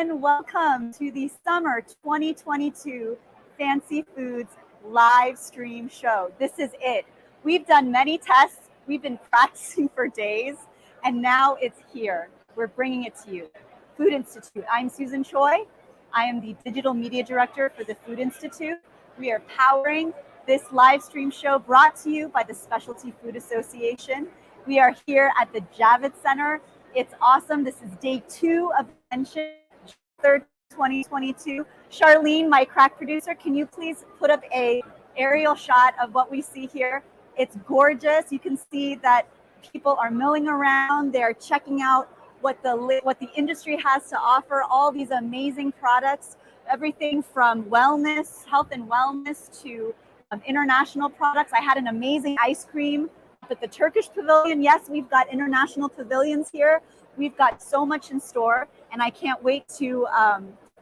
everyone. Welcome to the Summer 2022 Fancy Foods live stream show. This is it. We've done many tests. We've been practicing for days, and now it's here. We're bringing it to you. Food Institute. I'm Susan Choi. I am the Digital Media Director for the Food Institute. We are powering this live stream show brought to you by the Specialty Food Association. We are here at the Javits Center. It's awesome. This is day 2 of the convention, 3rd, 2022. Charlene, my crack producer, can you please put up a aerial shot of what we see here? It's gorgeous. You can see that people are milling around. They're checking out what the industry has to offer, all these amazing products, everything from wellness, health and wellness to international products. I had an amazing ice cream at the Turkish pavilion. Yes, we've got international pavilions here. We've got so much in store, and I can't wait to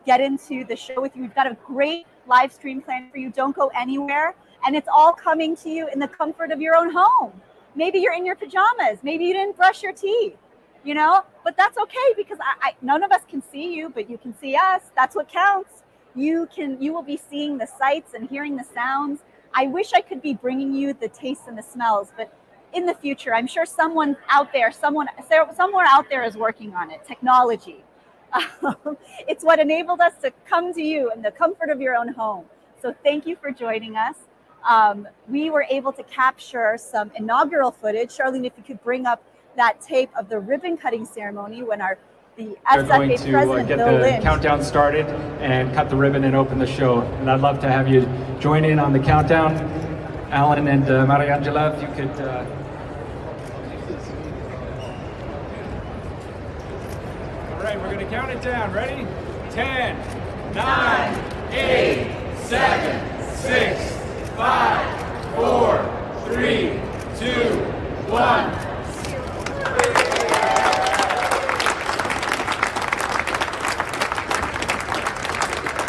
get into the show with you. We've got a great live stream plan for you. Don't go anywhere. And it's all coming to you in the comfort of your own home. Maybe you're in your pajamas. Maybe you didn't brush your teeth, you know, but that's okay because none of us can see you, but you can see us. That's what counts. You will be seeing the sights and hearing the sounds. I wish I could be bringing you the tastes and the smells, but in the future, I'm sure someone out there, somewhere out there is working on it. Technology. It's what enabled us to come to you in the comfort of your own home. So thank you for joining us. We were able to capture some inaugural footage. Charlene, if you could bring up that tape of the ribbon cutting ceremony when the SFA president, get Bill the Lynch, countdown started and cut the ribbon and open the show. And I'd love to have you join in on the countdown. Alan and Mariangela, if you could. All right, we're going to count it down. Ready? 10, 9, 8, 7, 6, 5, 4, 3, 2, 1.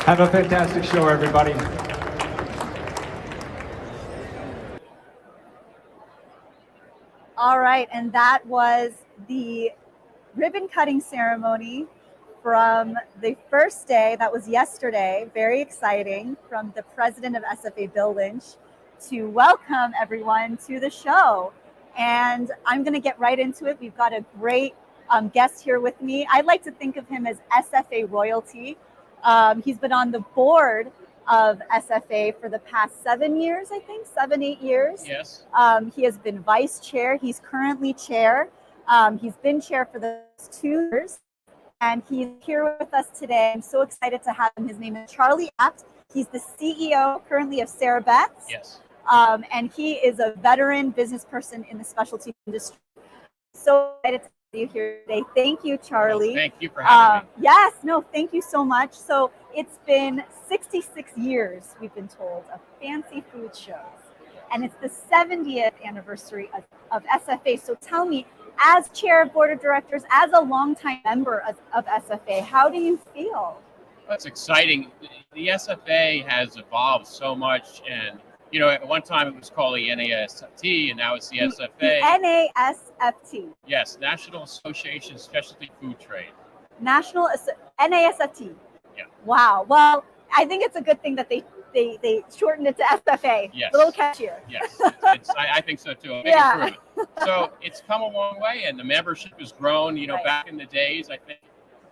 Have a fantastic show, everybody. All right, and that was the ribbon cutting ceremony from the first day. That was yesterday. Very exciting, from the president of SFA, Bill Lynch, to welcome everyone to the show. And I'm going to get right into it. We've got a great guest here with me. I like to think of him as SFA royalty. He's been on the board of SFA for the past 7 years, I think, 7, 8 years. Yes. He has been vice chair. He's currently chair. He's been chair for the last 2 years, and he's here with us today. I'm so excited to have him. His name is Charlie Apt. He's the CEO currently of Sarah Beth's. Yes. And he is a veteran business person in the specialty industry. So excited to have you here today. Thank you, Charlie. Well, thank you for having me. Yes, no, thank you so much. So it's been 66 years, we've been told, of fancy food shows. And it's the 70th anniversary of SFA. So tell me, as chair of board of directors, as a longtime member of SFA, how do you feel? That's exciting. The SFA has evolved so much, and you know, at one time it was called the NASFT, and now it's the SFA. The NASFT. Yes, National Association of Specialty Food Trade. NASFT. Yeah. Wow. Well, I think it's a good thing that they shortened it to SFA. Yes. A little catchier. Yes, I think so too. Yeah. So it's come a long way, and the membership has grown. You know, Right. Back in the days, I think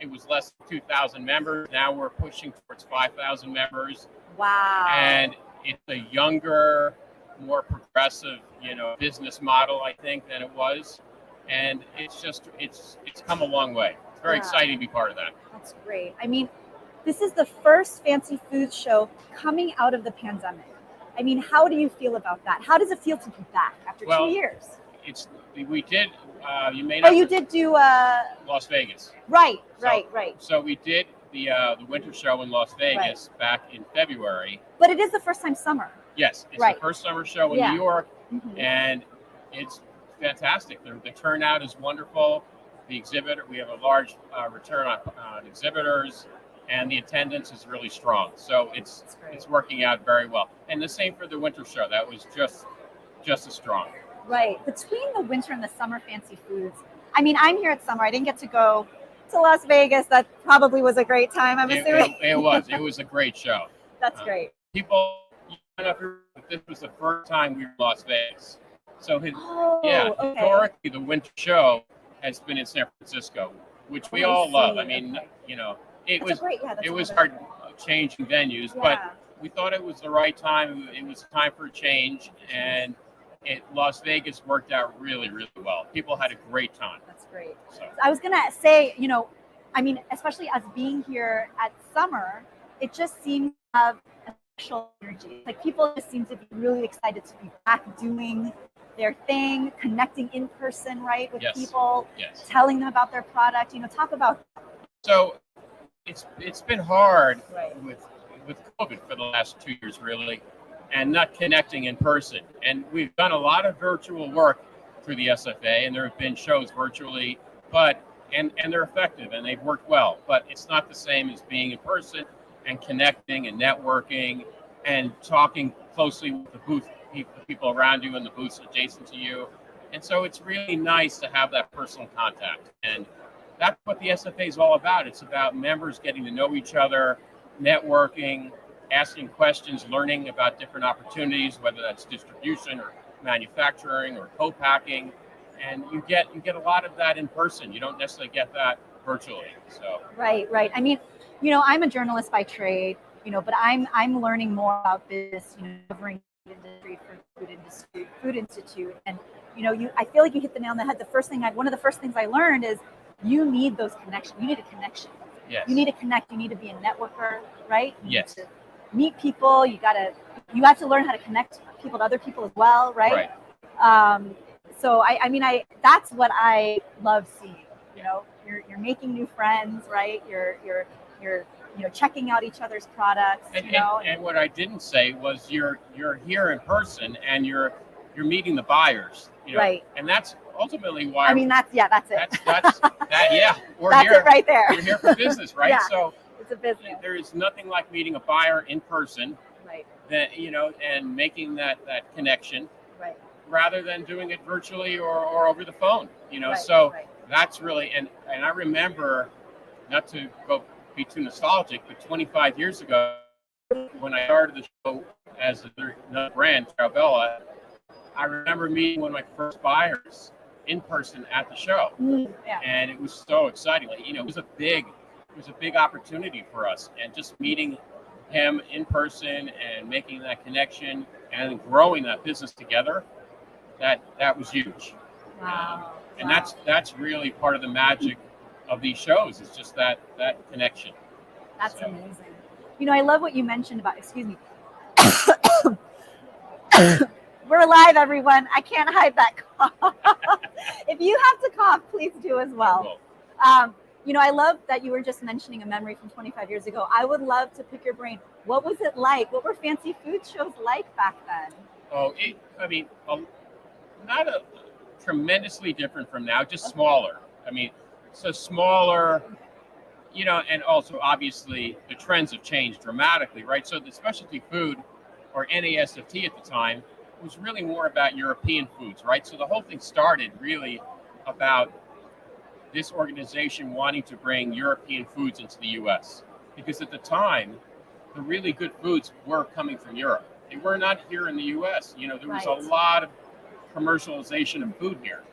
it was less than 2,000 members. Now we're pushing towards 5,000 members. Wow. And it's a younger, more progressive, you know, business model, I think, than it was. And it's come a long way. It's very exciting to be part of that. That's great. I mean, this is the first fancy food show coming out of the pandemic. I mean, how do you feel about that? How does it feel to be back after 2 years? We did, you may not. Oh, you did do Las Vegas. Right. So we did the winter show in Las Vegas back in February. But it is the first time summer. Yes, it's the first summer show in New York, and it's fantastic. The turnout is wonderful. We have a large return on exhibitors, and the attendance is really strong. So it's working out very well. And the same for the winter show. That was just as strong. Right. Between the winter and the summer fancy foods, I mean, I'm here at summer. I didn't get to go to Las Vegas. That probably was a great time, I'm assuming. It was a great show. That's great. People, this was the first time we were in Las Vegas. So historically, the winter show has been in San Francisco, which we all love. I mean, it was hard changing venues, but we thought it was the right time. It was time for a change, and Las Vegas worked out really, really well. People had a great time. That's great. So I was gonna say, I mean, especially as being here at summer, it just seems to have a special energy. Like people just seem to be really excited to be back doing their thing, connecting in person, right, with people, telling them about their product. Talk about. So it's been hard with COVID for the last 2 years, really, and not connecting in person. And we've done a lot of virtual work through the SFA, and there have been shows virtually, but and they're effective and they've worked well. But it's not the same as being in person and connecting and networking and talking closely with the booth people around you and the booths adjacent to you. And so it's really nice to have that personal contact. And that's what the SFA is all about. It's about members getting to know each other, networking, asking questions, learning about different opportunities, whether that's distribution or manufacturing or co-packing. And you get a lot of that in person. You don't necessarily get that virtually. So Right. I mean, I'm a journalist by trade, but I'm learning more about this, covering industry for Food Institute, and I feel like you hit the nail on the head. One of the first things I learned is you need those connections. You need a connection. Yes. You need to connect. You need to be a networker, right? You yes. need to meet people. You have to learn how to connect people to other people as well, right? So I that's what I love seeing. You're making new friends, right? You're checking out each other's products. And what I didn't say was you're here in person and you're meeting the buyers. Right. And that's ultimately why. That's it. That's We're that's here. It right there. We're here for business, right? Yeah, so it's a business. There is nothing like meeting a buyer in person. Right. That and making that connection. Right. Rather than doing it virtually or over the phone. That's really and I remember, not to be too nostalgic, but 25 years ago when I started the show as another brand, Traubella, I remember meeting one of my first buyers in person at the show, and it was so exciting. It was a big opportunity for us, and just meeting him in person and making that connection and growing that business together, that was huge. Wow. And that's really part of the magic of these shows. It's just that connection. That's amazing. I love what you mentioned about. Excuse me. We're live, everyone. I can't hide that cough. If you have to cough, please do as well. I love that you were just mentioning a memory from 25 years ago. I would love to pick your brain. What was it like? What were fancy food shows like back then? Oh, not a tremendously different from now, just smaller. So smaller, and also obviously the trends have changed dramatically, right? So the specialty food, or NASFT at the time, was really more about European foods, right? So the whole thing started really about this organization wanting to bring European foods into the U.S. because at the time, the really good foods were coming from Europe. They were not here in the U.S. There was a lot of commercialization of food here.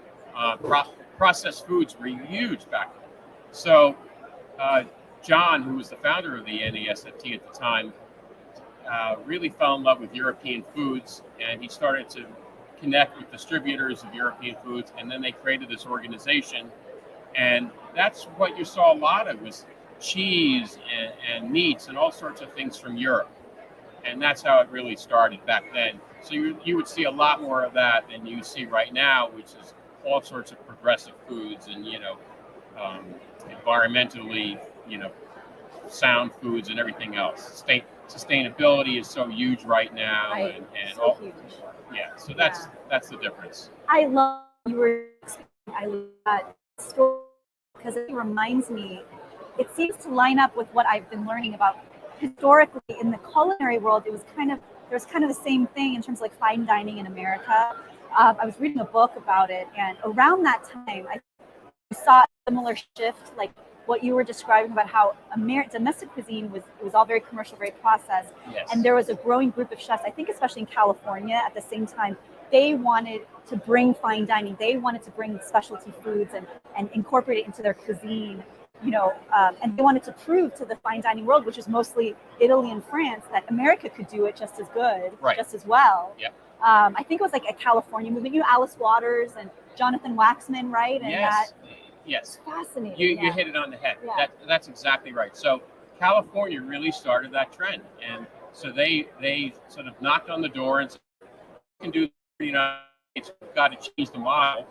Processed foods were huge back then. So John, who was the founder of the NASFT at the time, really fell in love with European foods, and he started to connect with distributors of European foods, and then they created this organization. And that's what you saw a lot of, was cheese and meats and all sorts of things from Europe. And that's how it really started back then. So you would see a lot more of that than you see right now, which is all sorts of progressive foods and, environmentally, sound foods and everything else. Sustainability is so huge right now. Right. And so huge. Yeah, so that's the difference. I love that story because it reminds me, it seems to line up with what I've been learning about historically in the culinary world. There's kind of the same thing in terms of like fine dining in America. I was reading a book about it, and around that time, I saw a similar shift, like what you were describing about how domestic cuisine was all very commercial, very processed. Yes. And there was a growing group of chefs, I think especially in California at the same time, they wanted to bring fine dining. They wanted to bring specialty foods and incorporate it into their cuisine, and they wanted to prove to the fine dining world, which is mostly Italy and France, that America could do it just as good, just as well. Yep. I think it was like a California movement. Alice Waters and Jonathan Waxman, right? And yes. It's fascinating. You hit it on the head. Yeah. That's exactly right. So California really started that trend, and so they sort of knocked on the door and said, "We can do the United States. We've got to change the model.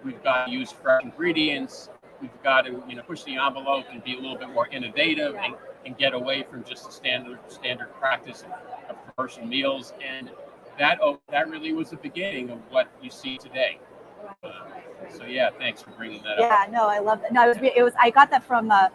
We've got to use fresh ingredients. We've got to push the envelope and be a little bit more innovative and get away from just the standard practice of commercial meals." And that really was the beginning of what you see today. So yeah, thanks for bringing that up. Yeah, no, I love that. No, it was I got that from a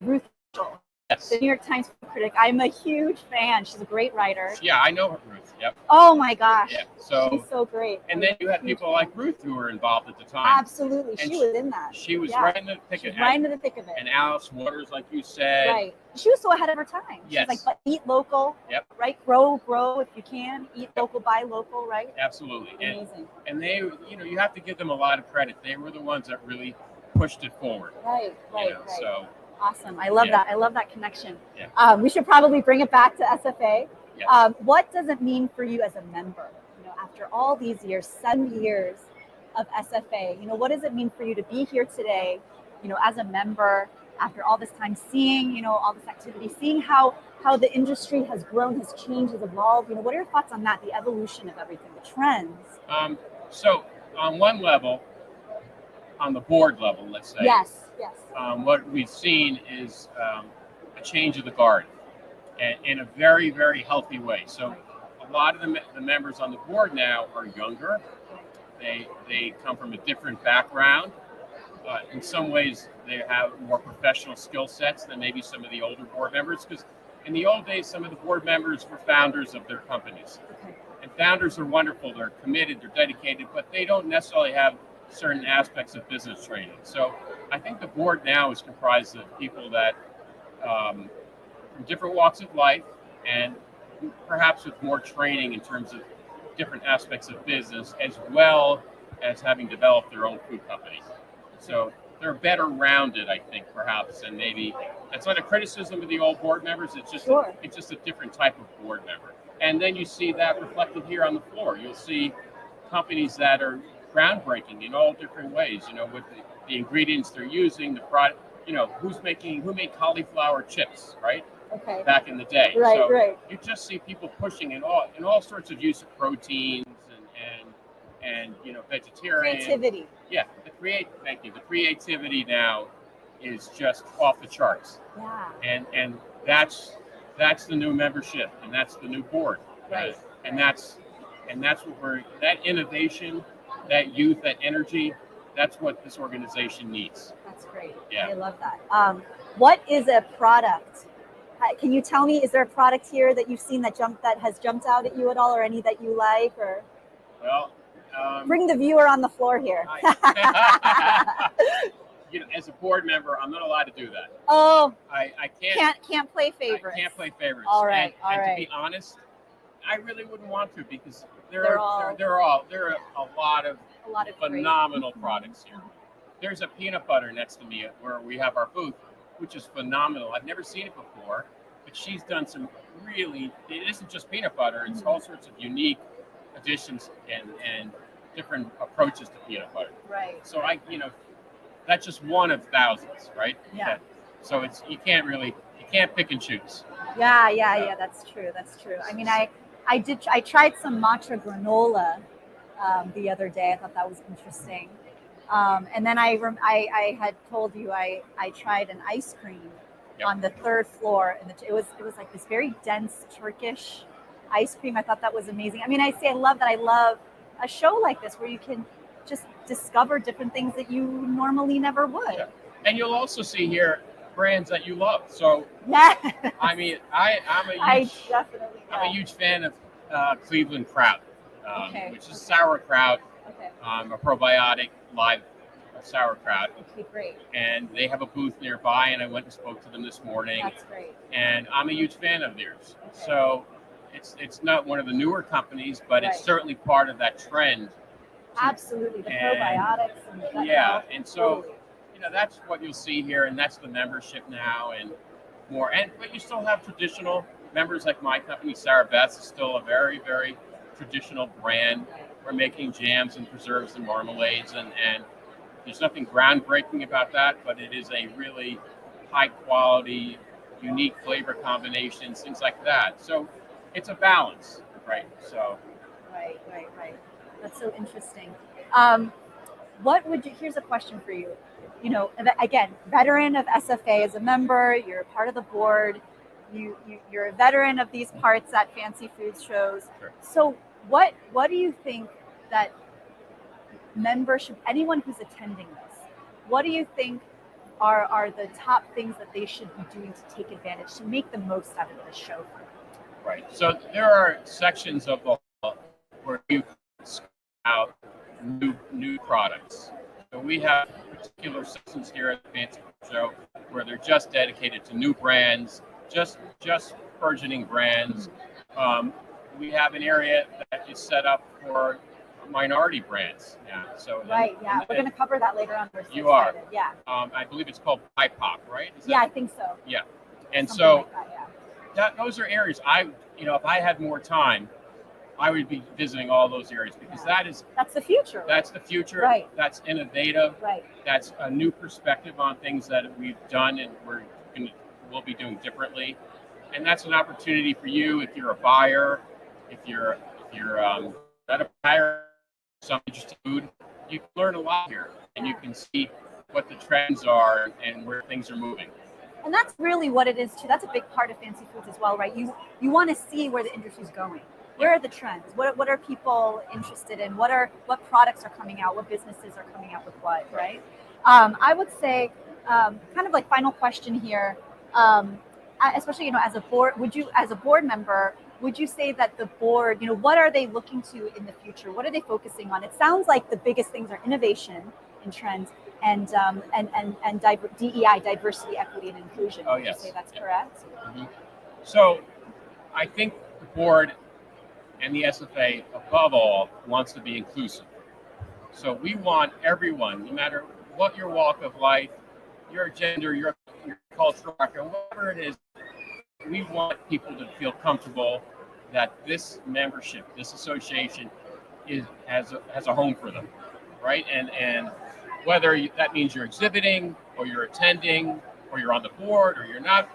Ruth Mitchell, Yes. the New York Times food critic. I'm a huge fan. She's a great writer. Yeah, I know her, Ruth. Yep. Oh my gosh. Yeah. So she's so great. And then you had people like Ruth who were involved at the time. Absolutely. And she was in that. She was right in the thick of it. Right in the thick of it. And Alice Waters, like you said. Right. She was so ahead of her time. Yes. She's like, but eat local. Yep. Right. Grow if you can. Eat local, buy local. Right. Absolutely. Amazing. And they, you have to give them a lot of credit. They were the ones that really pushed it forward. Right. Right. So. Awesome. I love that. I love that connection. Yeah. We should probably bring it back to SFA. Yes. What does it mean for you as a member? After all these years, 7 years of SFA, what does it mean for you to be here today, as a member, after all this time, seeing, all this activity, seeing how the industry has grown, has changed, has evolved? What are your thoughts on that, the evolution of everything, the trends? So on one level, on the board level, let's say. Yes. What we've seen is a change of the guard, and in a very, very healthy way. So a lot of the members on the board now are younger. They come from a different background. In some ways, they have more professional skill sets than maybe some of the older board members, because in the old days, some of the board members were founders of their companies. Okay. And founders are wonderful. They're committed, they're dedicated, but they don't necessarily have certain aspects of business training. So I think the board now is comprised of people that from different walks of life, and perhaps with more training in terms of different aspects of business, as well as having developed their own food company. So they're better rounded, I think, perhaps, and maybe that's not a criticism of the old board members. It's just it's just a different type of board member. And then you see that reflected here on the floor. You'll see companies that are groundbreaking in all different ways, with the ingredients they're using, the product, who made cauliflower chips, right? Okay. Back in the day. Right. You just see people pushing in all sorts of use of proteins and vegetarian. Creativity. Yeah, thank you. The creativity now is just off the charts. Yeah. And that's the new membership, and that's the new board. Right. And that's what that innovation, that youth, that energy, that's what this organization needs. That's great. Yeah. I love that. What is a product? Can you tell me, is there a product here that you've seen that has jumped out at you at all, or any that you like? Or bring the viewer on the floor here. As a board member, I'm not allowed to do that. Oh, I can't play favorites. I can't play favorites. All right, and to be honest, I really wouldn't want to, because there are a lot of phenomenal products here. There's a peanut butter next to me where we have our booth, which is phenomenal. I've never seen it before, but she's done some really, it isn't just peanut butter, it's all sorts of unique additions and different approaches to peanut butter. Right. So that's just one of thousands, right? Yeah. So you can't pick and choose. Yeah, that's true. I mean, I tried some matcha granola the other day. I thought that was interesting. And then I had told you I tried an ice cream on the third floor, and it was like this very dense Turkish ice cream. I thought that was amazing. I mean, I love a show like this where you can just discover different things that you normally never would. Yeah. And you'll also see here brands that you love. So I mean, I'm a huge fan of Cleveland Kraut, which is sauerkraut, a probiotic live sauerkraut. Okay, great. And they have a booth nearby, and I went and spoke to them this morning. That's great. And I'm a huge fan of theirs. Okay. So it's not one of the newer companies, but it's certainly part of that trend. Absolutely, the probiotics and and so that's what you'll see here, and that's the membership now, and more. But you still have traditional members like my company, Sarah Beth's, is still a very, very traditional brand. We're making jams and preserves and marmalades, and there's nothing groundbreaking about that, but it is a really high quality, unique flavor combinations, things like that. So it's a balance, right? So right. That's so interesting. Here's a question for you. Again, veteran of SFA as a member, you're a part of the board, you're a veteran of these parts at Fancy Foods shows. Sure. So what do you think that membership, anyone who's attending this, what do you think are the top things that they should be doing to take advantage, to make the most out of this show? Right. So there are sections of the hall where you can scout out new products. So we have particular sections here at the Fancy Food Show where they're just dedicated to new brands, just burgeoning brands. We have an area that is set up for minority brands. Yeah. So we're going to cover that later on. You are. Yeah. I believe it's called BIPOC, right? I think so. Yeah. And something so like that, those are areas if I had more time, I would be visiting all those areas, because that's the future. That's the future. Right. That's innovative. Right. That's a new perspective on things that we've done and we'll be doing differently. And that's an opportunity for you if you're a buyer, if you're not a buyer, some interesting food, you can learn a lot here, and you can see what the trends are and where things are moving. And that's really what it is too. That's a big part of Fancy Foods as well, right? You want to see where the industry's going. Where are the trends? What are people interested in? What products are coming out? What businesses are coming out with what, right? I would say, kind of like final question here, especially as a board, as a board member, would you say that the board, what are they looking to in the future? What are they focusing on? It sounds like the biggest things are innovation and trends and DEI, diversity, equity, and inclusion. Oh, would yes. you say that's correct? Mm-hmm. So I think the board and the SFA, above all, wants to be inclusive. So we want everyone, no matter what your walk of life, your gender, your cultural background, whatever it is, we want people to feel comfortable that this membership, this association, has a home for them, right? And whether that means you're exhibiting, or you're attending, or you're on the board, or you're not,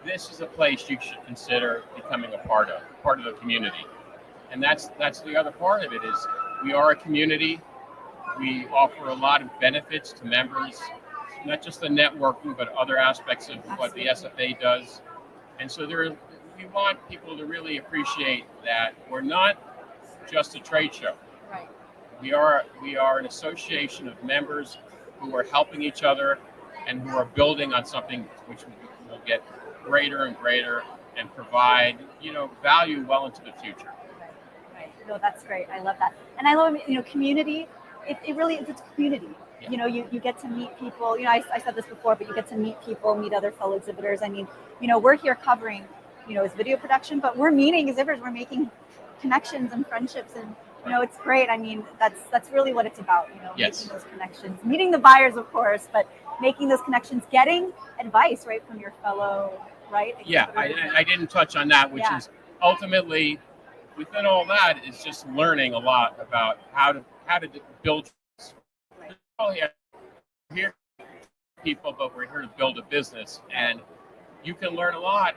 this is a place you should consider becoming a part of the community. And that's the other part of it, is we are a community. We offer a lot of benefits to members, not just the networking, but other aspects of what the SFA does. And so we want people to really appreciate that we're not just a trade show. Right. We are an association of members who are helping each other and who are building on something which will get greater and greater and provide, value well into the future. Right. No, that's great. I love that. And I love, community. It really is, it's community. Yeah. You get to meet people. I said this before, but you get to meet people, meet other fellow exhibitors. I mean, we're here covering, it's video production, but we're meeting exhibitors. We're making connections and friendships, and it's great. I mean, that's really what it's about. Yes. Making those connections, meeting the buyers, of course, but making those connections, getting advice right from your fellow, right? Yeah, I didn't touch on that, which is ultimately within all that is just learning a lot about how to build. We're here to people, but we're here to build a business, and you can learn a lot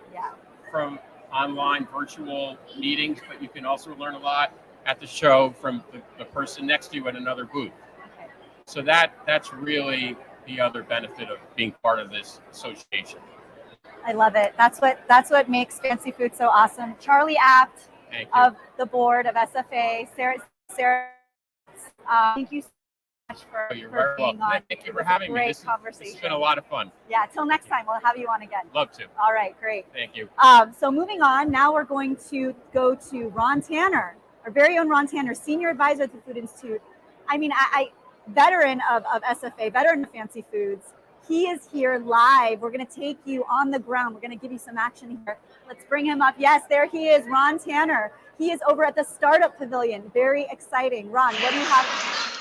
from online virtual meetings, but you can also learn a lot at the show from the person next to you at another booth. Okay. So that's really the other benefit of being part of this association. I love it. That's what makes Fancy Food so awesome. Charlie Apt of the board of SFA, Sarah, thank you so much for being on. Thank you for having me. This has been a lot of fun. Yeah, till next time, we'll have you on again. Love to. All right, great. Thank you. So moving on, now we're going to go to Ron Tanner, our very own Ron Tanner, Senior Advisor at the Food Institute. I mean, veteran of SFA, veteran of Fancy Foods. He is here live. We're going to take you on the ground. We're going to give you some action here. Let's bring him up. Yes, there he is, Ron Tanner. He is over at the Startup Pavilion. Very exciting. Ron, what do you have?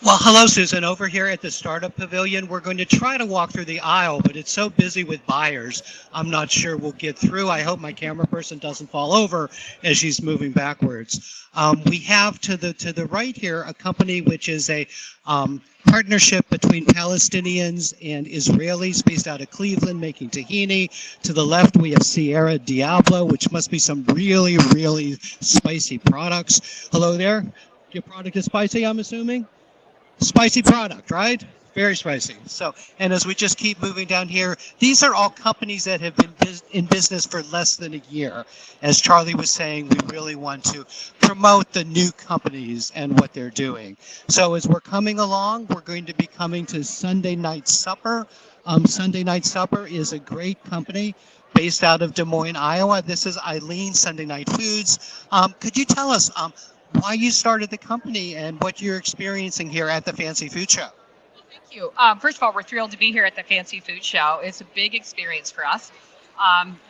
Well, hello, Susan. Over here at the Startup Pavilion, we're going to try to walk through the aisle, but it's so busy with buyers, I'm not sure we'll get through. I hope my camera person doesn't fall over as she's moving backwards. We have to the right here a company which is a partnership between Palestinians and Israelis based out of Cleveland making tahini. To the left, we have Sierra Diablo, which must be some really, really spicy products. Hello there. Your product is spicy, I'm assuming? Spicy product, right? Very spicy. So, and as we just keep moving down here, these are all companies that have been in business for less than a year. As Charlie was saying, we really want to promote the new companies and what they're doing. So as we're coming along, we're going to be coming to Sunday Night Supper. Sunday Night Supper is a great company based out of Des Moines, Iowa. This is Eileen, Sunday Night Foods. Could you tell us why you started the company and what you're experiencing here at the Fancy Food Show? Thank you. First of all, we're thrilled to be here at the Fancy Food Show. It's a big experience for us.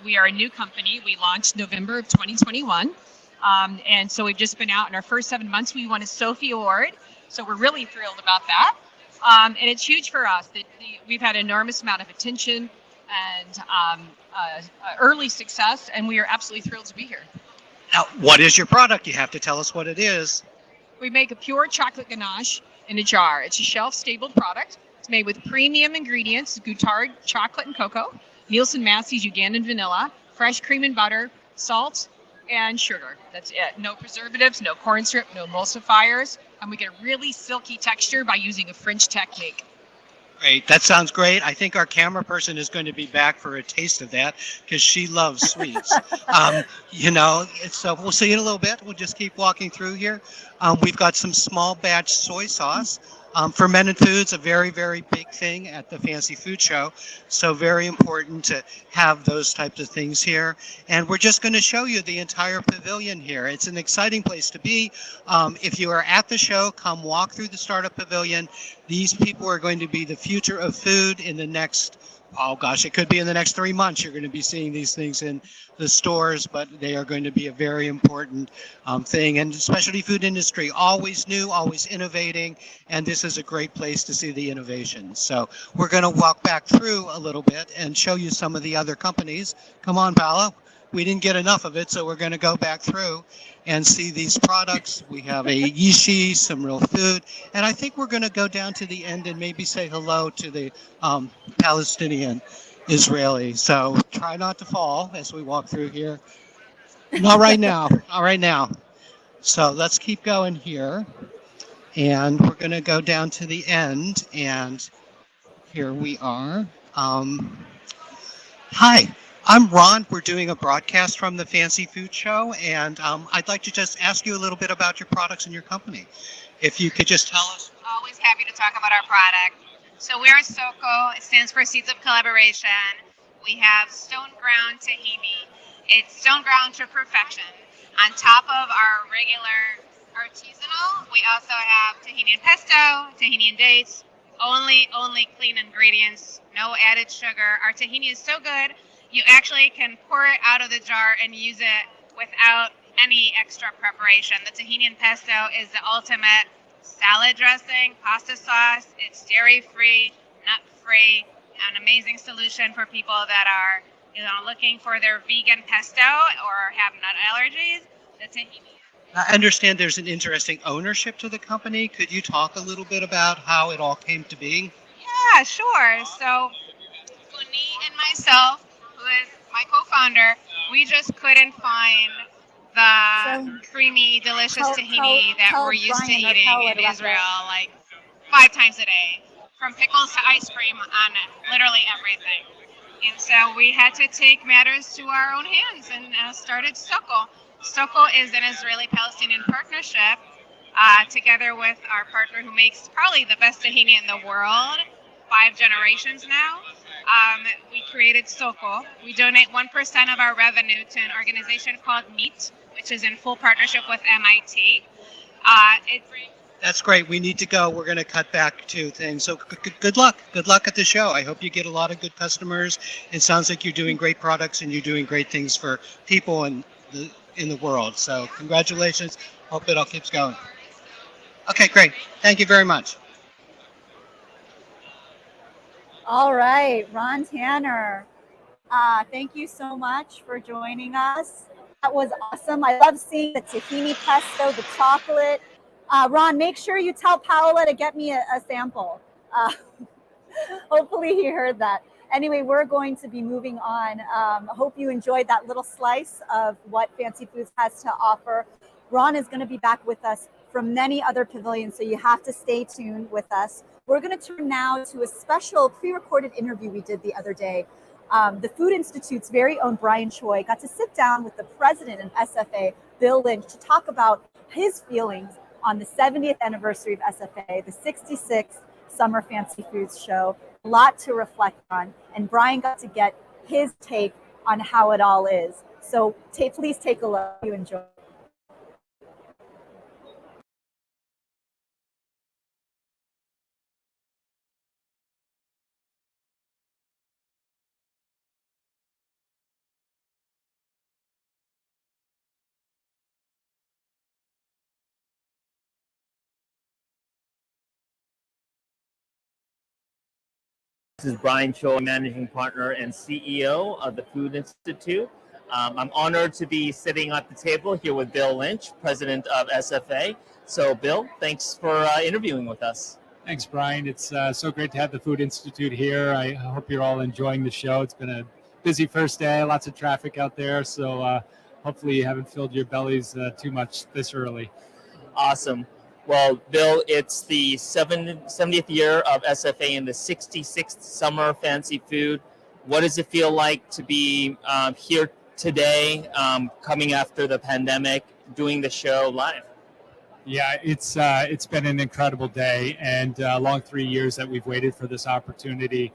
We are a new company. We launched November of 2021. And so we've just been out in our first 7 months. We won a Sofi Award. So we're really thrilled about that. And it's huge for us that we've had an enormous amount of attention and early success. And we are absolutely thrilled to be here. Now, what is your product? You have to tell us what it is. We make a pure chocolate ganache in a jar. It's a shelf-stable product. It's made with premium ingredients, Guttard chocolate and cocoa, Nielsen Massey's Ugandan vanilla, fresh cream and butter, salt, and sugar. That's it. No preservatives, no corn syrup, no emulsifiers, and we get a really silky texture by using a French technique. Great. That sounds great. I think our camera person is going to be back for a taste of that because she loves sweets. So we'll see you in a little bit. We'll just keep walking through here. We've got some small batch soy sauce. Fermented foods, a very, very big thing at the Fancy Food Show. So very important to have those types of things here. And we're just going to show you the entire pavilion here. It's an exciting place to be. If you are at the show, come walk through the Startup Pavilion. These people are going to be the future of food in the next, it could be in the next 3 months. You're going to be seeing these things in the stores, but they are going to be a very important thing. And the specialty food industry, always new, always innovating, and this is a great place to see the innovation. So we're going to walk back through a little bit and show you some of the other companies. Come on, Paolo. We didn't get enough of it, so we're going to go back through and see these products. We have a yishi, some real food, and I think we're going to go down to the end and maybe say hello to the Palestinian Israeli. So try not to fall as we walk through here. Not right now. Not right now. So let's keep going here, and we're going to go down to the end, and here we are. Hi. I'm Ron. We're doing a broadcast from the Fancy Food Show, and I'd like to just ask you a little bit about your products and your company. If you could just tell us. Always happy to talk about our product. So we're SOCO. It stands for Seeds of Collaboration. We have stone ground tahini. It's stone ground to perfection. On top of our regular artisanal, we also have tahini and pesto, tahini and dates. Only clean ingredients. No added sugar. Our tahini is so good. You actually can pour it out of the jar and use it without any extra preparation. The tahini and pesto is the ultimate salad dressing, pasta sauce. It's dairy-free, nut-free, an amazing solution for people that are, looking for their vegan pesto or have nut allergies. The tahini. I understand there's an interesting ownership to the company. Could you talk a little bit about how it all came to be? Yeah, sure. So, Uni and myself, who is my co-founder, we just couldn't find the creamy, delicious tahini that we're used to eating in Israel, like 5 times a day, from pickles to ice cream on literally everything. And so we had to take matters to our own hands and started SOCO. SOCO is an Israeli-Palestinian partnership together with our partner who makes probably the best tahini in the world, 5 generations now. We created SOCO. We donate 1% of our revenue to an organization called MEAT, which is in full partnership with MIT. That's great. We need to go. We're going to cut back to things. So good luck. Good luck at the show. I hope you get a lot of good customers. It sounds like you're doing great products and you're doing great things for people in the world. So congratulations. Hope it all keeps going. Okay, great. Thank you very much. All right, Ron Tanner. Thank you so much for joining us. That was awesome. I love seeing the tahini pesto, the chocolate. Ron, make sure you tell Paola to get me a sample. Hopefully he heard that. Anyway, we're going to be moving on. Hope you enjoyed that little slice of what Fancy Foods has to offer. Ron is going to be back with us from many other pavilions, so you have to stay tuned with us. We're going to turn now to a special pre-recorded interview we did the other day. The Food Institute's very own Brian Choi got to sit down with the president of SFA, Bill Lynch, to talk about his feelings on the 70th anniversary of SFA, the 66th Summer Fancy Foods Show. A lot to reflect on, and Brian got to get his take on how it all is. So please take a look. You enjoy. This is Brian Choi, Managing Partner and CEO of the Food Institute. I'm honored to be sitting at the table here with Bill Lynch, President of SFA. So, Bill, thanks for interviewing with us. Thanks, Brian. It's so great to have the Food Institute here. I hope you're all enjoying the show. It's been a busy first day, lots of traffic out there. So hopefully you haven't filled your bellies too much this early. Awesome. Well, Bill, it's the 70th year of SFA and the 66th Summer Fancy Food. What does it feel like to be here today, coming after the pandemic, doing the show live? Yeah, it's been an incredible day, and long 3 years that we've waited for this opportunity.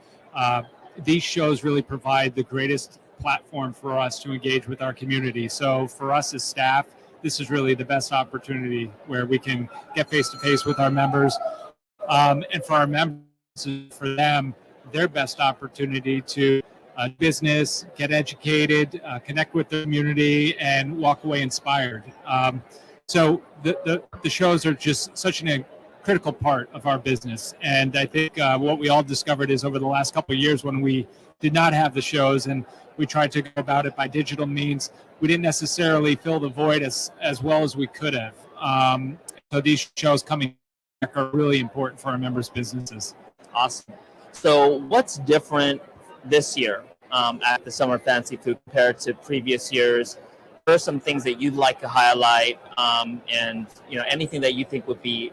These shows really provide the greatest platform for us to engage with our community. So for us as staff, this is really the best opportunity where we can get face-to-face with our members. And for our members, for them, their best opportunity to business, get educated, connect with the community, and walk away inspired. So the shows are just such a critical part of our business. And I think what we all discovered is over the last couple of years when we did not have the shows and we tried to go about it by digital means, we didn't necessarily fill the void as well as we could have. So these shows coming back are really important for our members' businesses. Awesome. So what's different this year at the Summer Fancy Food compared to previous years? What are some things that you'd like to highlight, and anything that you think would be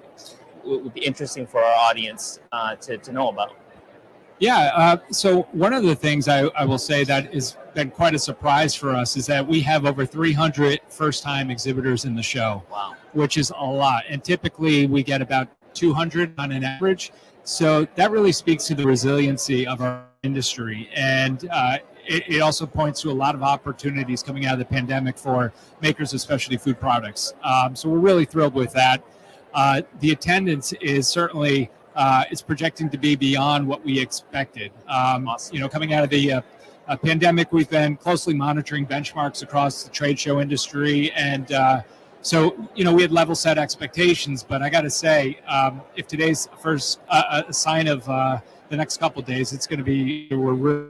interesting for our audience to know about? Yeah, so one of the things I will say that has been quite a surprise for us is that we have over 300 first-time exhibitors in the show. Wow. Which is a lot. And typically we get about 200 on an average. So that really speaks to the resiliency of our industry. And it also points to a lot of opportunities coming out of the pandemic for makers of specialty food products. So we're really thrilled with that. The attendance is certainly it's projecting to be beyond what we expected. Awesome. Coming out of the pandemic, we've been closely monitoring benchmarks across the trade show industry. And so we had level set expectations, but I got to say, if today's first a sign of the next couple of days, it's going to be, we're really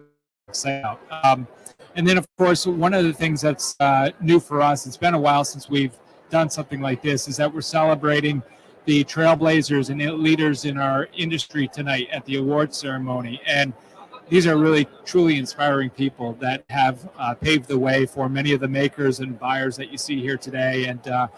excited about. And then, of course, one of the things that's new for us, it's been a while since we've done something like this, is that we're celebrating the trailblazers and leaders in our industry tonight at the award ceremony. And these are really truly inspiring people that have paved the way for many of the makers and buyers that you see here today, and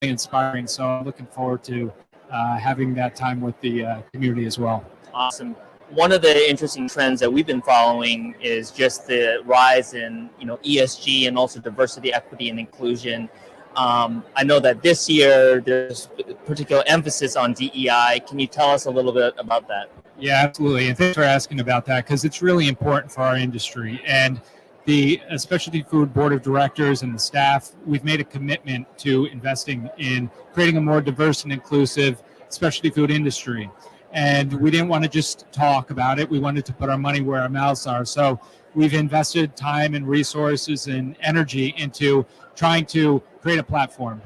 inspiring. So I'm looking forward to having that time with the community as well. Awesome. One of the interesting trends that we've been following is just the rise in ESG and also diversity, equity, and inclusion. I know that this year there's particular emphasis on DEI. Can you tell us a little bit about that? Yeah, absolutely. And thanks for asking about that, because it's really important for our industry. And the Specialty Food Board of Directors and the staff, we've made a commitment to investing in creating a more diverse and inclusive specialty food industry. And we didn't want to just talk about it. We wanted to put our money where our mouths are. So we've invested time and resources and energy into trying to create a platform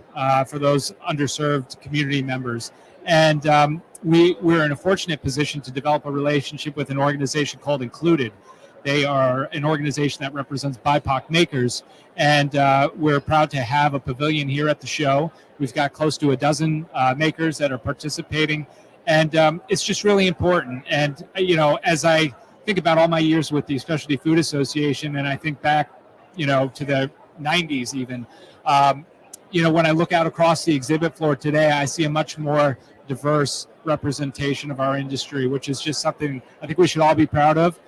for those underserved community members. And we're in a fortunate position to develop a relationship with an organization called Included. They are an organization that represents BIPOC makers, and we're proud to have a pavilion here at the show. We've got close to a dozen makers that are participating, and it's just really important. And, you know, as I think about all my years with the Specialty Food Association, and I think back, you know, to the 90s even, you know, when I look out across the exhibit floor today, I see a much more diverse representation of our industry, which is just something I think we should all be proud of.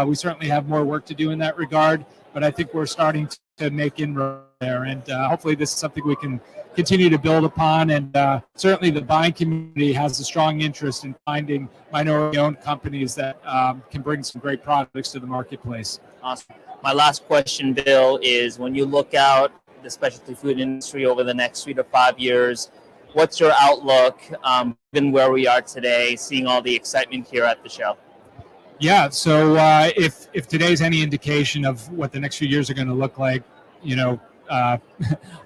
We certainly have more work to do in that regard, but I think we're starting to make inroads there, and hopefully this is something we can continue to build upon. And certainly the buying community has a strong interest in finding minority-owned companies that can bring some great products to the marketplace. Awesome. My last question, Bill, is when you look out the specialty food industry over the next 3 to 5 years, what's your outlook, given where we are today, seeing all the excitement here at the show? Yeah, so if today's any indication of what the next few years are going to look like, you know,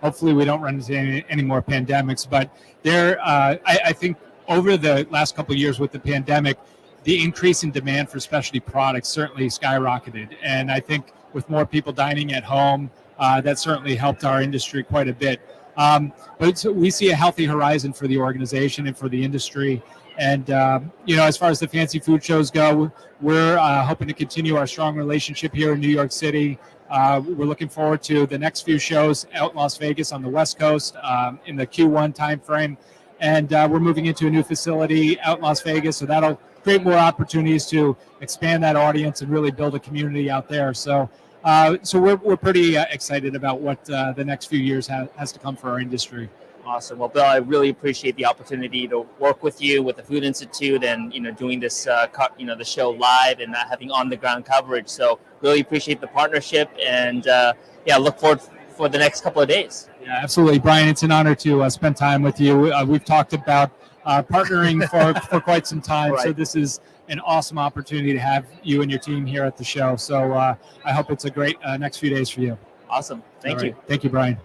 hopefully we don't run into any more pandemics. But I think over the last couple of years with the pandemic, the increase in demand for specialty products certainly skyrocketed. And I think with more people dining at home, that certainly helped our industry quite a bit. But we see a healthy horizon for the organization and for the industry. And, you know, as far as the fancy food shows go, we're hoping to continue our strong relationship here in New York City. We're looking forward to the next few shows out in Las Vegas on the West Coast in the Q1 timeframe. And we're moving into a new facility out in Las Vegas, so that'll create more opportunities to expand that audience and really build a community out there. So we're pretty excited about what the next few years has to come for our industry. Awesome. Well, Bill, I really appreciate the opportunity to work with you with the Food Institute and, you know, doing this, you know, the show live and not having on the ground coverage. So really appreciate the partnership, and yeah, look forward for the next couple of days. Yeah, absolutely. Brian, it's an honor to spend time with you. We've talked about partnering for quite some time. Right. So this is an awesome opportunity to have you and your team here at the show. So I hope it's a great next few days for you. Awesome. Thank you. Thank you, Brian.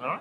All right.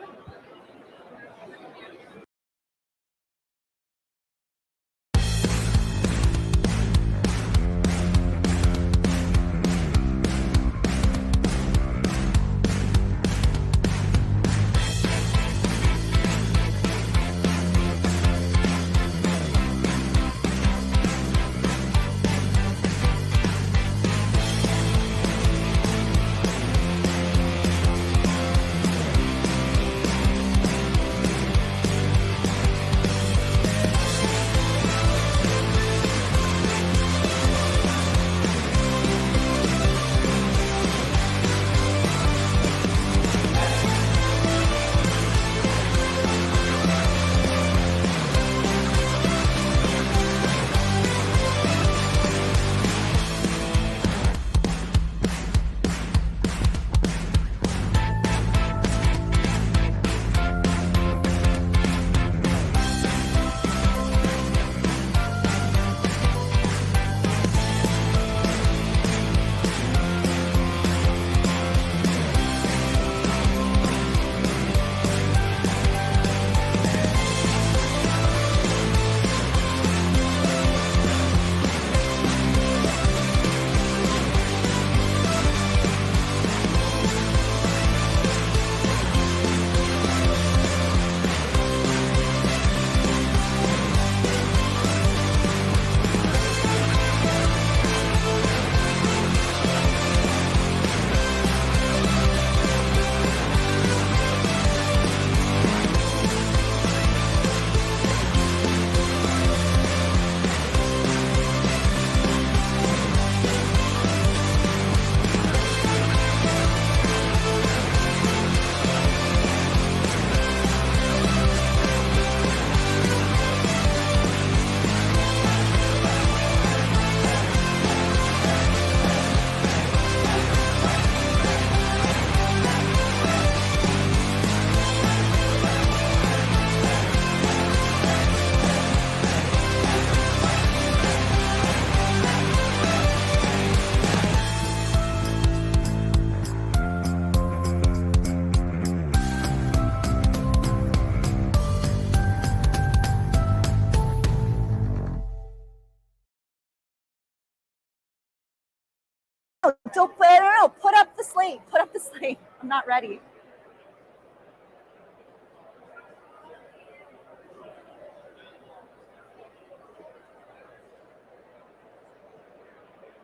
Don't play. No. Put up the slate. Put up the slate. I'm not ready.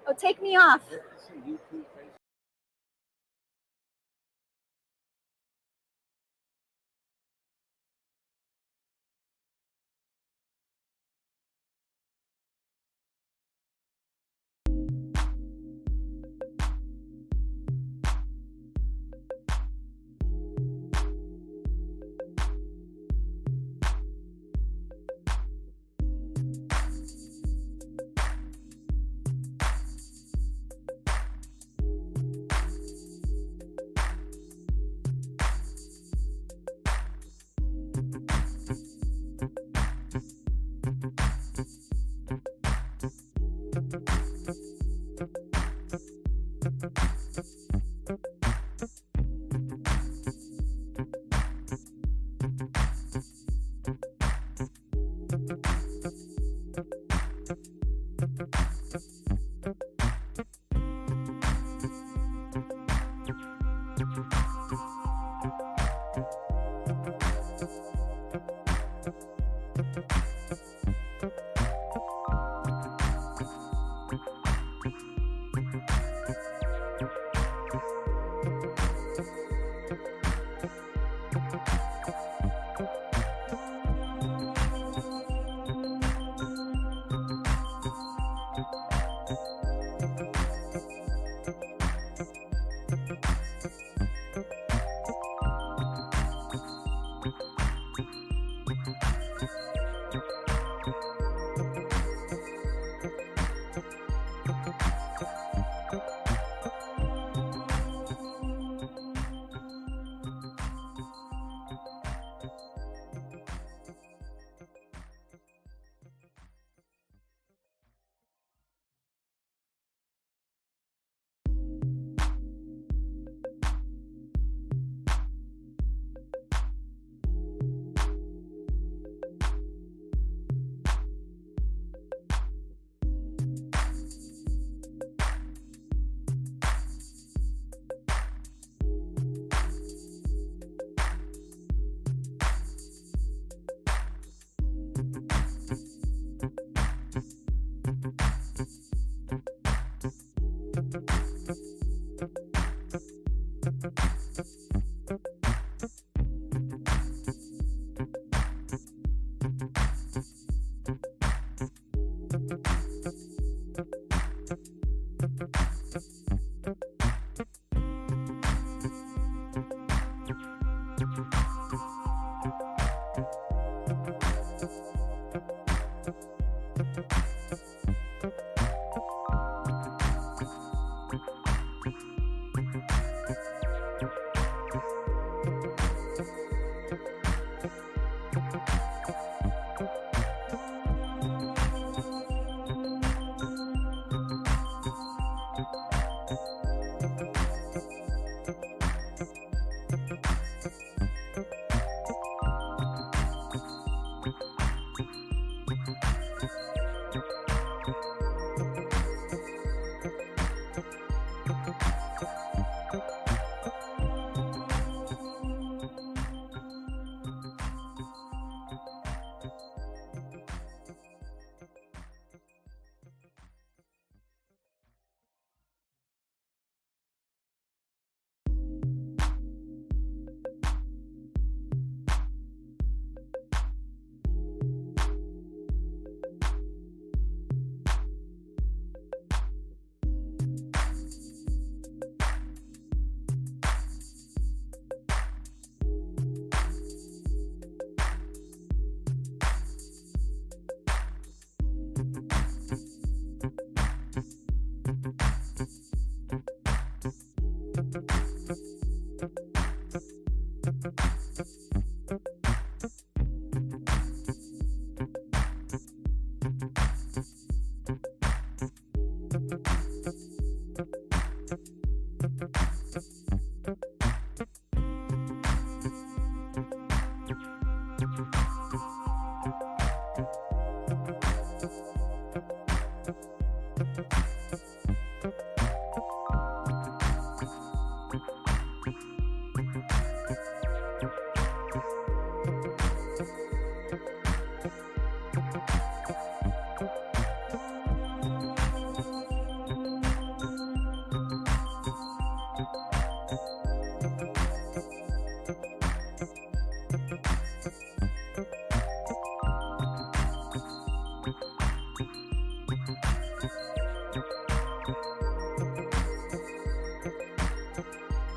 Oh, take me off.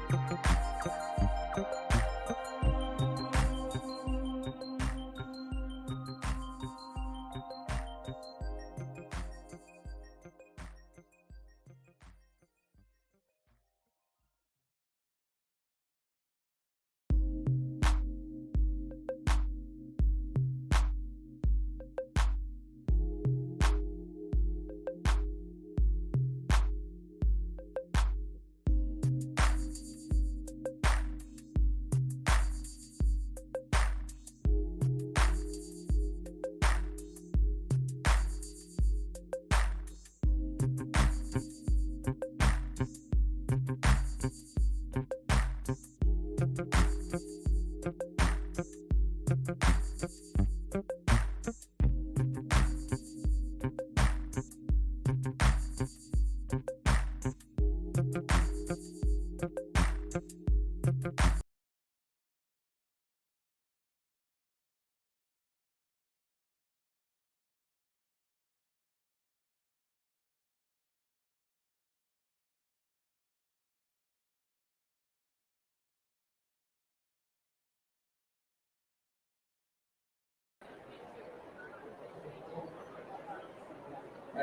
My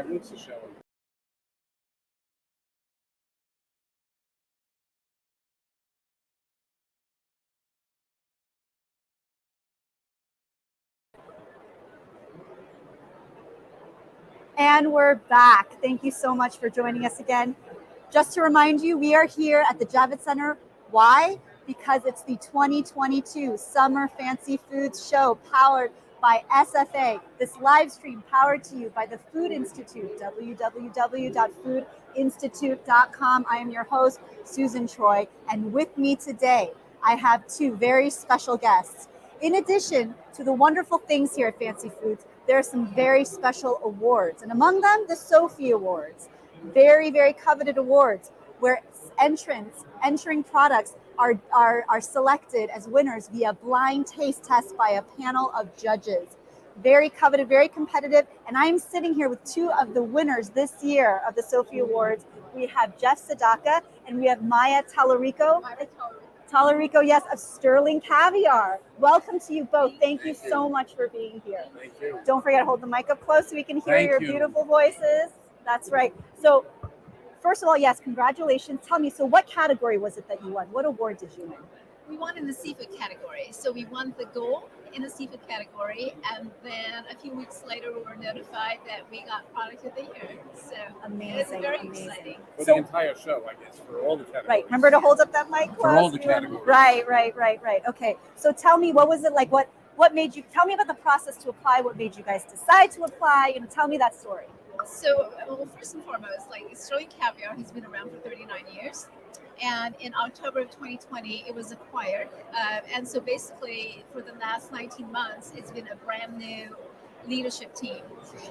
roots are showing. And we're back. Thank you so much for joining us again. Just to remind you, we are here at the Javits Center. Why? Because it's the 2022 Summer Fancy Foods Show powered by SFA. This live stream powered to you by the Food Institute, www.foodinstitute.com. I am your host, Susan Troy, and with me today, I have two very special guests. In addition to the wonderful things here at Fancy Foods, there are some very special awards, and among them, the Sofi Awards. Very, very coveted awards where entering products are selected as winners via blind taste test by a panel of judges. Very coveted, very competitive, and I am sitting here with two of the winners this year of the Sofi Awards. We have Jeff Sadaka and we have Maya Talarico. Talarico, yes, of Sterling Caviar. Welcome to you both. Thank you so much for being here. Thank you. Don't forget to hold the mic up close so we can hear Thank your you. beautiful voices. That's right. So, first of all, yes, congratulations. Tell me, so what category was it that you won? What award did you win? We won in the seafood category. So we won the gold in the seafood category. And then a few weeks later, we were notified that we got product of the year. So Amazing, it's very amazing. exciting. For So- the entire show, I guess, for all the categories. Right. Remember to hold up that mic close. For all the categories. Right. Okay. So tell me, what was it like? What made you, tell me about the process to apply? What made you guys decide to apply? You know, tell me that story. So, well, first and foremost, like Sterling Caviar has been around for 39 years. And in October of 2020, it was acquired. And so basically, for the last 19 months, it's been a brand new leadership team.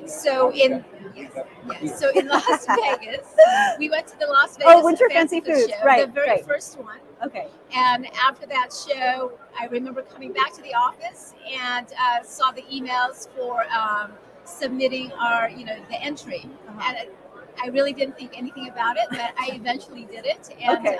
So in Las Vegas, we went to the Las Vegas Winter Fancy Foods, show, right, the very right. first one. Okay. And after that show, I remember coming back to the office and saw the emails for submitting our, the entry. Uh-huh. And I really didn't think anything about it, but I eventually did it. And Okay.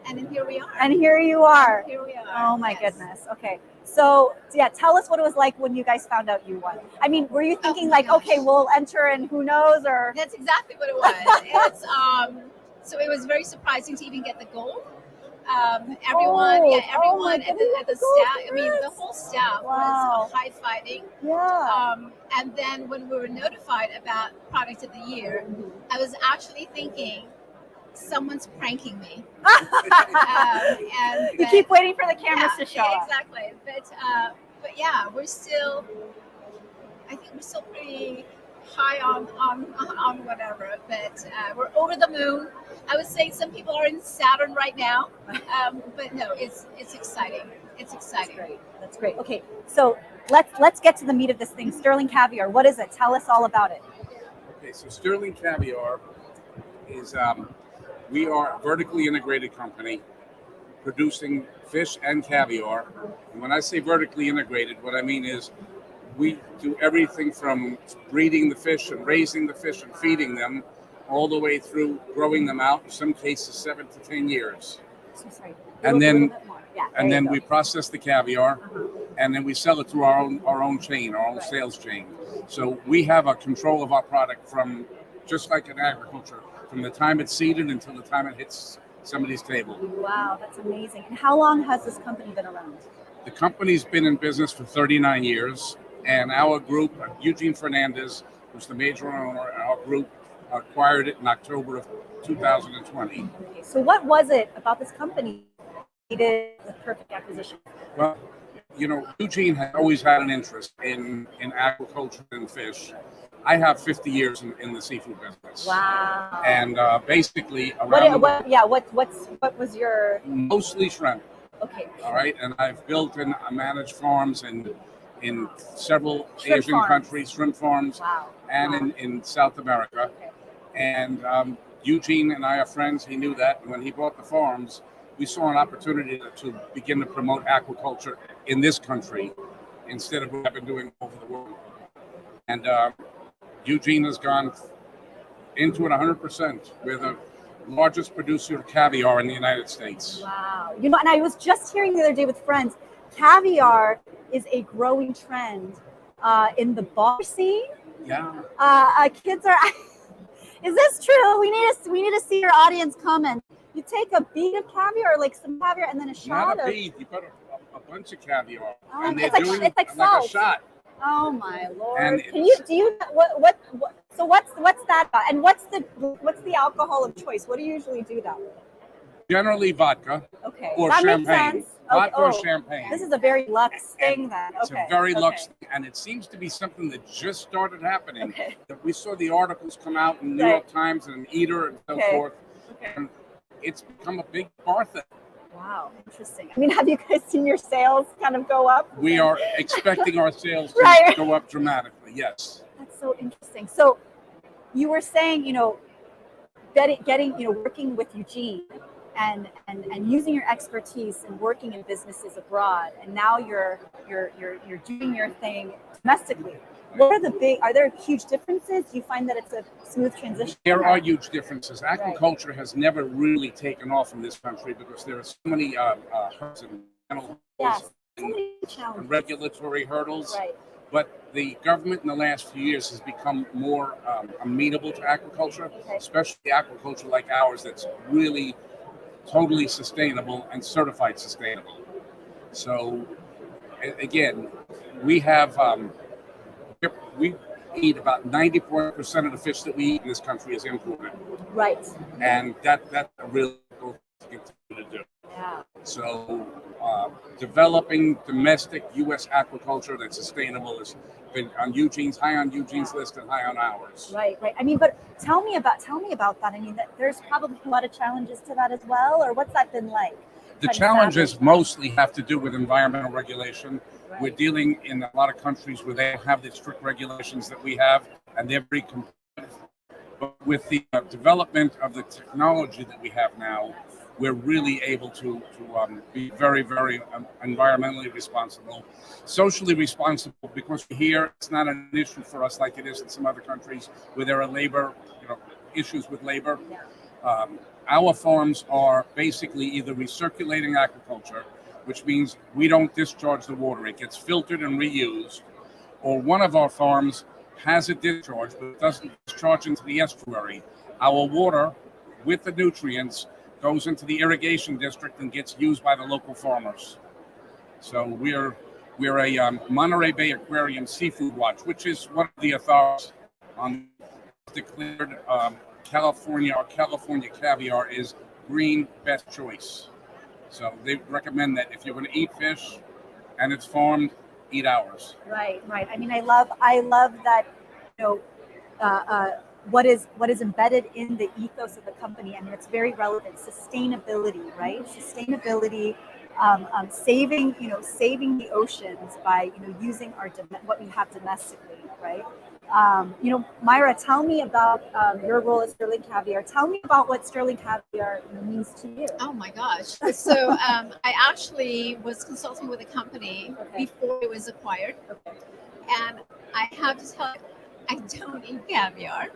and then here we are. And here you are. Here we are. Oh my yes. goodness. Okay. So yeah, tell us what it was like when you guys found out you won. I mean, were you thinking my like, gosh. okay, we'll enter and who knows, or? That's exactly what it was. It's so it was very surprising to even get the gold. Everyone at the staff. I mean, the whole staff Wow. was high-fiving. Yeah. And then when we were notified about product of the year, I was actually thinking someone's pranking me. And You keep waiting for the cameras to show up. exactly. But yeah, I think we're still pretty high on whatever, but we're over the moon. I would say some people are in Saturn right now, but no, it's exciting. It's exciting. That's great. Okay, so let's get to the meat of this thing. Sterling Caviar, what is it? Tell us all about it. Okay, so Sterling Caviar is, we are a vertically integrated company producing fish and caviar. And when I say vertically integrated, what I mean is we do everything from breeding the fish and raising the fish and feeding them all the way through growing them out, in some cases 7 to 10 years. So sorry. And A then- little bit more. Yeah, there And you then go. we process the caviar, and then we sell it through our own chain, our own sales chain. So we have a control of our product from, just like in agriculture, from the time it's seeded until the time it hits somebody's table. Wow, that's amazing. And how long has this company been around? The company's been in business for 39 years, and our group, Eugene Fernandez, who's the major owner, our group acquired it in October of 2020. Okay, so what was it about this company that made it the perfect acquisition? Well, you know, Eugene has always had an interest in agriculture and fish. I have 50 years in the seafood business. Wow. And basically around What was your mostly shrimp. okay? All right, and I've built and managed farms in several Shrimp Asian farms. countries, shrimp farms, Wow. and Wow. in South America. Okay. And Eugene and I are friends. He knew that. And when he bought the farms, we saw an opportunity to begin to promote aquaculture in this country instead of what I've been doing over the world. And Eugene has gone into it 100%. We're the largest producer of caviar in the United States. Wow. You know, and I was just hearing the other day with friends, caviar is a growing trend in the bar scene. Yeah. Kids are. Is this true? We need to see your audience comment. You take a bead of caviar, like some caviar, and then a shot Not a of. bead. You put a bunch of caviar, Oh, and they're it's like- doing it's like a salt. shot. Oh my lord! And Can you do you what? So what's that about? And what's the alcohol of choice? What do you usually do that with? Generally vodka Okay, or that champagne. makes sense. Vodka or Oh, champagne. this is a very Lux thing then. It's Okay. a very okay. Lux, and it seems to be something that just started happening. Okay. That we saw the articles come out in New Right. York Times and Eater and so Okay. forth. Okay. And it's become a big bar thing. Wow, interesting. I mean, have you guys seen your sales kind of go up? We are expecting our sales to Right. go up dramatically. Yes. That's so interesting. So you were saying, you know, getting you know, working with Eugene and using your expertise and working in businesses abroad, and now you're doing your thing domestically. What are there huge differences? Do you find that it's a smooth transition? There are huge differences. Aquaculture has never really taken off in this country because there are so many hurdles and Yes. So and many challenges. regulatory hurdles. Right. But the government in the last few years has become more amenable to aquaculture, Okay. especially aquaculture like ours that's really totally sustainable and certified sustainable. So, again, we have, we eat about 94% of the fish that we eat in this country is imported. Right. And that's a real good thing to continue to do. Yeah. So, developing domestic U.S. aquaculture that's sustainable has been high on Eugene's list and high on ours. Right. I mean, but tell me about that. I mean, there's probably a lot of challenges to that as well, or what's that been like? The Trying to challenges establish mostly have to do with environmental regulation. that? We're dealing in a lot of countries where they don't have the strict regulations that we have, and they're very competitive. But with the development of the technology that we have now, we're really able to be very, very environmentally responsible, socially responsible, because here it's not an issue for us like it is in some other countries where there are labor, issues with labor. Our farms are basically either recirculating aquaculture, which means we don't discharge the water; it gets filtered and reused, or one of our farms has a discharge but doesn't discharge into the estuary. Our water, with the nutrients, goes into the irrigation district and gets used by the local farmers. So we're a Monterey Bay Aquarium Seafood Watch, which is one of the authorities on declared California caviar is green best choice. So they recommend that if you're going to eat fish and it's farmed, eat ours. Right. I mean, I love that, what is embedded in the ethos of the company. I mean, it's very relevant. Sustainability, right? Sustainability, saving the oceans by, using what we have domestically, right? Myra, tell me about your role at Sterling Caviar. Tell me about what Sterling Caviar means to you. Oh my gosh. So I actually was consulting with a company before it was acquired. And I have to tell you, I don't eat caviar.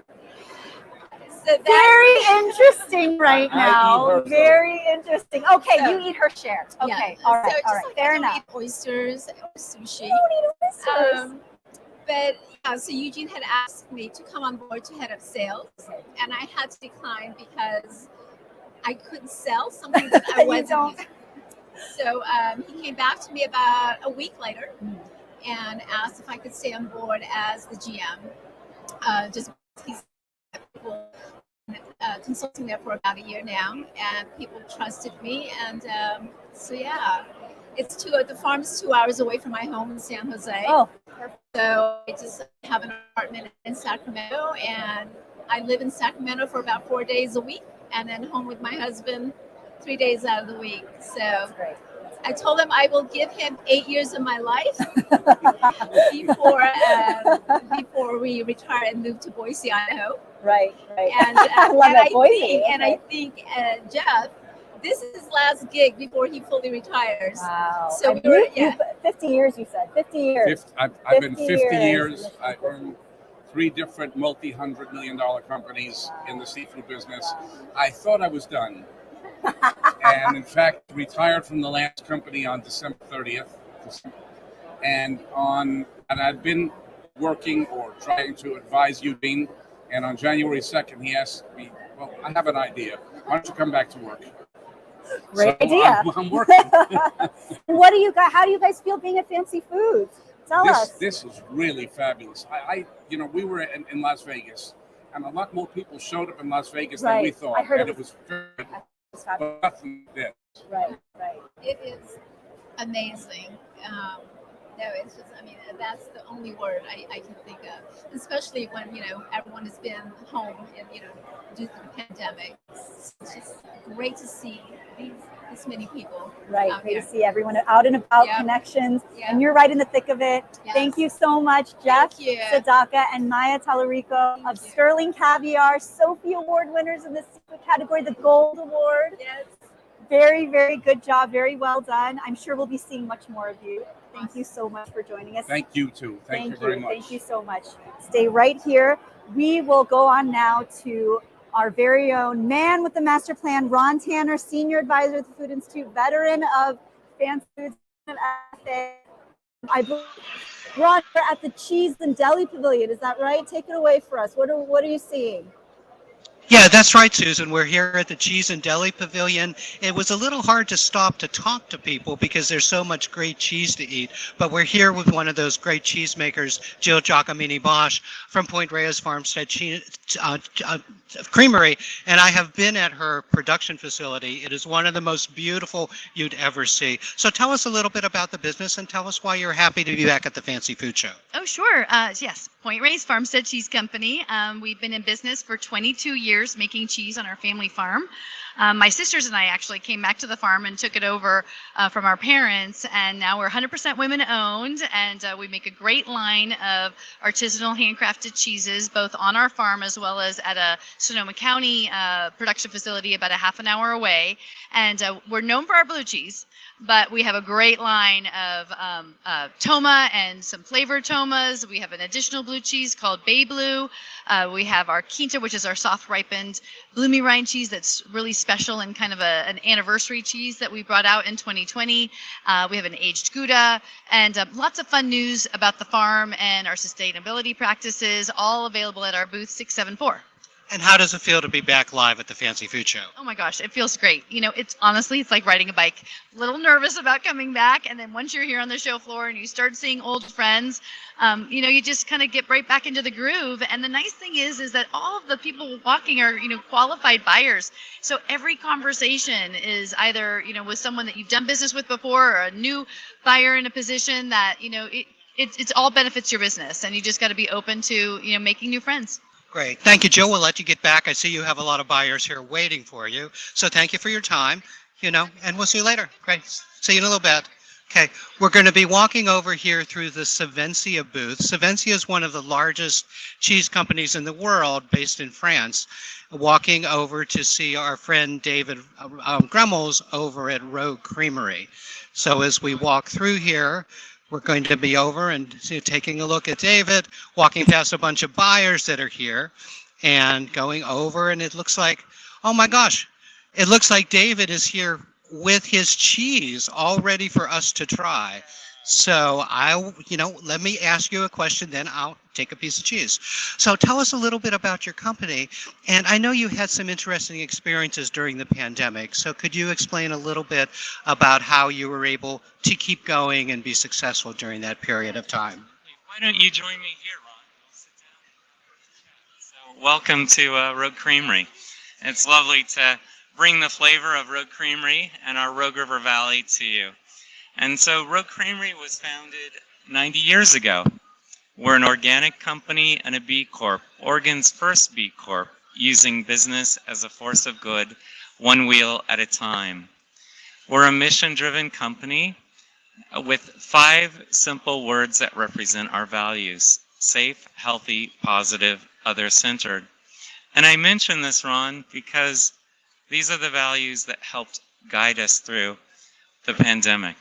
So Very interesting right I now. eat her Very interesting. Okay, So- you eat her share. Okay, yeah. all right, So all just right. like Fair I don't enough. eat oysters or sushi. Oysters. But yeah, so Eugene had asked me to come on board to head up sales, and I had to decline because I couldn't sell something that I You wasn't don't. using. So he came back to me about a week later and asked if I could stay on board as the GM. Just because he's consulting there for about a year now, and people trusted me, and so yeah, the farm is 2 hours away from my home in San Jose. Oh, So I just have an apartment in Sacramento, and I live in Sacramento for about 4 days a week, and then home with my husband 3 days out of the week. So that's great. I told him I will give him 8 years of my life before we retire and move to Boise, Idaho. Right, right. And I love that Boise. I think Jeff, this is his last gig before he fully retires. Wow. So And we were, you, 50 years, you said. 50 years. I've been 50 50 years. years. I run 3 different multi-$100-million companies in the seafood business. I thought I was done. And in fact, retired from the last company on December 30th. And I'd been working or trying to advise Eugene. And on January 2nd, he asked me, well, I have an idea. Why don't you come back to work? Great So idea. I'm working. What do you guys? How do you guys feel being at Fancy Foods? Tell us. This is really fabulous. We were in Las Vegas, and a lot more people showed up in Las Vegas than we Right. thought, I heard and it it was very good. It's fabulous. But nothing did. Right, right. It is amazing. No, it's just, I mean, that's the only word I can think of, especially when, everyone has been home and, due to the pandemic. It's just great to see this many people. Right. out Great here. to see everyone out and about, Yeah. connections. Yeah. And you're right in the thick of it. Yes. Thank you so much, Jeff Thank you. Sadaka and Maya Tallarico Thank of you. Sterling Caviar, Sofi Award winners in the seafood category, the Gold Award. Yes. Very, very good job. Very well done. I'm sure we'll be seeing much more of you. Thank you so much for joining us. Thank you, too. Thank you very much. Thank you so much. Stay right here. We will go on now to our very own man with the master plan, Ron Tanner, Senior Advisor at the Food Institute, veteran of Fancy Foods. I believe, Ron, we're at the Cheese and Deli Pavilion. Is that right? Take it away for us. What are you seeing? Yeah, that's right, Susan. We're here at the Cheese and Deli Pavilion. It was a little hard to stop to talk to people because there's so much great cheese to eat. But we're here with one of those great cheesemakers, Jill Giacomini Bosch from Point Reyes Farmstead Creamery. And I have been at her production facility. It is one of the most beautiful you'd ever see. So tell us a little bit about the business and tell us why you're happy to be back at the Fancy Food Show. Oh, sure. Yes, Point Reyes Farmstead Cheese Company. We've been in business for 22 years making cheese on our family farm. My sisters and I actually came back to the farm and took it over from our parents, and now we're 100% women owned, and we make a great line of artisanal handcrafted cheeses both on our farm as well as at a Sonoma County production facility about a half an hour away. And we're known for our blue cheese, but we have a great line of toma and some flavored tomas. We have an additional blue cheese called Bay Blue. We have our quinta, which is our soft ripened bloomy rind cheese that's really special and kind of an anniversary cheese that we brought out in 2020. We have an aged Gouda and lots of fun news about the farm and our sustainability practices, all available at our booth 674. And how does it feel to be back live at the Fancy Food Show? Oh my gosh, it feels great. It's honestly, it's like riding a bike. A little nervous about coming back, and then once you're here on the show floor and you start seeing old friends, you just kind of get right back into the groove. And the nice thing is that all of the people walking are, qualified buyers. So every conversation is either, with someone that you've done business with before or a new buyer in a position that, it's all benefits your business, and you just got to be open to, making new friends. Great. Thank you, Jill. We'll let you get back. I see you have a lot of buyers here waiting for you. So thank you for your time, and we'll see you later. Great. See you in a little bit. Okay. We're going to be walking over here through the Savencia booth. Savencia is one of the largest cheese companies in the world based in France. Walking over to see our friend David Gremmels over at Rogue Creamery. So as we walk through here, we're going to be over and taking a look at David, walking past a bunch of buyers that are here. and going over, and it looks like, oh my gosh, it looks like David is here with his cheese all ready for us to try. So let me ask you a question, then I'll take a piece of cheese. So tell us a little bit about your company. And I know you had some interesting experiences during the pandemic. So could you explain a little bit about how you were able to keep going and be successful during that period of time? Why don't you join me here, Ron? We'll sit down. So welcome to Rogue Creamery. It's lovely to bring the flavor of Rogue Creamery and our Rogue River Valley to you. And so Rogue Creamery was founded 90 years ago. We're an organic company and a B Corp, Oregon's first B Corp, using business as a force of good, one wheel at a time. We're a mission-driven company with 5 simple words that represent our values: safe, healthy, positive, other-centered. And I mention this, Ron, because these are the values that helped guide us through the pandemic.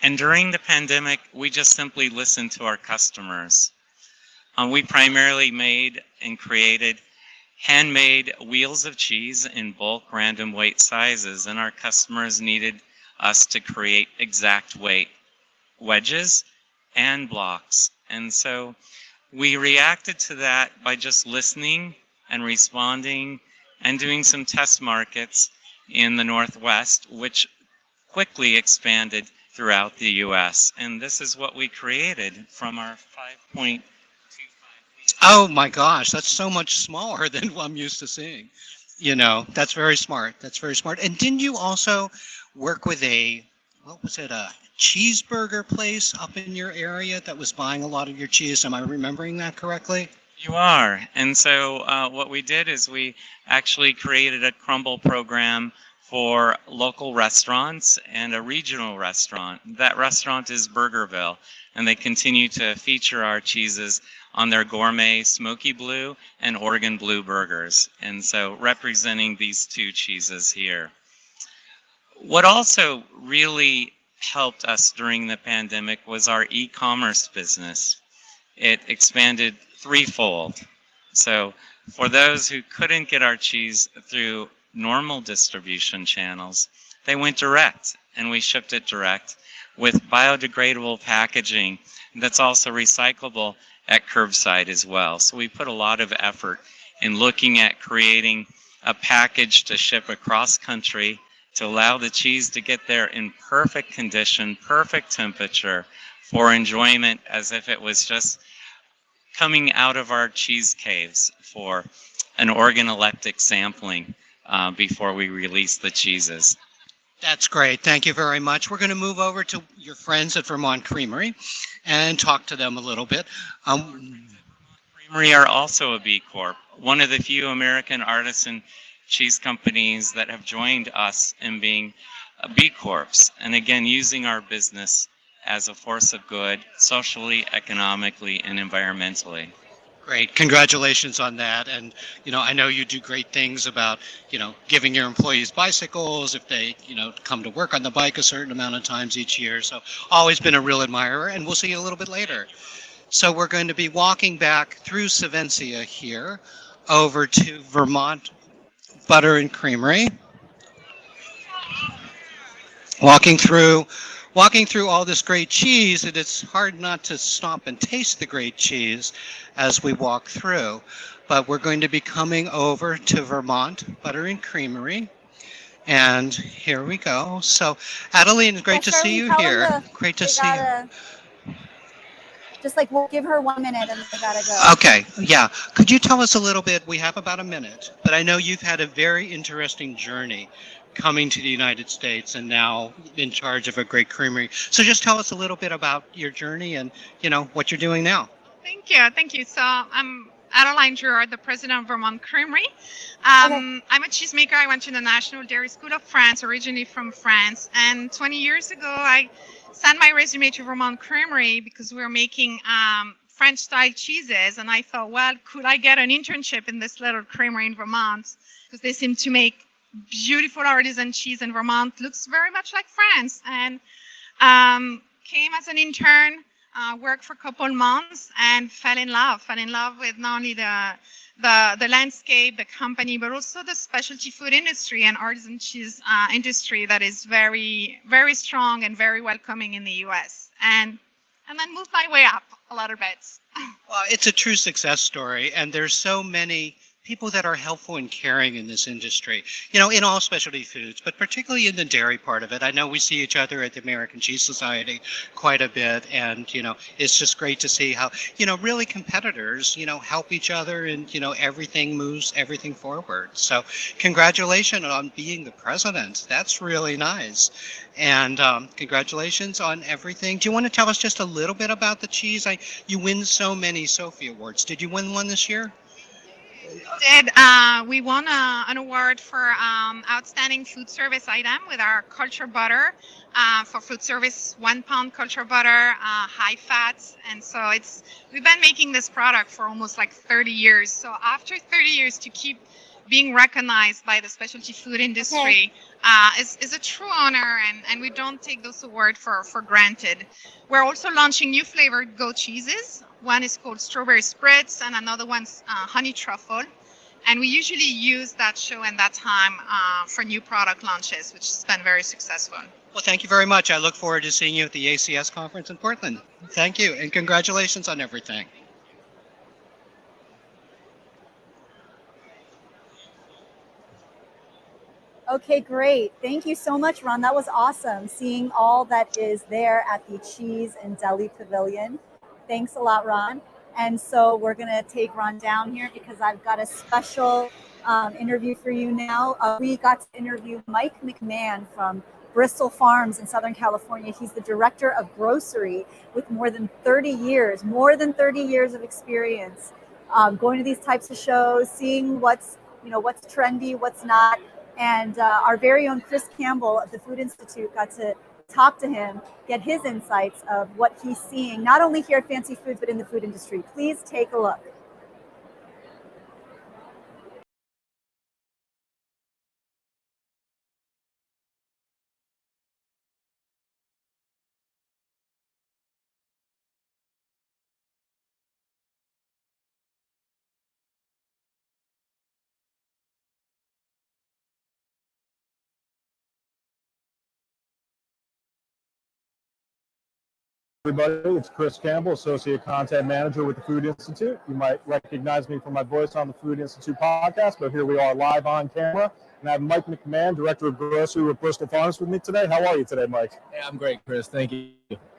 And during the pandemic, we just simply listened to our customers. We primarily made and created handmade wheels of cheese in bulk random weight sizes, and our customers needed us to create exact weight wedges and blocks. And so we reacted to that by just listening and responding and doing some test markets in the Northwest, which quickly expanded throughout the U.S. And this is what we created from our 5.25. Oh my gosh, that's so much smaller than what I'm used to seeing. That's very smart. That's very smart. And didn't you also work with a cheeseburger place up in your area that was buying a lot of your cheese? Am I remembering that correctly? You are. And so what we did is we actually created a crumble program for local restaurants and a regional restaurant. That restaurant is Burgerville, and they continue to feature our cheeses on their gourmet smoky blue and Oregon blue burgers. And so representing these 2 cheeses here. What also really helped us during the pandemic was our e-commerce business. It expanded threefold. So for those who couldn't get our cheese through normal distribution channels, they went direct, and we shipped it direct with biodegradable packaging that's also recyclable at curbside as well. So we put a lot of effort in looking at creating a package to ship across country to allow the cheese to get there in perfect condition, perfect temperature for enjoyment, as if it was just coming out of our cheese caves for an organoleptic sampling before we release the cheeses. That's great. Thank you very much. We're going to move over to your friends at Vermont Creamery and talk to them a little bit. Creamery are also a B Corp, one of the few American artisan cheese companies that have joined us in being B Corps, and again, using our business as a force of good, socially, economically, and environmentally. Great. Congratulations on that. And, I know you do great things about, giving your employees bicycles if they, come to work on the bike a certain amount of times each year. So always been a real admirer, and we'll see you a little bit later. So we're going to be walking back through Savencia here over to Vermont Butter and Creamery. Walking through all this great cheese, and it's hard not to stop and taste the great cheese as we walk through. But we're going to be coming over to Vermont Butter and Creamery. And here we go. So, Adeline, great to see you here. Great to see you. Just we'll give her 1 minute and they gotta go. Okay, yeah. Could you tell us a little bit? We have about a minute, but I know you've had a very interesting journey coming to the United States and now in charge of a great creamery. So just tell us a little bit about your journey and, what you're doing now. Thank you. So I'm Adeline Girard, the president of Vermont Creamery. I'm a cheesemaker. I went to the National Dairy School of France, originally from France. And 20 years ago, I sent my resume to Vermont Creamery because we were making French-style cheeses. And I thought, well, could I get an internship in this little creamery in Vermont? Because they seem to make beautiful artisan cheese, in Vermont looks very much like France. And came as an intern, worked for a couple months, and fell in love with not only the the landscape, the company, but also the specialty food industry and artisan cheese industry that is very, very strong and very welcoming in the U.S. And then move my way up a little bit. Well, it's a true success story, and there's so many people that are helpful and caring in this industry, you know, in all specialty foods, but particularly in the dairy part of it. I know we see each other at the American Cheese Society quite a bit, and, you know, it's just great to see how, you know, really competitors, you know, help each other, and, you know, everything moves everything forward. So congratulations on being the president. That's really nice. And congratulations on everything. Do you want to tell us just a little bit about the cheese? You win so many Sofi Awards. Did you win one this year? We won an award for outstanding food service item with our culture butter for food service, 1 pound culture butter, high fats. And so we've been making this product for almost like 30 years. So after 30 years to keep being recognized by the specialty food industry is a true honor, and we don't take those awards for granted. We're also launching new flavored goat cheeses. One is called strawberry spritz, and another one's honey truffle. And we usually use that show and that time for new product launches, which has been very successful. Well, thank you very much. I look forward to seeing you at the ACS conference in Portland. Thank you, and congratulations on everything. Okay, great. Thank you so much, Ron. That was awesome, seeing all that is there at the Cheese and Deli Pavilion. Thanks a lot, Ron. And so we're going to take Ron down here because I've got a special interview for you now. We got to interview Mike McMahon from Bristol Farms in Southern California. He's the director of grocery with more than 30 years of experience going to these types of shows, seeing what's trendy, what's not. And our very own Chris Campbell of the Food Institute got to talk to him, get his insights of what he's seeing, not only here at Fancy Foods, but in the food industry. Please take a look. Everybody, it's Chris Campbell, Associate Content Manager with the Food Institute. You might recognize me from my voice on the Food Institute podcast, but here we are live on camera. And I have Mike McMahon, Director of Grocery with Bristol Farms with me today. How are you today, Mike? Hey, I'm great, Chris. Thank you.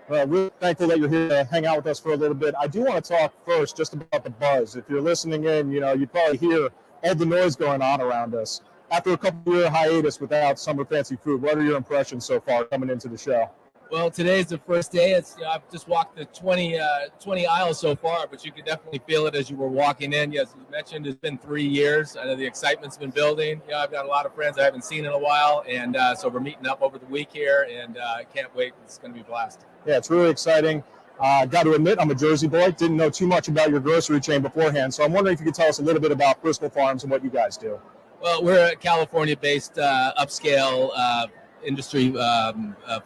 We're thankful that you're here to hang out with us for a little bit. I do want to talk first just about the buzz. If you're listening in, you probably hear all the noise going on around us. After a couple-year hiatus without Summer Fancy Food, what are your impressions so far coming into the show? Well, today's the first day. I've just walked the 20 aisles so far, but you could definitely feel it as you were walking in. Yes, as you mentioned, it's been 3 years. I know the excitement's been building. I've got a lot of friends I haven't seen in a while, and so we're meeting up over the week here, and I can't wait. It's going to be a blast. Yeah, it's really exciting. Got to admit, I'm a Jersey boy. Didn't know too much about your grocery chain beforehand, so I'm wondering if you could tell us a little bit about Bristol Farms and what you guys do. Well, we're a California-based upscale industry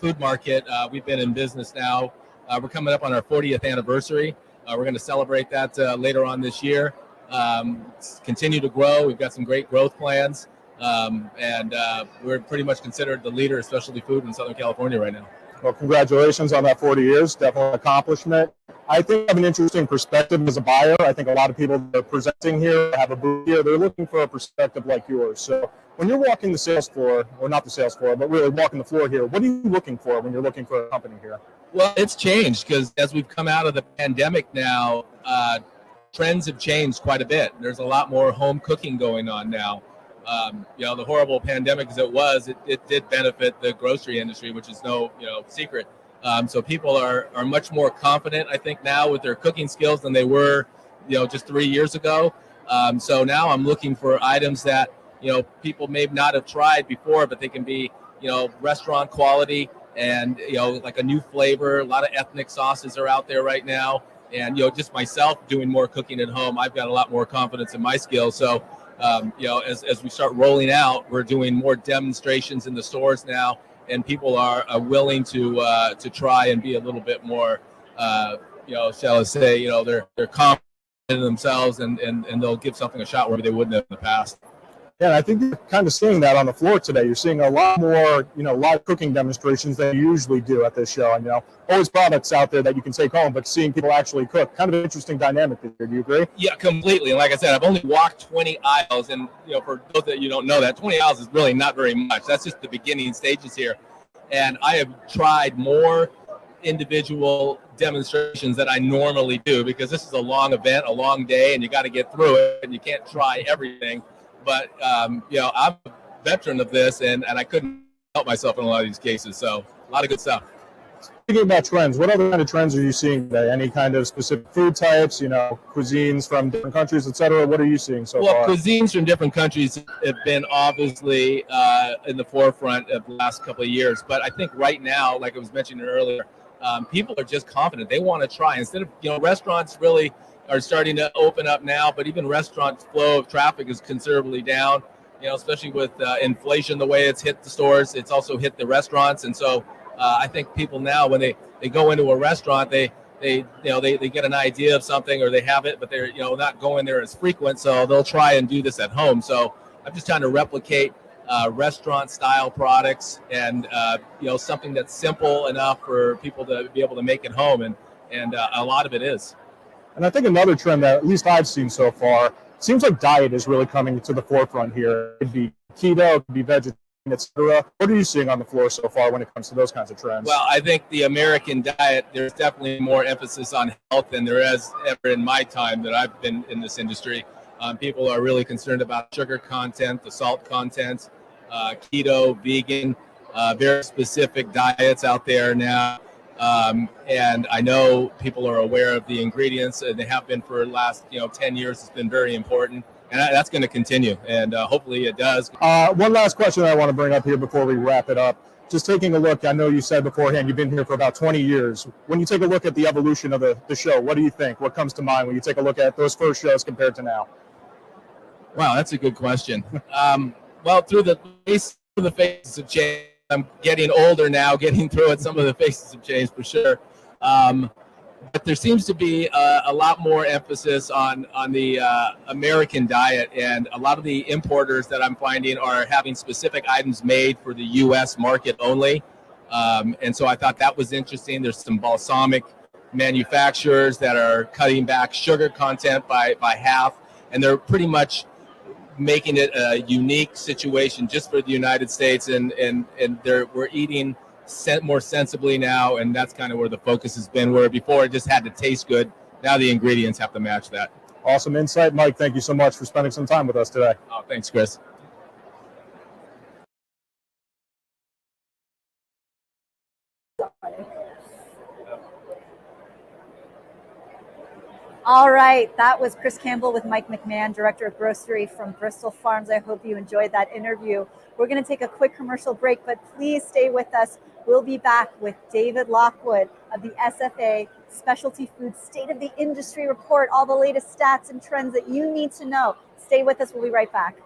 food market. We've been in business now. We're coming up on our 40th anniversary. We're going to celebrate that later on this year. Continue to grow. We've got some great growth plans, and we're pretty much considered the leader of specialty food in Southern California right now. Well, congratulations on that 40 years. Definitely an accomplishment. I think I have an interesting perspective as a buyer. I think a lot of people that are presenting here, have a booth here, they're looking for a perspective like yours. So when you're walking the sales floor, or not the sales floor, but really walking the floor here, what are you looking for when you're looking for a company here? Well, it's changed because as we've come out of the pandemic now, trends have changed quite a bit. There's a lot more home cooking going on now. The horrible pandemic as it was, it did benefit the grocery industry, which is no secret. So people are much more confident, I think, now with their cooking skills than they were, just 3 years ago. So now I'm looking for items that, people may not have tried before, but they can be, restaurant quality and, like a new flavor. A lot of ethnic sauces are out there right now. And, just myself doing more cooking at home, I've got a lot more confidence in my skills. So, as we start rolling out, we're doing more demonstrations in the stores now, and people are willing to try and be a little bit more, shall I say, they're confident themselves, and they'll give something a shot where they wouldn't have in the past. Yeah, and I think you're kind of seeing that on the floor today. You're seeing a lot more, live cooking demonstrations than you usually do at this show. And, always products out there that you can take home, but seeing people actually cook, kind of an interesting dynamic this year. Do you agree? Yeah, completely. And like I said, I've only walked 20 aisles. And, for those that you don't know that, 20 aisles is really not very much. That's just the beginning stages here. And I have tried more individual demonstrations that I normally do, because this is a long event, a long day, and you got to get through it, and you can't try everything. But, I'm a veteran of this, and I couldn't help myself in a lot of these cases. So a lot of good stuff. Speaking about trends, what other kind of trends are you seeing today? Any kind of specific food types, cuisines from different countries, et cetera? What are you seeing so far? Well, cuisines from different countries have been obviously in the forefront of the last couple of years. But I think right now, like I was mentioning earlier, people are just confident. They want to try. Instead of, restaurants really are starting to open up now, but even restaurant flow of traffic is considerably down, especially with inflation, the way it's hit the stores, it's also hit the restaurants. And so I think people now, when they go into a restaurant, they get an idea of something, or they have it, but they're, not going there as frequent. So they'll try and do this at home. So I'm just trying to replicate restaurant style products, and something that's simple enough for people to be able to make at home. And a lot of it is. And I think another trend that at least I've seen so far, it seems like diet is really coming to the forefront here. It could be keto, it could be vegetarian, etc. What are you seeing on the floor so far when it comes to those kinds of trends? Well, I think the American diet, there's definitely more emphasis on health than there has ever in my time that I've been in this industry. People are really concerned about sugar content, the salt content, keto, vegan, very specific diets out there now. And I know people are aware of the ingredients, and they have been for the last 10 years. It's been very important, and that's going to continue, and hopefully it does. One last question I want to bring up here before we wrap it up. Just taking a look, I know you said beforehand you've been here for about 20 years. When you take a look at the evolution of the show, what do you think? What comes to mind when you take a look at those first shows compared to now? Wow, that's a good question. Well, through the faces of change, I'm getting older now, getting through it. Some of the faces have changed for sure. But there seems to be a lot more emphasis on the American diet, and a lot of the importers that I'm finding are having specific items made for the U.S. market only. And so I thought that was interesting. There's some balsamic manufacturers that are cutting back sugar content by half, and they're pretty much making it a unique situation just for the United States, and we're eating more sensibly now, and that's kind of where the focus has been, where before it just had to taste good. Now the ingredients have to match that. Awesome insight, Mike. Thank you so much for spending some time with us today. Oh, thanks, Chris. All right, that was Chris Campbell with Mike McMahon, Director of Grocery from Bristol Farms. I hope you enjoyed that interview. We're going to take a quick commercial break, but please stay with us. We'll be back with David Lockwood of the SFA Specialty Foods State of the Industry Report, all the latest stats and trends that you need to know. Stay with us. We'll be right back.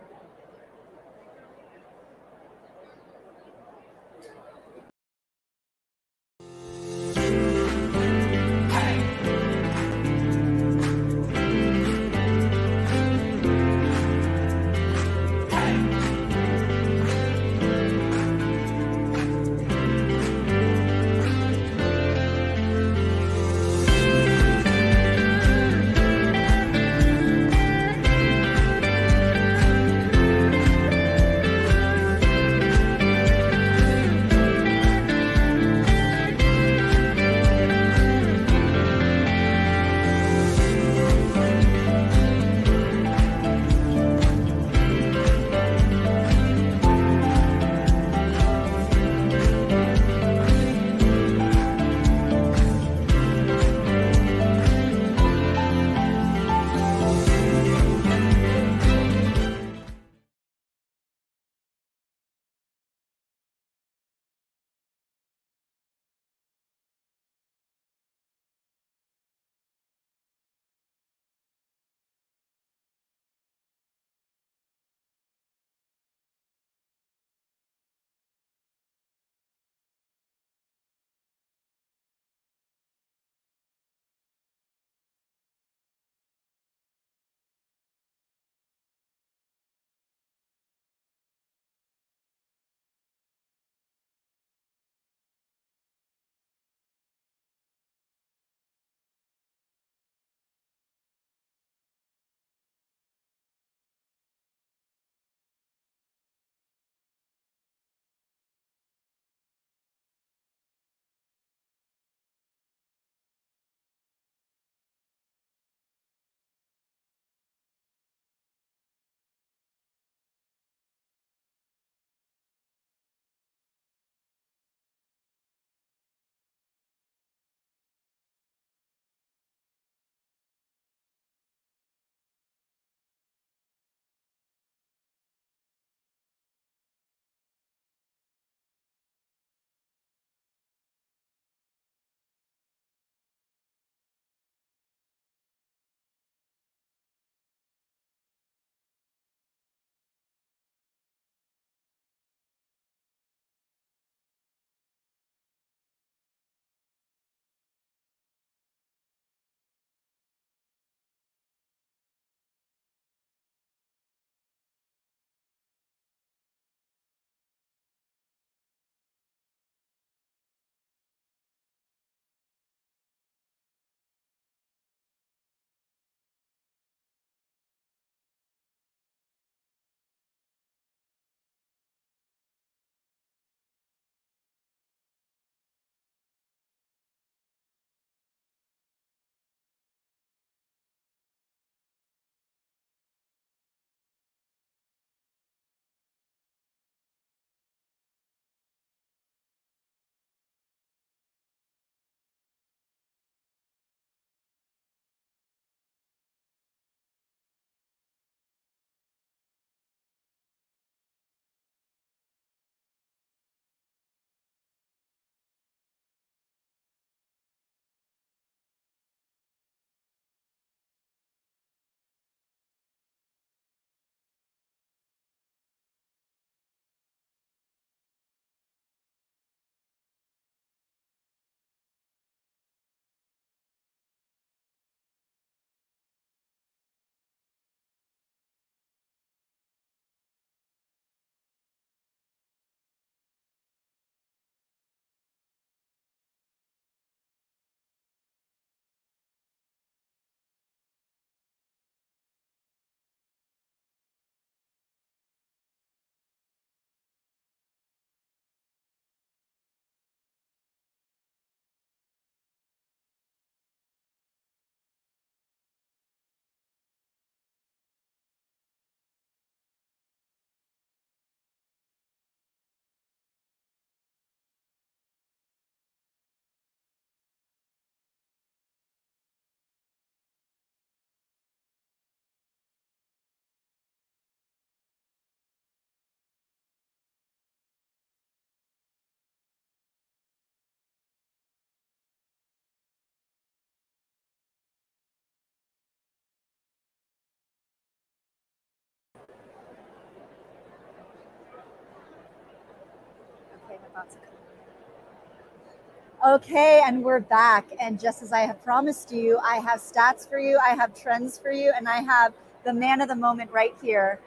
Okay, and we're back. And just as I have promised you, I have stats for you, I have trends for you, and I have the man of the moment right here.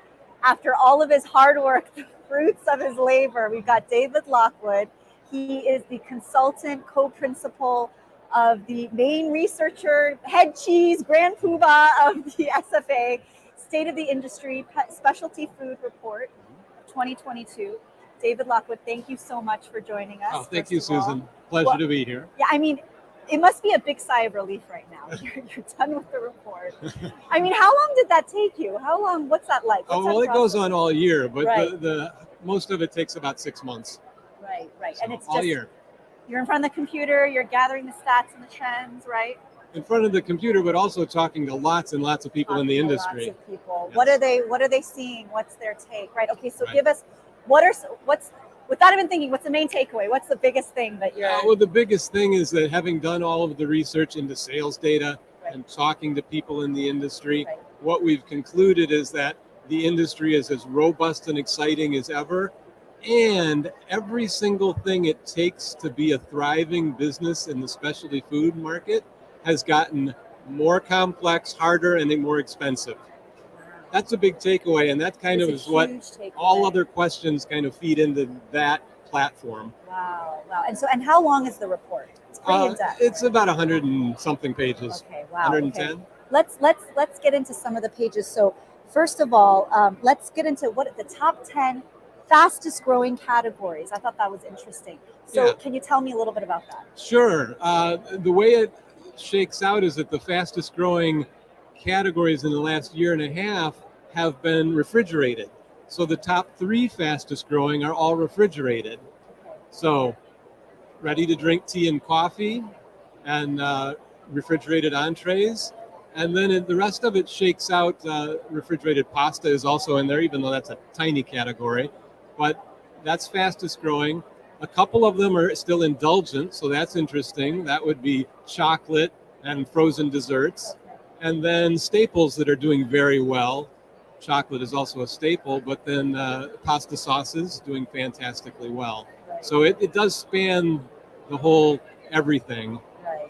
After all of his hard work, the fruits of his labor, we've got David Lockwood. He is the consultant, co-principal of the main researcher, head cheese, grand poobah of the SFA, State of the Industry Specialty Food Report 2022. David Lockwood, thank you so much for joining us. Oh, thank you, Susan. Pleasure to be here. Yeah, I mean, it must be a big sigh of relief right now. You're done with the report. I mean, how long did that take you? How long? What's that like? Oh, well, it goes on all year, but right. the most of it takes about 6 months. Right, right. So And it's all just, year. You're in front of the computer, you're gathering the stats and the trends, right? In front of the computer, but also talking to lots and lots of people in the industry. Lots of people. Yes. What are they seeing? What's their take? Right. Okay, so Right. give us what's without even thinking, what's the main takeaway? What's the biggest thing that you're Well, the biggest thing is that having done all of the research into sales data and talking to people in the industry, what we've concluded is that the industry is as robust and exciting as ever. And every single thing it takes to be a thriving business in the specialty food market has gotten more complex, harder, and more expensive. That's a big takeaway, and that kind of is what all other questions kind of feed into that platform. Wow, wow. And how long is the report? It's pretty in-depth. It's about 100 and something pages. Okay, wow. 110. Okay. Let's get into some of the pages. So first of all, let's get into what the top 10 fastest growing categories. I thought that was interesting. So Yeah. Can you tell me a little bit about that? Sure. The way it shakes out is that the fastest growing categories in the last year and a half have been refrigerated. So the top 3 fastest growing are all refrigerated. So ready to drink tea and coffee and refrigerated entrees. And then the rest of it shakes out. Refrigerated pasta is also in there, even though that's a tiny category. But that's fastest growing. A couple of them are still indulgent, so that's interesting. That would be chocolate and frozen desserts. And then staples that are doing very well. Chocolate is also a staple, but then pasta sauces doing fantastically well. So it does span the whole everything,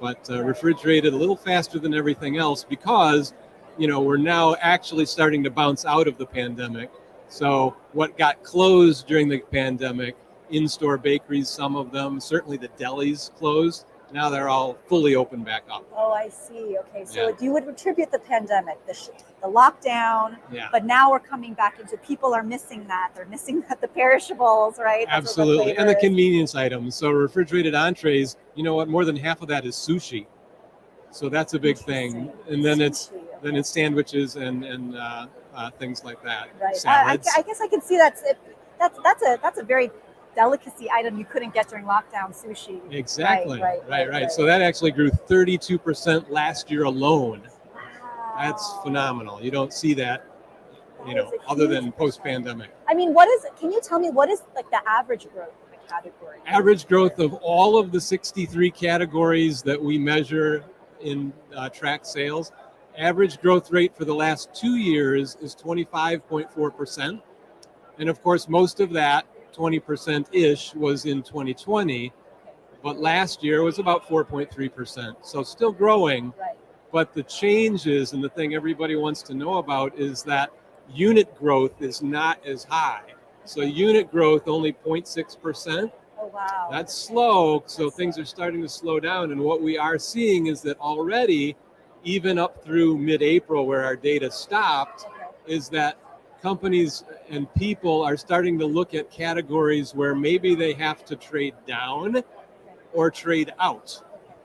but refrigerated a little faster than everything else because, we're now actually starting to bounce out of the pandemic. So what got closed during the pandemic, in-store bakeries, some of them, certainly the delis closed. Now they're all fully open back up. Oh, I see. Okay, so Yeah. you would attribute the pandemic, the lockdown, Yeah. but now we're coming back into people are missing that. They're missing the perishables, right? That's what the Absolutely. And the flavor is. convenience items. So refrigerated entrees, you know what? More than half of that is sushi. So that's a big thing. And then it's sandwiches and things like that. Right. Salads. I guess I can see that's a very delicacy item you couldn't get during lockdown, sushi. Exactly. Right. So that actually grew 32% last year alone. That's phenomenal. You don't see that, other than post-pandemic. I mean, can you tell me what is like the average growth of the category? Average growth of all of the 63 categories that we measure in track sales, average growth rate for the last 2 years is 25.4%. And of course, most of that 20%-ish was in 2020, but last year was about 4.3%. So still growing, but the changes and the thing everybody wants to know about is that unit growth is not as high. So unit growth only 0.6%. Oh, wow. That's slow, so things are starting to slow down. And what we are seeing is that already, even up through mid-April where our data stopped, is that companies and people are starting to look at categories where maybe they have to trade down or trade out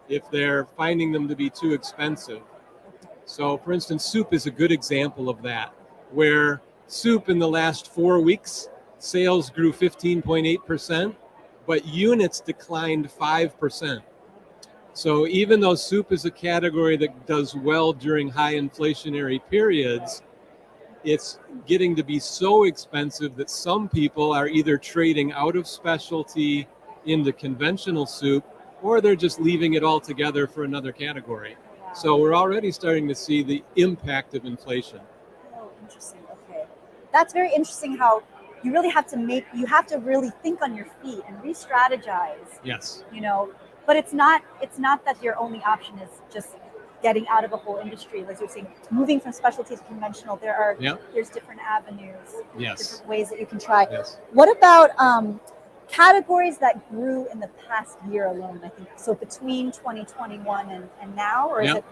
if they're finding them to be too expensive. So for instance, soup is a good example of that, where soup in the last 4 weeks, sales grew 15.8%, but units declined 5%. So even though soup is a category that does well during high inflationary periods, it's getting to be so expensive that some people are either trading out of specialty into conventional soup, or they're just leaving it all together for another category. So we're already starting to see the impact of inflation. Oh, interesting. Okay. That's very interesting how you really have to really think on your feet and re-strategize. Yes. You know, but it's not that your only option is just getting out of a whole industry. Like you're saying, moving from specialty to conventional, there's different avenues, different ways that you can try. Yes. What about categories that grew in the past year alone? I think so between 2021 and now, or is it?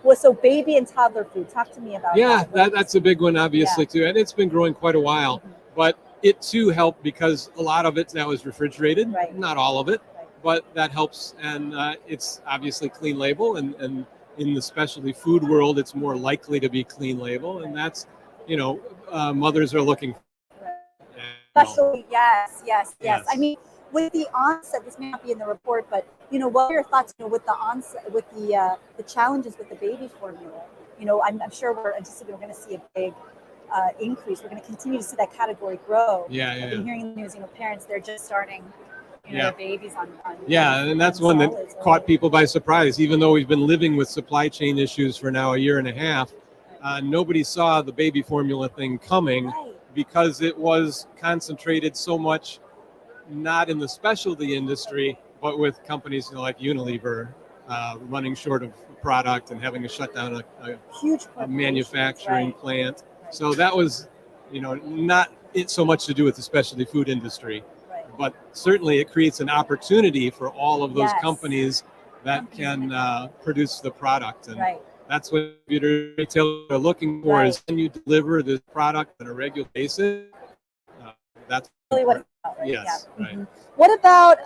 Well, so baby and toddler food. Talk to me about that's a big one, obviously, too, and it's been growing quite a while. But it too helped because a lot of it now is refrigerated, not all of it, but that helps, and it's obviously clean label, and in the specialty food world, it's more likely to be clean label, and that's, mothers are looking. Especially, yes. I mean, with the onset, this may not be in the report, but what are your thoughts? With the onset, with the challenges with the baby formula. I'm sure we're anticipating we're going to see a big increase. We're going to continue to see that category grow. I've been hearing in the news, parents, they're just starting. Their babies on and that's one that caught people by surprise. Even though we've been living with supply chain issues for now a year and a half, nobody saw the baby formula thing coming because it was concentrated so much, not in the specialty industry, but with companies like Unilever running short of product and having to shut down a huge manufacturing plant. So that was, not it so much to do with the specialty food industry. But certainly it creates an opportunity for all of those companies that can produce the product. And that's what retailers are looking for is, can you deliver this product on a regular basis? That's really what it's about, right? Yes, right. What about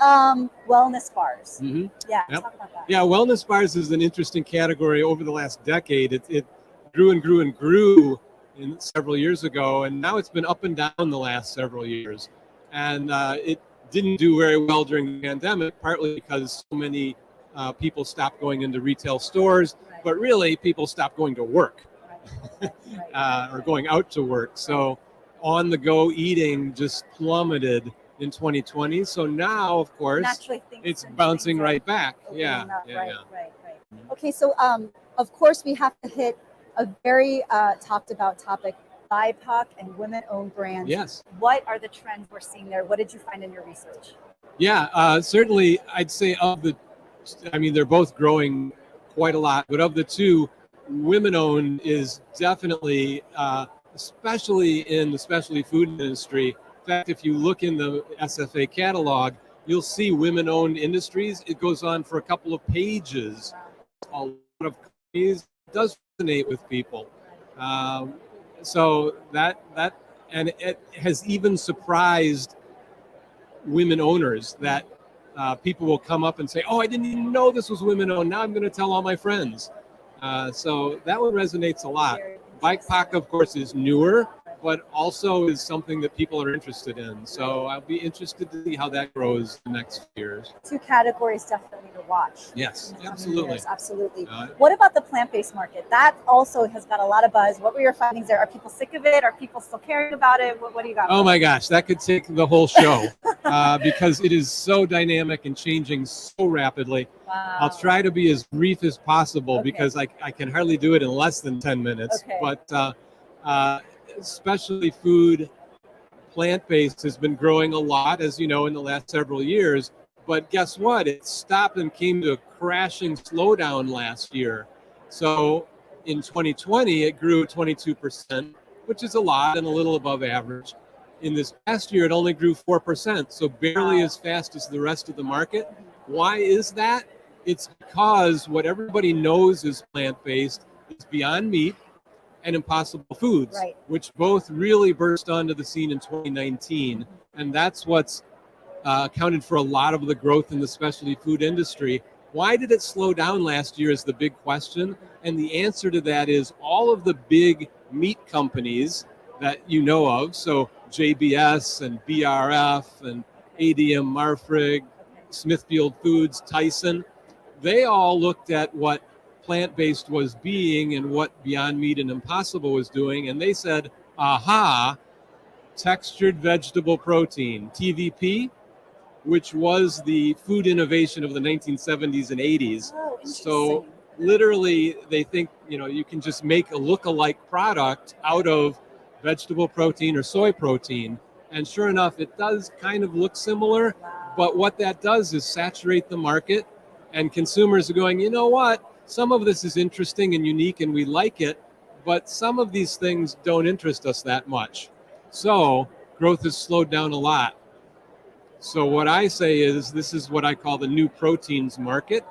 wellness bars? Talk about that. Yeah, wellness bars is an interesting category over the last decade. It grew and grew and grew several years ago, and now it's been up and down the last several years. And it didn't do very well during the pandemic, partly because so many people stopped going into retail stores, but really people stopped going to work or going out to work. So on-the-go eating just plummeted in 2020. So now, of course, it's bouncing right back. Right. Okay, so of course we have to hit a very talked about topic. BIPOC and women-owned brands. Yes. What are the trends we're seeing there? What did you find in your research? Certainly, I'd say they're both growing quite a lot, but of the two, women-owned is definitely, especially in the specialty food industry. In fact, if you look in the SFA catalog, you'll see women-owned industries. It goes on for a couple of pages. A lot of companies, it does resonate with people. So that and it has even surprised women owners that people will come up and say, "Oh, I didn't even know this was women owned. Now I'm going to tell all my friends." So that one resonates a lot. BIPOC, of course, is newer, but also is something that people are interested in. So I'll be interested to see how that grows in the next few years. Two categories definitely to watch. Yes, absolutely. Absolutely. What about the plant-based market? That also has got a lot of buzz. What were your findings there? Are people sick of it? Are people still caring about it? What do you got? Oh my gosh, that could take the whole show because it is so dynamic and changing so rapidly. Wow. I'll try to be as brief as possible because I can hardly do it in less than 10 minutes. But specialty food, plant-based has been growing a lot, as you know, in the last several years. But guess what? It stopped and came to a crashing slowdown last year. So in 2020, it grew 22%, which is a lot and a little above average. In this past year, it only grew 4%, so barely as fast as the rest of the market. Why is that? It's because what everybody knows is plant-based is Beyond Meat and Impossible Foods, which both really burst onto the scene in 2019. And that's what's accounted for a lot of the growth in the specialty food industry. Why did it slow down last year is the big question. And the answer to that is all of the big meat companies that you know of, so JBS and BRF and ADM Marfrig, Smithfield Foods, Tyson, they all looked at what plant-based was being and what Beyond Meat and Impossible was doing, and they said, aha, textured vegetable protein, TVP, which was the food innovation of the 1970s and 80s. So literally they think, you can just make a look-alike product out of vegetable protein or soy protein. And sure enough, it does kind of look similar, but what that does is saturate the market, and consumers are going, you know what? Some of this is interesting and unique and we like it, but some of these things don't interest us that much. So growth has slowed down a lot. So what I say is this is what I call the new proteins market.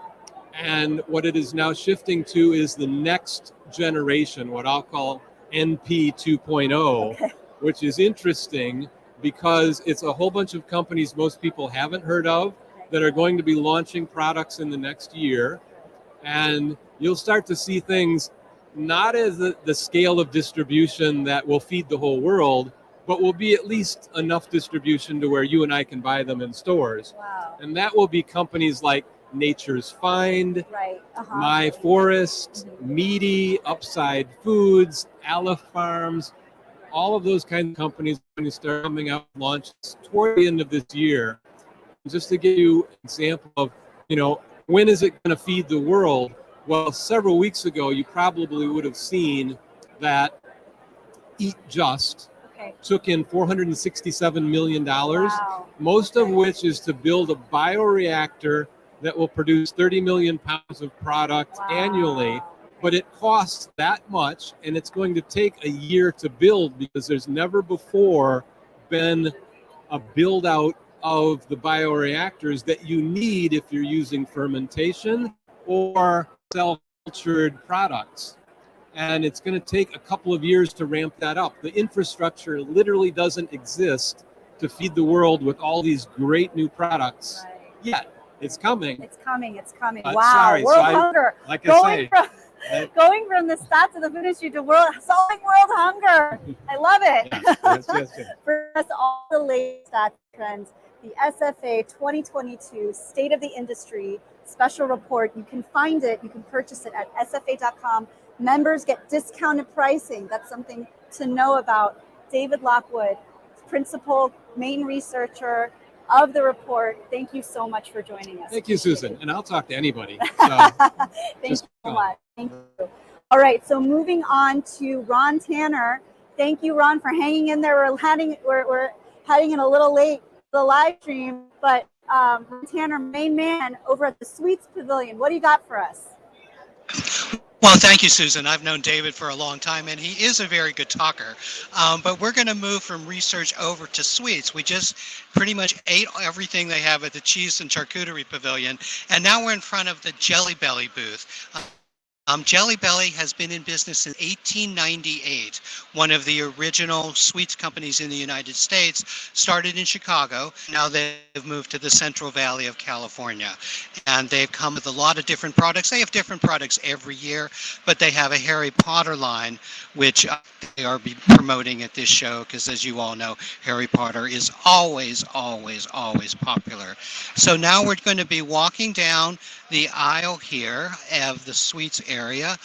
And what it is now shifting to is the next generation, what I'll call NP 2.0, which is interesting because it's a whole bunch of companies most people haven't heard of that are going to be launching products in the next year. And you'll start to see things not as the scale of distribution that will feed the whole world, but will be at least enough distribution to where you and I can buy them in stores. Wow. And that will be companies like Nature's Find, Right. My Forest, Meaty, Upside Foods, Aleph Farms, all of those kinds of companies are going to start coming out with launches toward the end of this year. Just to give you an example of, when is it going to feed the world? Well, several weeks ago, you probably would have seen that Eat Just took in $467 million, most of which is to build a bioreactor that will produce 30 million pounds of product annually. But it costs that much, and it's going to take a year to build because there's never before been a build out of the bioreactors that you need if you're using fermentation or cell-cultured products. And it's going to take a couple of years to ramp that up. The infrastructure literally doesn't exist to feed the world with all these great new products yet. It's coming. It's coming. It's coming. Wow. Sorry, world hunger. Like I say, going from the stats of the food industry to solving world hunger. I love it. Yes. For us, all the latest stats trends, the SFA 2022 State of the Industry special report. You can find it. You can purchase it at sfa.com. Members get discounted pricing. That's something to know about. David Lockwood, principal, main researcher of the report. Thank you so much for joining us. Thank you, Susan. And I'll talk to anybody. Thank you so much. Thank you. All right, so moving on to Ron Tanner. Thank you, Ron, for hanging in there. We're heading in a little late the live stream, but Ron Tanner, main man over at the Sweets Pavilion. What do you got for us? Well, thank you, Susan. I've known David for a long time, and he is a very good talker. But we're going to move from research over to sweets. We just pretty much ate everything they have at the Cheese and Charcuterie Pavilion, and now we're in front of the Jelly Belly booth. Jelly Belly has been in business since 1898. One of the original sweets companies in the United States, started in Chicago. Now they've moved to the Central Valley of California. And they've come with a lot of different products. They have different products every year, but they have a Harry Potter line, which they are promoting at this show, because as you all know, Harry Potter is always, always, always popular. So now we're going to be walking down the aisle here of the sweets area.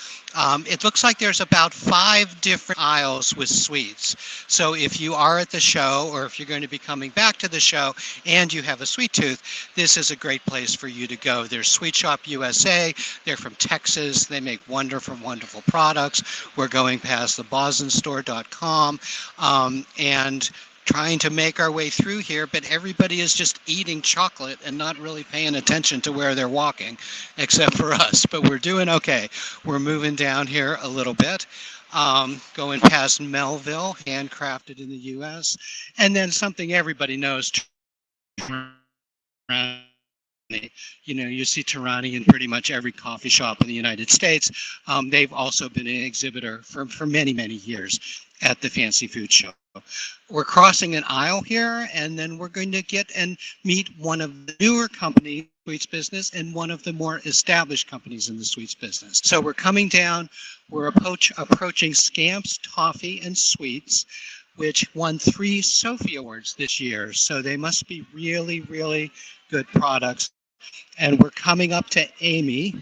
It looks like there's about 5 different aisles with sweets. So if you are at the show, or if you're going to be coming back to the show and you have a sweet tooth, this is a great place for you to go. There's Sweet Shop USA. They're from Texas. They make wonderful, wonderful products. We're going past the bosenstore.com and trying to make our way through here, but everybody is just eating chocolate and not really paying attention to where they're walking, except for us. But we're doing okay. We're moving down here a little bit, going past Melville, handcrafted in the U.S., and then something everybody knows. You see Tarani in pretty much every coffee shop in the United States. They've also been an exhibitor for many, many years at the Fancy Food Show. We're crossing an aisle here, and then we're going to get and meet one of the newer companies, sweets business, and one of the more established companies in the sweets business. So we're coming down, we're approaching Scamps Toffee and Sweets, which won 3 Sofi Awards this year. So they must be really, really good products. And we're coming up to Amy.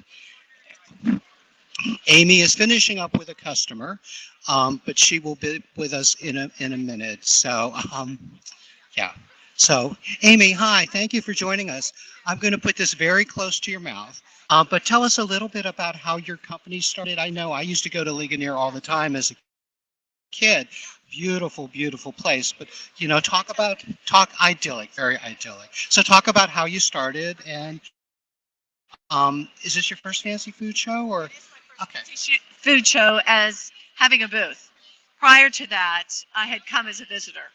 Amy is finishing up with a customer, but she will be with us in a minute. So, yeah. So, Amy, hi. Thank you for joining us. I'm going to put this very close to your mouth. But tell us a little bit about how your company started. I know I used to go to Ligonier all the time as a kid, beautiful, beautiful place. But talk idyllic, very idyllic. So talk about how you started, and is this your first fancy food show, or okay? Food show as having a booth. Prior to that, I had come as a visitor.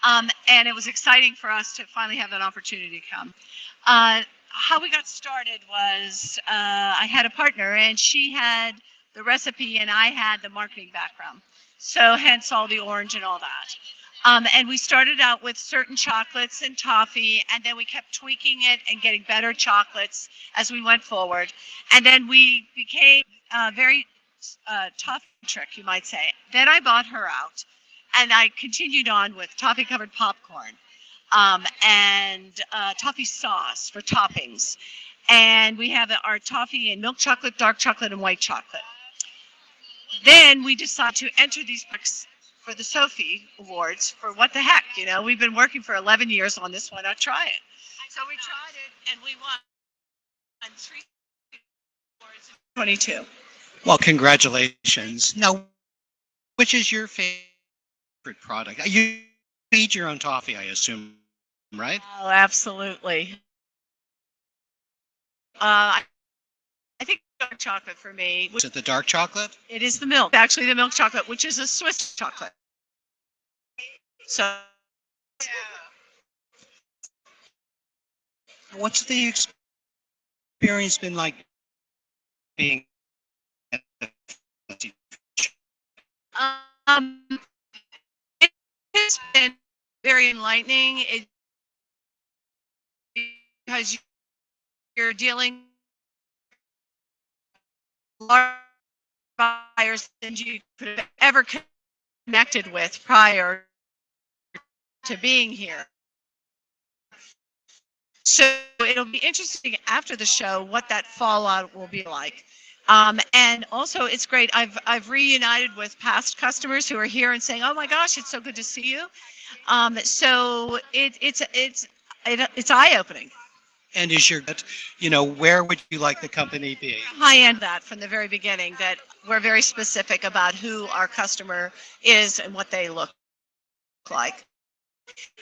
And it was exciting for us to finally have an opportunity to come. How we got started was I had a partner, and she had the recipe and I had the marketing background. So hence all the orange and all that. And we started out with certain chocolates and toffee, and then we kept tweaking it and getting better chocolates as we went forward. And then we became very toffee-centric, you might say. Then I bought her out, and I continued on with toffee-covered popcorn and toffee sauce for toppings. And we have our toffee in milk chocolate, dark chocolate, and white chocolate. Then we decided to enter these books for the Sofi Awards for what the heck, we've been working for 11 years on this, why not try it? So we tried it, and we won 3 awards in 22. Well, congratulations. Now, which is your favorite product? You feed your own toffee, I assume, right? Oh, absolutely. I think dark chocolate for me. Is it the dark chocolate? It is the milk. Actually, the milk chocolate, which is a Swiss chocolate. So, what's the experience been like being at the it has been very enlightening. Because you're dealing with large buyers than you could have ever connected with prior to being here. So it'll be interesting after the show what that fallout will be like. And also, it's great. I've reunited with past customers who are here and saying, "Oh my gosh, it's so good to see you." So it's eye-opening. And is where would you like the company be? High end that from the very beginning, that we're very specific about who our customer is and what they look like.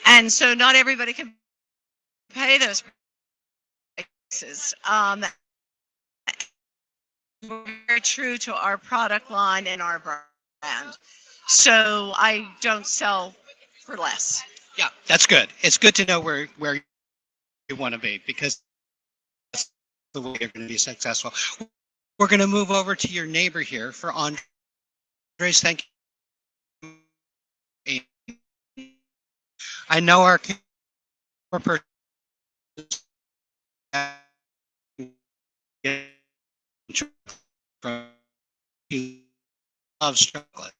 And so not everybody can pay those prices. We're very true to our product line and our brand. So I don't sell for less. Yeah, that's good. It's good to know where you want to be, because that's the way you're going to be successful. We're going to move over to your neighbor here for Andres. Thank you. I know our camera person loves chocolate.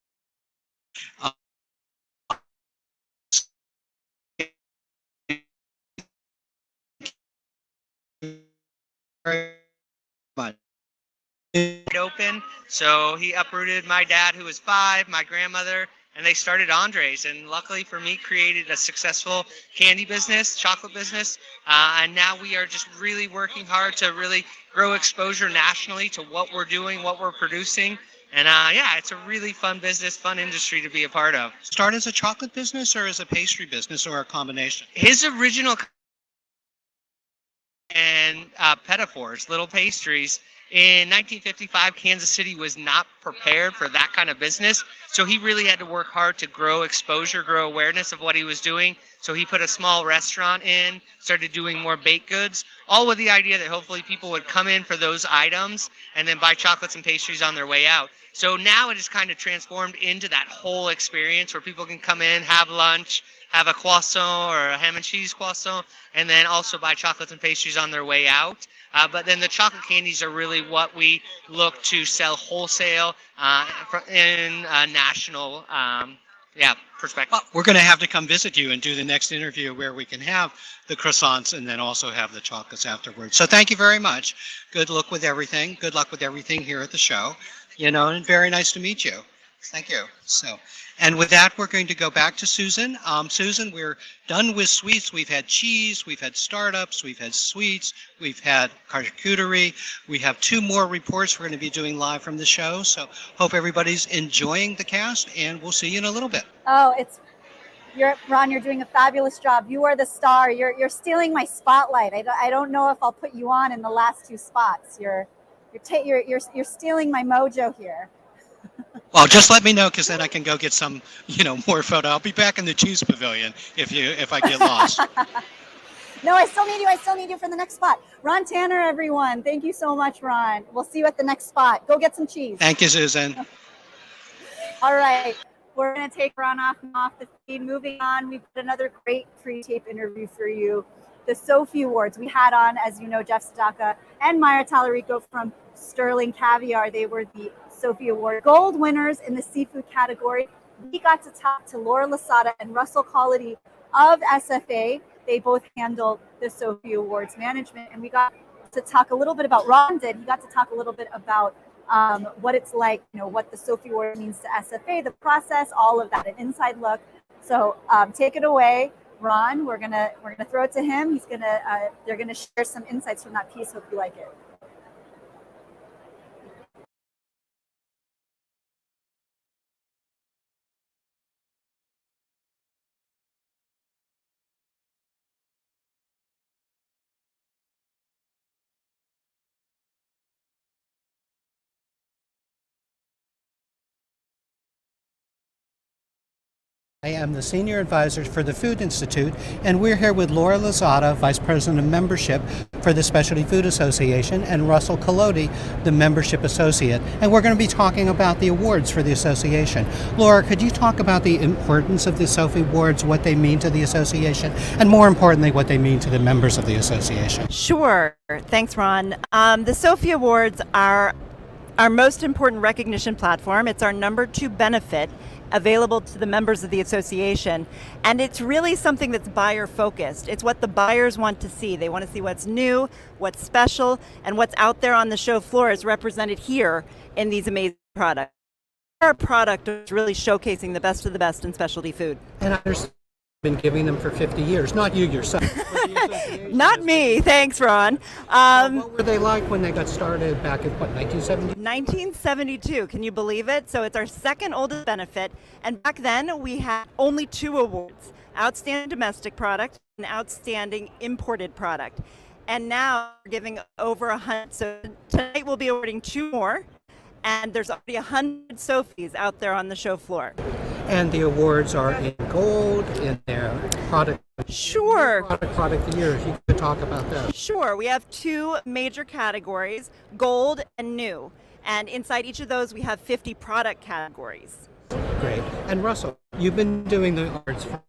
Open, so he uprooted my dad, who was 5, my grandmother, and they started Andres, and luckily for me created a successful candy business, chocolate business, and now we are just really working hard to really grow exposure nationally to what we're doing, what we're producing, and yeah, it's a really fun business, fun industry to be a part of. Start as a chocolate business or as a pastry business, or a combination? His original and pedophores, little pastries. In 1955, Kansas City was not prepared for that kind of business, so he really had to work hard to grow exposure, grow awareness of what he was doing. So he put a small restaurant in, started doing more baked goods, all with the idea that hopefully people would come in for those items and then buy chocolates and pastries on their way out. So now it is kind of transformed into that whole experience where people can come in, have lunch, have a croissant or a ham and cheese croissant, and then also buy chocolates and pastries on their way out. But then the chocolate candies are really what we look to sell wholesale in a national perspective. Well, we're going to have to come visit you and do the next interview where we can have the croissants and then also have the chocolates afterwards. So thank you very much. Good luck with everything. Good luck with everything here at the show. And very nice to meet you. Thank you. So, and with that, we're going to go back to Susan. Susan, we're done with sweets. We've had cheese, we've had startups, we've had sweets, we've had charcuterie. We have 2 more reports we're going to be doing live from the show. So hope everybody's enjoying the cast, and we'll see you in a little bit. Oh, Ron, you're doing a fabulous job. You are the star. You're stealing my spotlight. I don't know if I'll put you on in the last 2 spots. You're stealing my mojo here. Well, just let me know, because then I can go get some, more photo. I'll be back in the cheese pavilion if I get lost. No, I still need you. I still need you for the next spot. Ron Tanner, everyone. Thank you so much, Ron. We'll see you at the next spot. Go get some cheese. Thank you, Susan. All right. We're going to take Ron off the feed. Moving on, we've got another great pre-tape interview for you. The Sofi Awards. We had on, as you know, Jeff Sedaka and Myra Tallarico from Sterling Caviar. They were the Sofi Award gold winners in the seafood category. We got to talk to Laura Lasada and Russell Collity of SFA. They both handled the Sofi Awards management, and we got to talk a little bit about Ron did. He got to talk a little bit about what it's like, what the Sofi Award means to SFA, the process, all of that, an inside look. So take it away, Ron. We're gonna throw it to him. They're gonna share some insights from that piece. Hope you like it. I am the Senior Advisor for the Food Institute, and we're here with Laura Lozada, Vice President of Membership for the Specialty Food Association, and Russell Collodi, the Membership Associate. And we're going to be talking about the awards for the association. Laura, could you talk about the importance of the Sofi Awards, what they mean to the association, and more importantly, what they mean to the members of the association? Sure. Thanks, Ron. The Sofi Awards are our most important recognition platform. It's our number 2 benefit available to the members of the association, and it's really something that's buyer focused. It's what the buyers want to see. They want to see what's new, what's special, and what's out there on the show floor is represented here in these amazing products. Our product is really showcasing the best of the best in specialty food. And I've been giving them for 50 years, not you yourself. Not me, thanks, Ron. What were they like when they got started back in, 1970? 1972, can you believe it? So it's our second oldest benefit, and back then we had only 2 awards, Outstanding Domestic Product and Outstanding Imported Product. And now we're giving over 100, so tonight we'll be awarding 2 more, and there's already 100 Sofis out there on the show floor. And the awards are in gold, in their product. Sure. Product of the year, if you could talk about that. Sure. We have 2 major categories, gold and new. And inside each of those, we have 50 product categories. Great. And Russell, you've been doing the awards for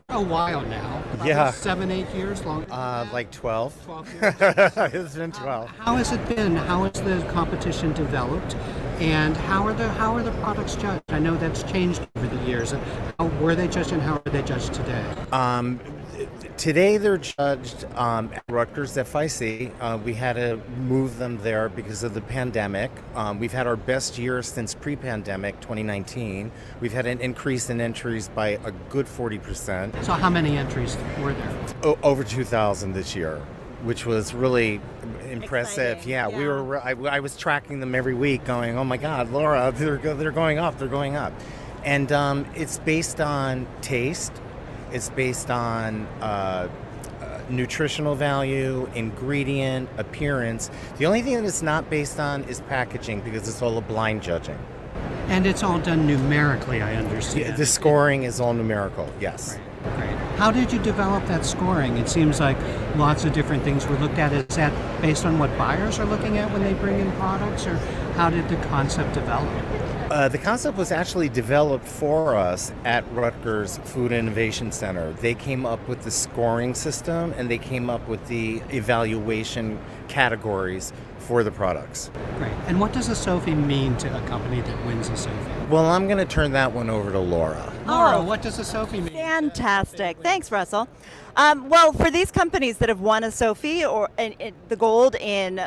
a while now. Yeah. 7, 8 years long. Like 12. 12 years. It's been 12. How has it been? How has the competition developed? And how are the products judged? I know that's changed over the years. How were they judged and how are they judged today? Today they're judged at Rutgers FIC. We had to move them there because of the pandemic. We've had our best year since pre-pandemic, 2019. We've had an increase in entries by a good 40%. So how many entries were there? Over 2,000 this year, which was really impressive. Exciting. Yeah, we were. I was tracking them every week, going, "Oh my God, Laura, they're going up. They're going up," and it's based on taste. It's based on nutritional value, ingredient, appearance. The only thing that it's not based on is packaging because it's all a blind judging. And it's all done numerically, I understand. Yeah, the scoring is all numerical, yes. Great. How did you develop that scoring? It seems like lots of different things were looked at. Is that based on what buyers are looking at when they bring in products, or how did the concept develop? The concept was actually developed for us at Rutgers Food Innovation Center. They came up with the scoring system and they came up with the evaluation categories for the products. Great. And what does a Sofi mean to a company that wins a Sofi? Well, I'm going to turn that one over to Laura. Laura, what does a Sofi mean? Fantastic. Thanks, Russell. Well, for these companies that have won a Sofi or the gold in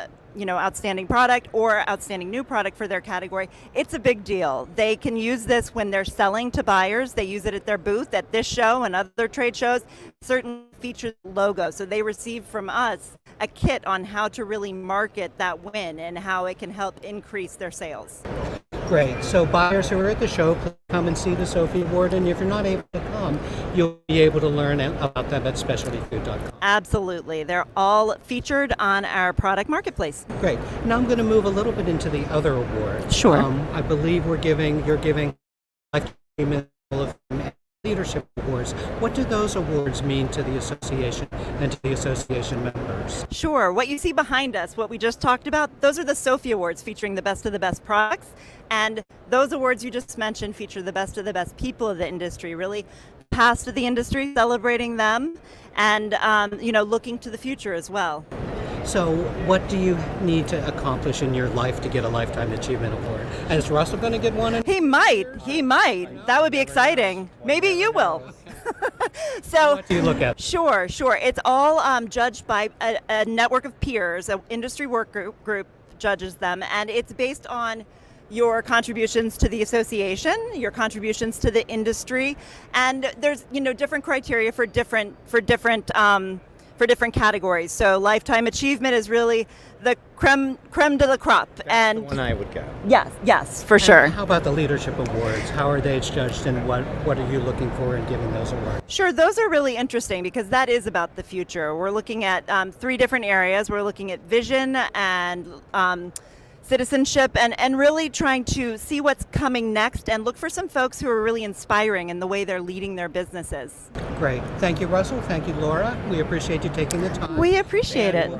outstanding product or outstanding new product for their category, it's a big deal. They can use this when they're selling to buyers. They use it at their booth at this show and other trade shows. Certain features logo. So they receive from us a kit on how to really market that win and how it can help increase their sales. Great. So buyers who are at the show, please come and see the Sofi Award. And if you're not able to come, you'll be able to learn about them at specialtyfood.com. Absolutely. They're all featured on our product marketplace. Great. Now I'm going to move a little bit into the other awards. Sure. I believe you're giving Lifetime of Leadership Awards. What do those awards mean to the association and to the association members? Sure. What you see behind us, what we just talked about, those are the Sofi Awards featuring the best of the best products. And those awards you just mentioned feature the best of the best people of the industry, really past of the industry, celebrating them and, looking to the future as well. So what do you need to accomplish in your life to get a Lifetime Achievement Award? And is Russell going to get one? He might. That would be exciting. Maybe you will. So what do you look at? Sure. It's all judged by a network of peers, an industry work group judges them, and it's based on your contributions to the association, your contributions to the industry, and there's different criteria for different categories. So lifetime achievement is really the creme de la crop. That's and the one I would go. Yes, for sure. How about the leadership awards? How are they judged, and what are you looking for in giving those awards? Sure, those are really interesting because that is about the future. We're looking at 3 different areas. We're looking at vision and citizenship and really trying to see what's coming next and look for some folks who are really inspiring in the way they're leading their businesses. Great. Thank you, Russell. Thank you, Laura. We appreciate you taking the time. We appreciate it.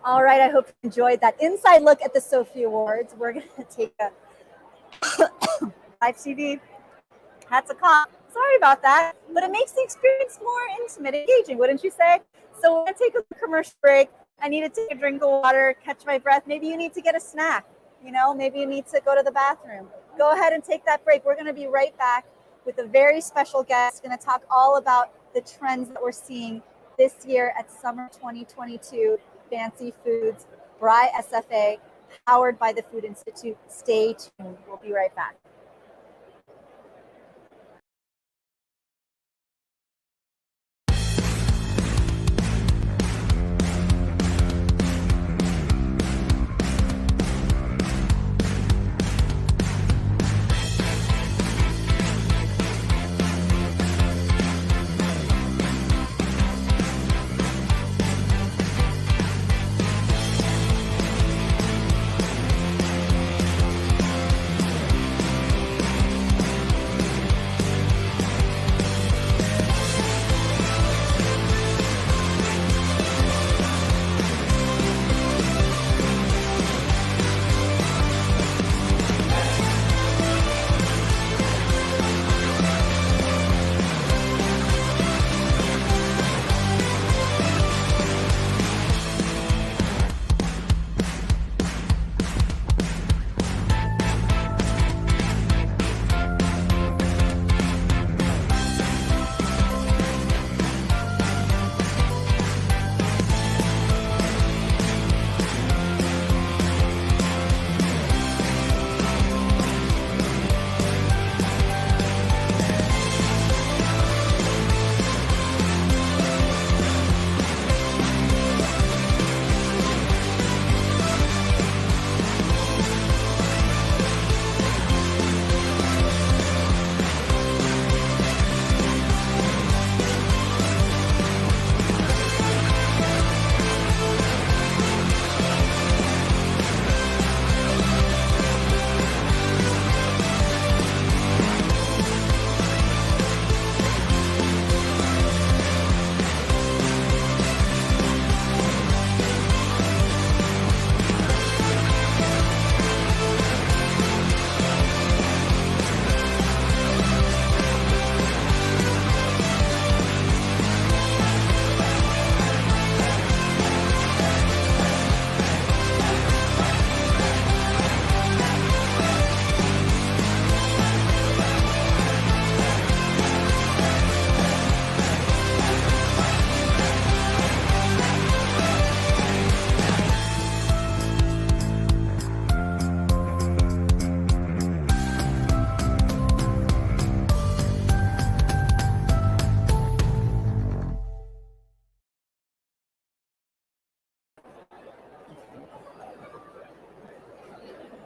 All right, I hope you enjoyed that inside look at the Sofi Awards. We're going to take a live TV. Had to cough. Sorry about that, but it makes the experience more intimate, engaging, wouldn't you say? So we're going to take a commercial break. I need to take a drink of water, catch my breath. Maybe you need to get a snack. Maybe you need to go to the bathroom. Go ahead and take that break. We're going to be right back with a very special guest. Going to talk all about the trends that we're seeing this year at Summer 2022. Fancy Foods, BRI SFA, powered by the Food Institute. Stay tuned. We'll be right back.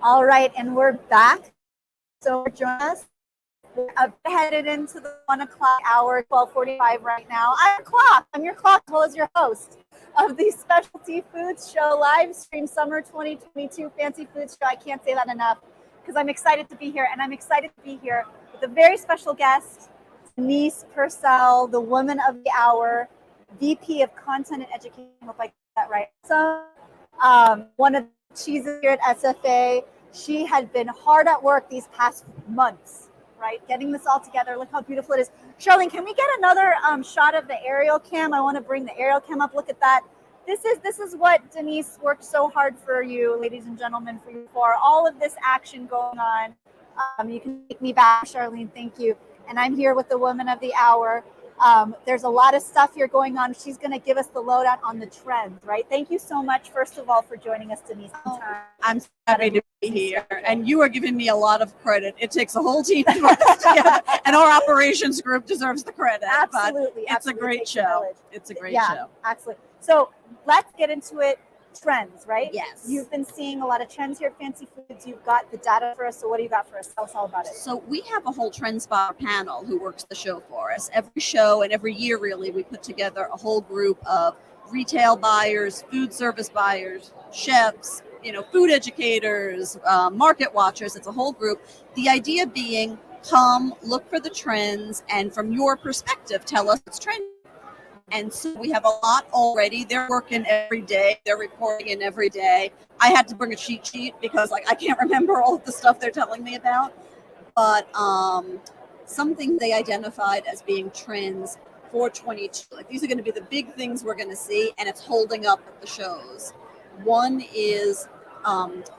All right, and we're back. So join us. We're headed into the 1 o'clock hour, 12:45 right now. I'm your clock. I was your host of the Specialty Foods Show live stream summer 2022 Fancy Foods Show. I can't say that enough because I'm excited to be here, and I'm excited to be here with a very special guest, Denise Purcell, the woman of the hour, VP of Content and Education. I hope I got that right. So, one of the cheeses here at SFA. She had been hard at work these past months, right? Getting this all together. Look how beautiful it is. Charlene, can we get another shot of the aerial cam? I want to bring the aerial cam up. Look at that. This is what Denise worked so hard for you, ladies and gentlemen, for all of this action going on. You can take me back, Charlene. Thank you. And I'm here with the woman of the hour. There's a lot of stuff here going on. She's going to give us the lowdown on the trends, right? Thank you so much, first of all, for joining us, Denise. I'm so happy to be here, and you are giving me a lot of credit. It takes a whole team to work together, and our operations group deserves the credit. Absolutely, but it's a great show. It's a great show. Absolutely. So let's get into it. Trends, right? Yes. You've been seeing a lot of trends here at Fancy Foods. You've got the data for us. So what do you got for us? Tell us all about it. So we have a whole trend spotter panel who works the show for us. Every show and every year, really, we put together a whole group of retail buyers, food service buyers, chefs, food educators, market watchers. It's a whole group. The idea being, come look for the trends, and from your perspective, tell us what's trending. And so we have a lot already. They're working every day. They're reporting in every day. I had to bring a cheat sheet because I can't remember all of the stuff they're telling me about. But something they identified as being trends for 22. These are going to be the big things we're going to see, and it's holding up at the shows. One is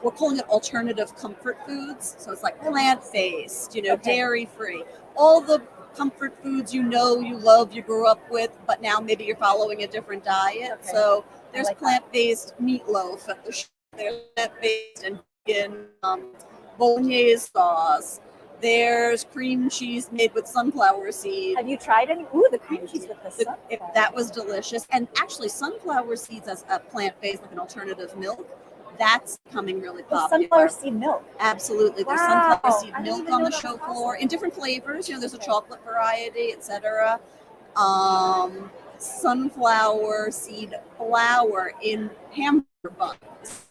we're calling it alternative comfort foods. So it's like plant-based, dairy-free. All the comfort foods you love, you grew up with, but now maybe you're following a different diet. Okay. So there's plant-based meatloaf at the show. There's plant-based and vegan bolognese sauce. There's cream cheese made with sunflower seeds. Have you tried any? Ooh, the cream cheese with the sunflower. That was delicious. And actually, sunflower seeds as a plant-based, like an alternative milk, that's becoming really popular. Sunflower seed milk. Absolutely. There's sunflower seed milk on the show floor in different flavors. There's a chocolate variety, etc. Sunflower seed flour in hamburger buns.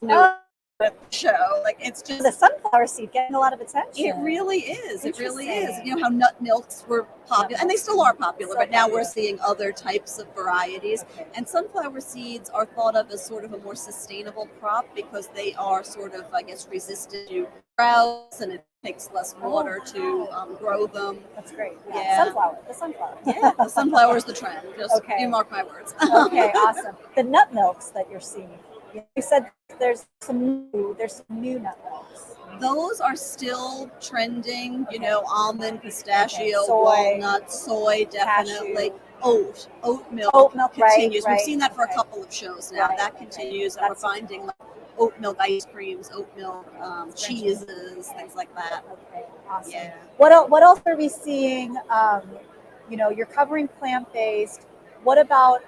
Show it's just the sunflower seed getting a lot of attention. It really is. It really is. How nut milks were popular, and they still are popular, but now we're seeing other types of varieties. Okay. And sunflower seeds are thought of as sort of a more sustainable crop because they are sort of, resistant to droughts, and it takes less water to grow them. That's great. Yeah. The sunflower. Yeah, the sunflower is the trend. Just you mark my words. Okay, awesome. The nut milks that you're seeing. You said there's some new nut milks. Those are still trending, almond, pistachio, walnut, soy, definitely. Oat milk continues. Right. We've seen that for a couple of shows now. Right. That continues, and we're finding oat milk ice creams, oat milk cheeses, things like that. Okay, awesome. Yeah. What else are we seeing? You're covering plant-based. What about?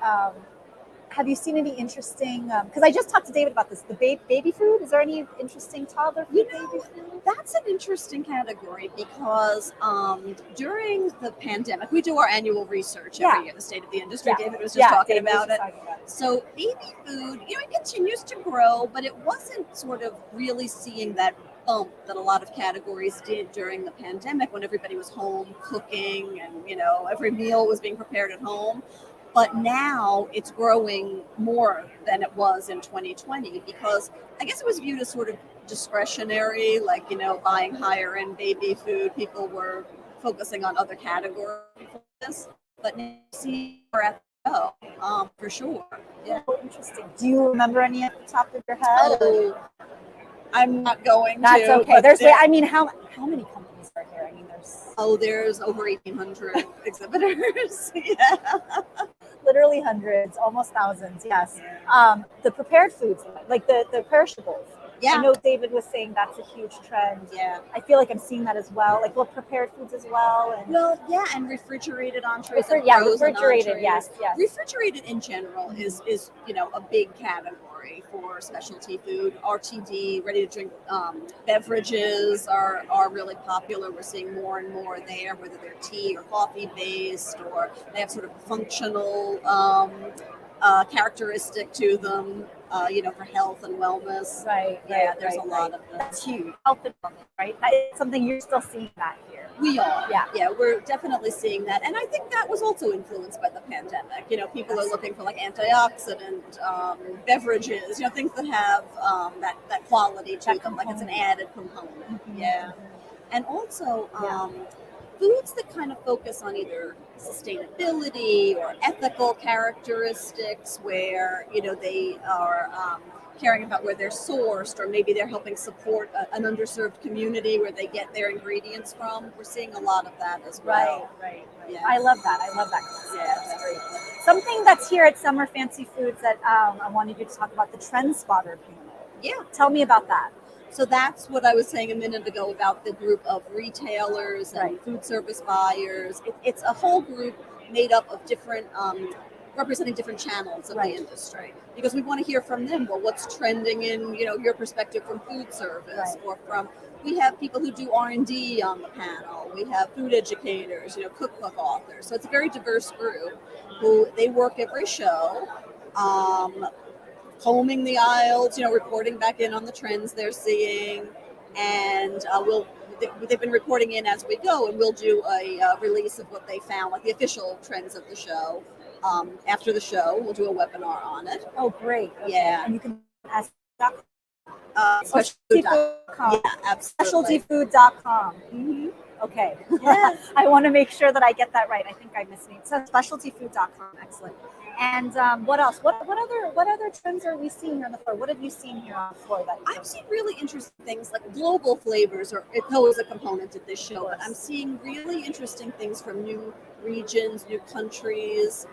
Have you seen any interesting, because I just talked to David about this, the baby food? Is there any interesting toddler food, baby food? That's an interesting category because during the pandemic, we do our annual research every year, the state of the industry. Yeah. David was just talking about it. So baby food, it continues to grow, but it wasn't sort of really seeing that bump that a lot of categories did during the pandemic when everybody was home cooking and, every meal was being prepared at home. But now it's growing more than it was in 2020 because I guess it was viewed as sort of discretionary, buying higher end baby food. People were focusing on other categories for this. But now you see we're at the show, for sure. Yeah. Oh, interesting. Do you remember any at the top of your head? Oh, I'm not going That's to. Okay. How many companies are here? There's over 1,800 exhibitors. Yeah. Literally hundreds, almost thousands, yes. The prepared foods, like the perishables. Yeah. I know David was saying that's a huge trend. Yeah. I feel like I'm seeing that as well. Prepared foods as well. And refrigerated entrees. Refrigerated, yes. Refrigerated in general is a big category. category for specialty food. RTD, ready to drink beverages are really popular. We're seeing more and more there, whether they're tea or coffee based, or they have sort of functional characteristic to them, for health and wellness. Right. Yeah, there's a lot of them. That's huge. Health and wellness, right? That is something you're still seeing that here. We are. Yeah. We're definitely seeing that. And I think that was also influenced by the pandemic. People are looking for like antioxidant beverages, things that have that quality to them, like it's an added component. Mm-hmm. Yeah. And also foods that kind of focus on either sustainability or ethical characteristics where, they are caring about where they're sourced, or maybe they're helping support an underserved community where they get their ingredients from. We're seeing a lot of that as well. Right. Yeah. I love that. Yeah, That's great. Something that's here at Summer Fancy Foods that I wanted you to talk about, the Trend Spotter panel. Yeah. Tell me about that. So that's what I was saying a minute ago about the group of retailers and food service buyers. It's a whole group made up of different, representing different channels of the industry, because we want to hear from them. Well, what's trending in, your perspective from food service, or from, we have people who do R&D on the panel. We have food educators, cookbook authors. So it's a very diverse group who they work every show. Combing the aisles, reporting back in on the trends they're seeing, and they've been reporting in as we go, and we'll do a release of what they found, like the official trends of the show. After the show, we'll do a webinar on it. Oh, great! Okay. Yeah, and you can ask specialtyfood.com. Yeah, absolutely. Specialtyfood.com. Mm-hmm. Okay. Yes. I want to make sure that I get that right. I think I misnamed. So specialtyfood.com. Excellent. And what else? What other trends are we seeing here on the floor? What have you seen here on the floor? I've seen really interesting things like global flavors, or it's always a component of this show. But I'm seeing really interesting things from new regions, new countries.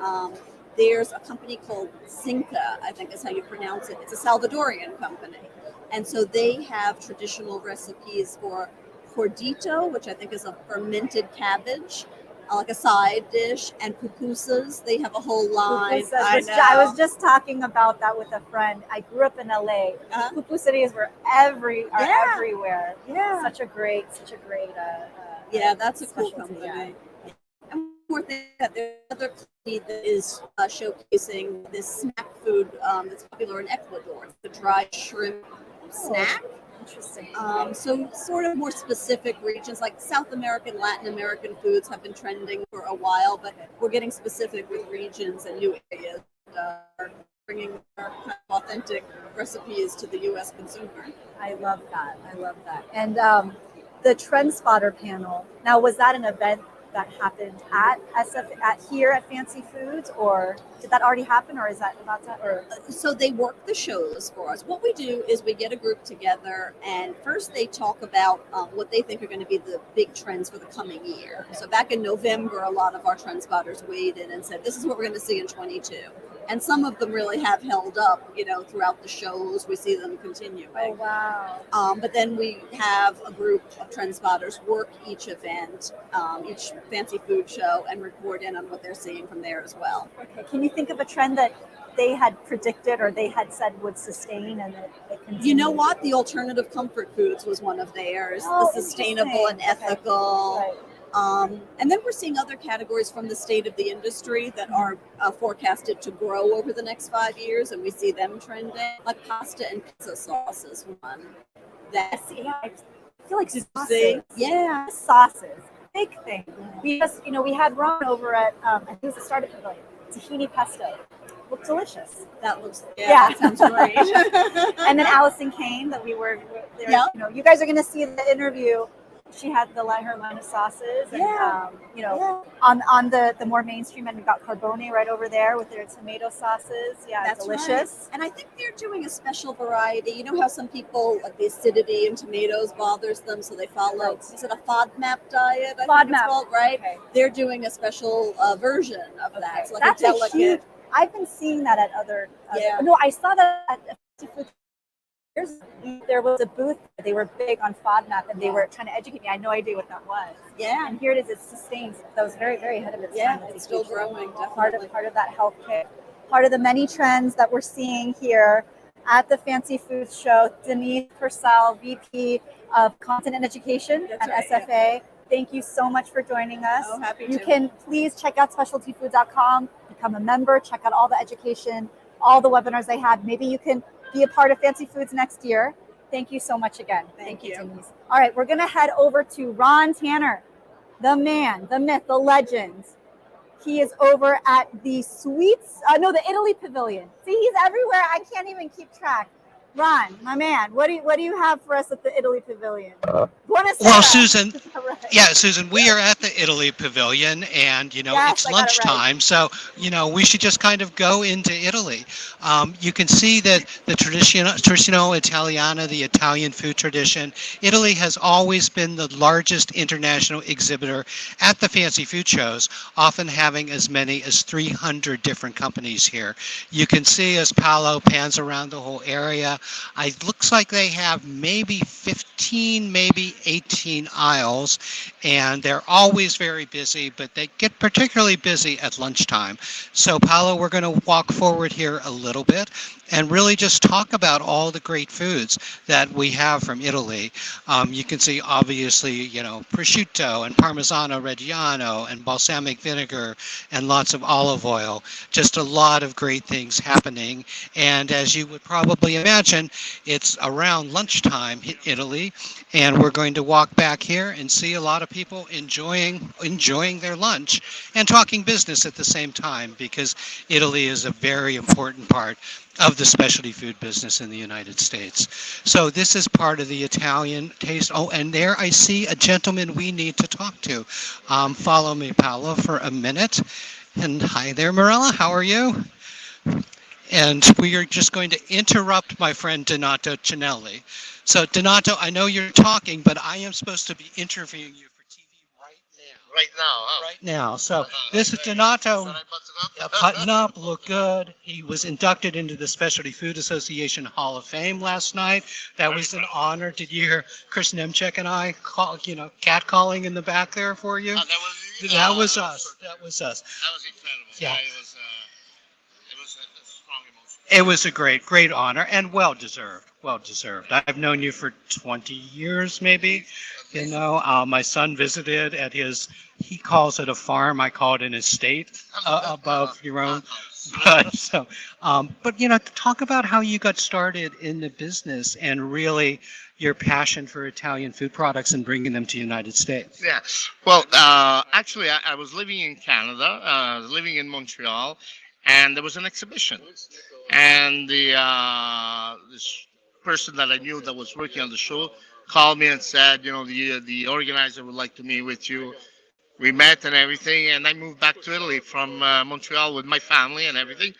There's a company called Zinca, I think is how you pronounce it. It's a Salvadorian company, and so they have traditional recipes for cordito, which I think is a fermented cabbage, like a side dish, and pupusas. They have a whole line. I was just talking about that with a friend. I grew up in LA. Pupusas were everywhere. Yeah. Such a great. That's a cool company. Yeah. And one more thing, there's another company that is showcasing this snack food that's popular in Ecuador. It's the dried shrimp snack. Interesting. So sort of more specific regions like South American, Latin American foods have been trending for a while, but we're getting specific with regions and new areas that are bringing our kind of authentic recipes to the U.S. consumer. I love that. And the Trend Spotter panel. Now, was that an event that happened at here at Fancy Foods, or did that already happen, or is that about to? Or so they work the shows for us. What we do is we get a group together, and first they talk about what they think are going to be the big trends for the coming year. So back in November, a lot of our trend spotters weighed in and said, "This is what we're going to see in 22." And some of them really have held up, throughout the shows. We see them continuing. Oh, wow. But then we have a group of trend spotters work each event, each fancy food show, and report in on what they're seeing from there as well. Okay. Can you think of a trend that they had predicted or they had said would sustain and it continued? You know what? The alternative comfort foods was one of theirs. The sustainable and ethical. Okay. Right. And then we're seeing other categories from the state of the industry that are forecasted to grow over the next 5 years, and we see them trending, like pasta and pizza sauces. One that I feel like sauces. Yeah, sauces, big thing. We just, we had Ron over at I think it was the startup pavilion. Tahini pesto looked delicious. That looks that sounds great. And then Allison Kane that we were there. Yep. You guys are going to see the interview. She had her line of sauces, and on the more mainstream end, we've got Carbone right over there with their tomato sauces. Yeah, that's delicious. Right. And I think they're doing a special variety. You know how some people, like the acidity in tomatoes bothers them, so they follow, is it a FODMAP diet? I think it's called, right? Okay. They're doing a special version of that. It's like that's a delicate. Huge, I've been seeing that at other. No, I saw that at food. There was a booth. They were big on FODMAP, and they were trying to educate me. I had no idea what that was. Yeah. And here it is. It sustains. That was very, very ahead of its time. It's still growing. Definitely. Part of that health care. Part of the many trends that we're seeing here. at the Fancy Foods Show, Denise Purcell, VP of Content and Education at SFA. Thank you so much for joining us. Oh, happy You to. can please check out specialtyfoods.com, become a member, check out all the education, all the webinars they have. Maybe you can be a part of Fancy Foods next year. Thank you so much again. Thank you, Denise. All right, we're going to head over to Ron Tanner, the man, the myth, the legend. He is over at the the Italy Pavilion. See, he's everywhere. I can't even keep track. Ron, my man, what do you have for us at the Italy Pavilion? Well, Susan, Right. yeah, Susan, we are at the Italy Pavilion, and Yes, it's I got it right. lunchtime, so we should just kind of go into Italy. You can see that the traditional Italiana, the Italian food tradition. Italy has always been the largest international exhibitor at the fancy food shows, often having as many as 300 different companies here. You can see as Paolo pans around the whole area. It looks like they have maybe 15, maybe 18 aisles, and they're always very busy, but they get particularly busy at lunchtime. So Paolo, we're going to walk forward here a little bit and really just talk about all the great foods that we have from Italy. You can see obviously, prosciutto and Parmigiano Reggiano and balsamic vinegar and lots of olive oil. Just a lot of great things happening. And as you would probably imagine, it's around lunchtime in Italy, and we're going to walk back here and see a lot of people enjoying their lunch and talking business at the same time, because Italy is a very important part of the specialty food business in the United States. So this is part of the Italian taste. Oh, and there I see a gentleman we need to talk to. Follow me, Paolo, for a minute. And hi there, Marella. How are you? And we are just going to interrupt my friend Donato Cinelli. So Donato, I know you're talking, but I am supposed to be interviewing you for TV right now. Huh? right now. So this is Donato button up, look good. He was inducted into the Specialty Food Association Hall of Fame last night. That was an honor. Did you hear Chris Nemchek and I call, catcalling in the back there for you? That was us. That was us. That was incredible. Yeah. It was a strong emotion. It was a great honor, and well deserved. Well deserved. I've known you for 20 years, maybe. My son visited at his, he calls it a farm, I call it an estate above your own. But talk about how you got started in the business and really your passion for Italian food products and bringing them to the United States. Yeah. Well, actually, I was living in Canada. I was living in Montreal, and there was an exhibition, and this person that I knew that was working on the show called me and said, the organizer would like to meet with you. We met and everything, and I moved back to Italy from Montreal with my family and everything,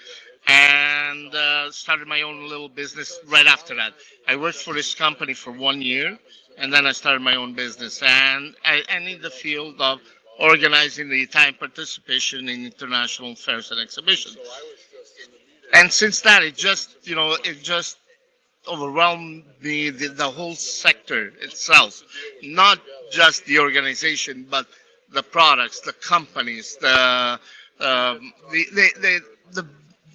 and started my own little business right after that. I worked for this company for 1 year, and then I started my own business, and I in the field of organizing the Italian participation in international fairs and exhibitions. And since that, it just overwhelmed me, the whole sector itself, not just the organization, but the products, the companies, the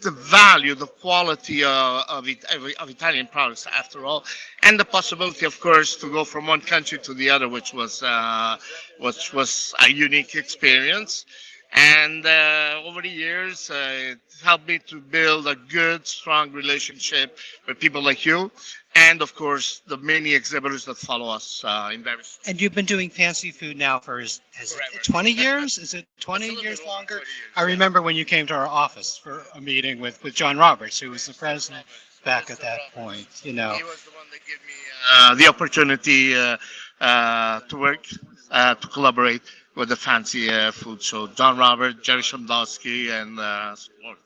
value, the quality of Italian products, after all, and the possibility, of course, to go from one country to the other, which was a unique experience. And over the years, it helped me to build a good, strong relationship with people like you, and of course, the many exhibitors that follow us in various. And you've been doing fancy food now for, is it 20 years? Is it 20 years longer? I remember when you came to our office for a meeting with John Roberts, who was the president back at that point, He was the one that gave me the opportunity to work, to collaborate with the fancy food show. John Roberts, Jerry Shemdowski, and more.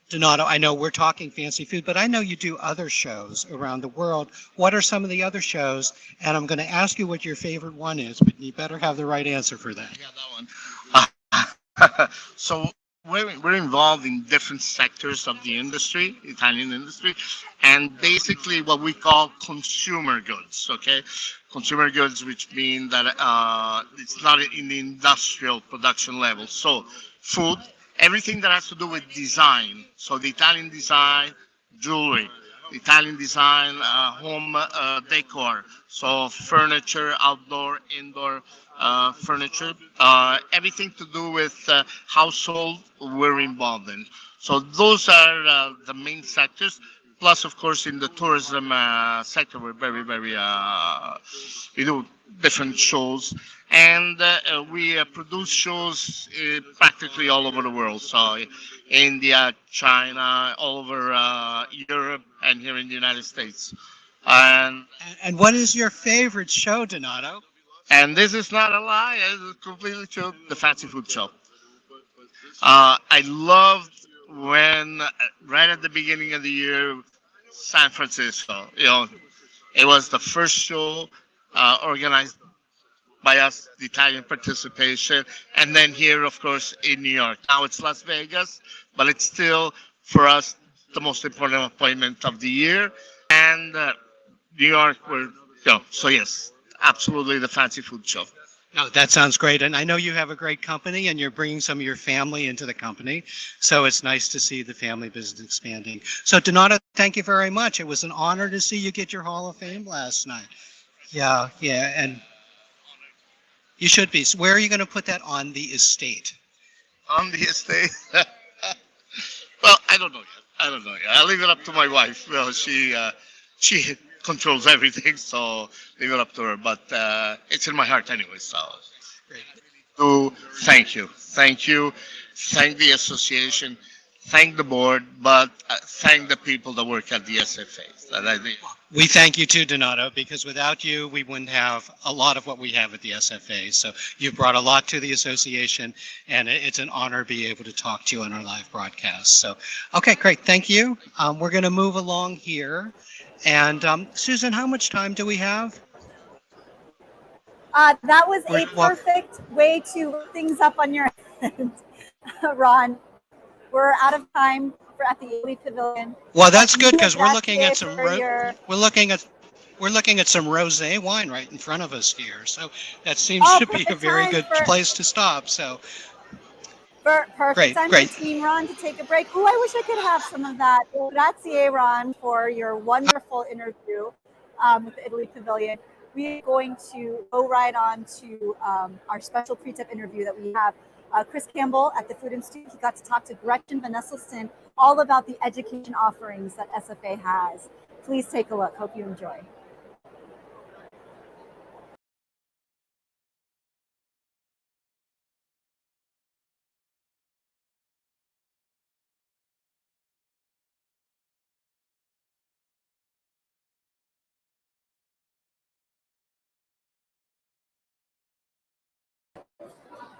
Donato, I know we're talking fancy food, but I know you do other shows around the world. What are some of the other shows? And I'm going to ask you what your favorite one is, but you better have the right answer for that. Yeah, that one. So we're involved in different sectors of the industry, Italian industry, and basically what we call consumer goods, okay? Consumer goods, which mean that it's not in the industrial production level. So food, everything that has to do with design. So the Italian design, jewelry, Italian design, home decor, so furniture, outdoor, indoor furniture, everything to do with household we're involved in. So those are the main sectors. Plus, of course, in the tourism sector, we're very, we do different shows, and we produce shows practically all over the world. So India, China, all over Europe, and here in the United States. And what is your favorite show, Donato? And this is not a lie, it's completely true, the Fancy Food Show. I loved when, right at the beginning of the year, San Francisco, it was the first show organized by us, the Italian participation, and then here, of course, in New York. Now it's Las Vegas, but it's still, for us, the most important appointment of the year. And New York, so yes, absolutely the Fancy Food Show. No, that sounds great. And I know you have a great company and you're bringing some of your family into the company. So it's nice to see the family business expanding. So Donato, thank you very much. It was an honor to see you get your Hall of Fame last night. Yeah. And you should be. So where are you going to put that on the estate? On the estate? Well, I don't know yet. I'll leave it up to my wife. Well, she controls everything, so leave it up to her. But it's in my heart anyway, so. So thank you. Thank the association, thank the board, but thank the people that work at the SFA. We thank you too, Donato, because without you, we wouldn't have a lot of what we have at the SFA. So you brought a lot to the association, and it's an honor to be able to talk to you on our live broadcast. So, okay, great. Thank you. We're going to move along here. And Susan, how much time do we have? That was a perfect way to look things up on your end, Ron. We're out of time at the Italy Pavilion. Well, that's good because we're looking at some we're looking at some rosé wine right in front of us here. So that seems to be a very good place to stop. So perfect time for Team Ron to take a break. Oh, I wish I could have some of that. Grazie, Ron, for your wonderful interview with the Italy Pavilion. We are going to go right on to our special pre-tip interview that we have. Chris Campbell at the Food Institute. He got to talk to Gretchen Van Esselstyn all about the education offerings that SFA has. Please take a look. Hope you enjoy.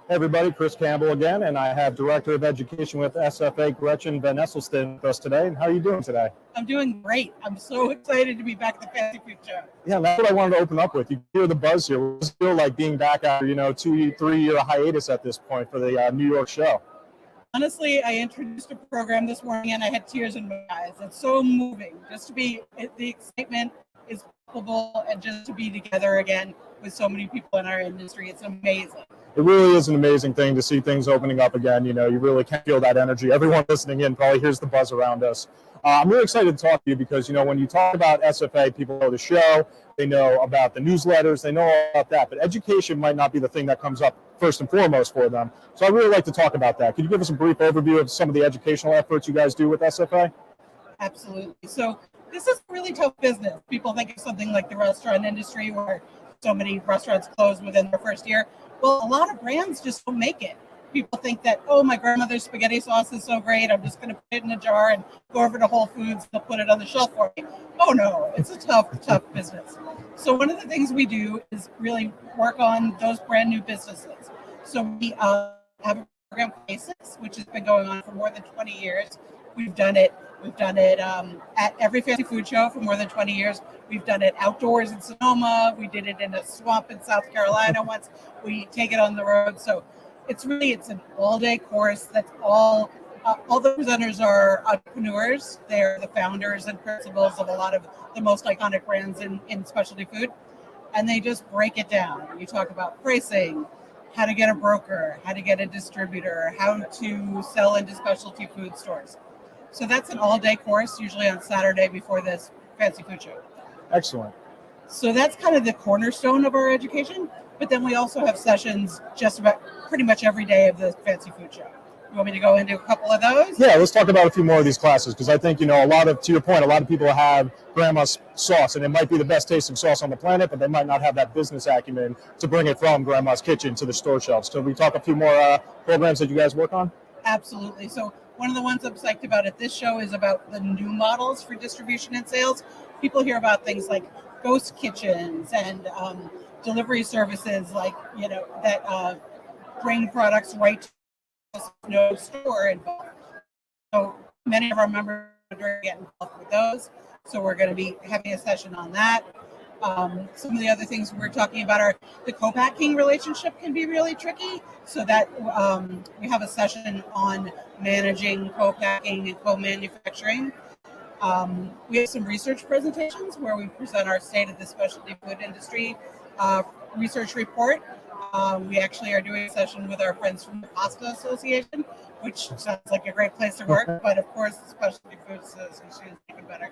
Hey everybody, Chris Campbell again, and I have Director of Education with SFA, Gretchen Van Esselstyn, with us today. How are you doing today? I'm doing great. I'm so excited to be back at the Fancy Food Show. Yeah, that's what I wanted to open up with. You hear the buzz here. What does it feel like being back after, 2-3 year hiatus at this point for the New York show? Honestly, I introduced a program this morning and I had tears in my eyes. It's so moving just to be, the excitement is palpable, and just to be together again with so many people in our industry. It's amazing. It really is an amazing thing to see things opening up again. You really can feel that energy. Everyone listening in probably hears the buzz around us. I'm really excited to talk to you because, when you talk about SFA, people know the show, they know about the newsletters, they know all about that, but education might not be the thing that comes up first and foremost for them. So I'd really like to talk about that. Could you give us a brief overview of some of the educational efforts you guys do with SFA? Absolutely. So this is a really tough business. People think of something like the restaurant industry where so many restaurants close within their first year. Well, a lot of brands just don't make it. People think that, oh, my grandmother's spaghetti sauce is so great, I'm just going to put it in a jar and go over to Whole Foods, they'll put it on the shelf for me. Oh, no, it's a tough business. So one of the things we do is really work on those brand new businesses. So we have a program, Basics, which has been going on for more than 20 years. We've done it at every Fancy Food Show for more than 20 years. We've done it outdoors in Sonoma. We did it in a swamp in South Carolina once. We take it on the road. So it's an all-day course that's all the presenters are entrepreneurs. They're the founders and principals of a lot of the most iconic brands in specialty food. And they just break it down. You talk about pricing, how to get a broker, how to get a distributor, how to sell into specialty food stores. So that's an all-day course, usually on Saturday before this fancy food show. Excellent. So that's kind of the cornerstone of our education. But then we also have sessions just about pretty much every day of the fancy food show. You want me to go into a couple of those? Yeah, let's talk about a few more of these classes because I think, to your point, a lot of people have grandma's sauce and it might be the best tasting sauce on the planet, but they might not have that business acumen to bring it from grandma's kitchen to the store shelves. So we talk a few more programs that you guys work on? Absolutely. So one of the ones I'm psyched about at this show is about the new models for distribution and sales. People hear about things like ghost kitchens and delivery services that bring products right to no store involved. So many of our members are getting involved with those. So we're going to be having a session on that. Some of the other things we're talking about are the co-packing relationship can be really tricky. So that we have a session on managing co-packing and co-manufacturing. We have some research presentations where we present our state of the specialty food industry research report. We actually are doing a session with our friends from the Pasta Association, which sounds like a great place to work, but of course the Specialty Food Association is even better,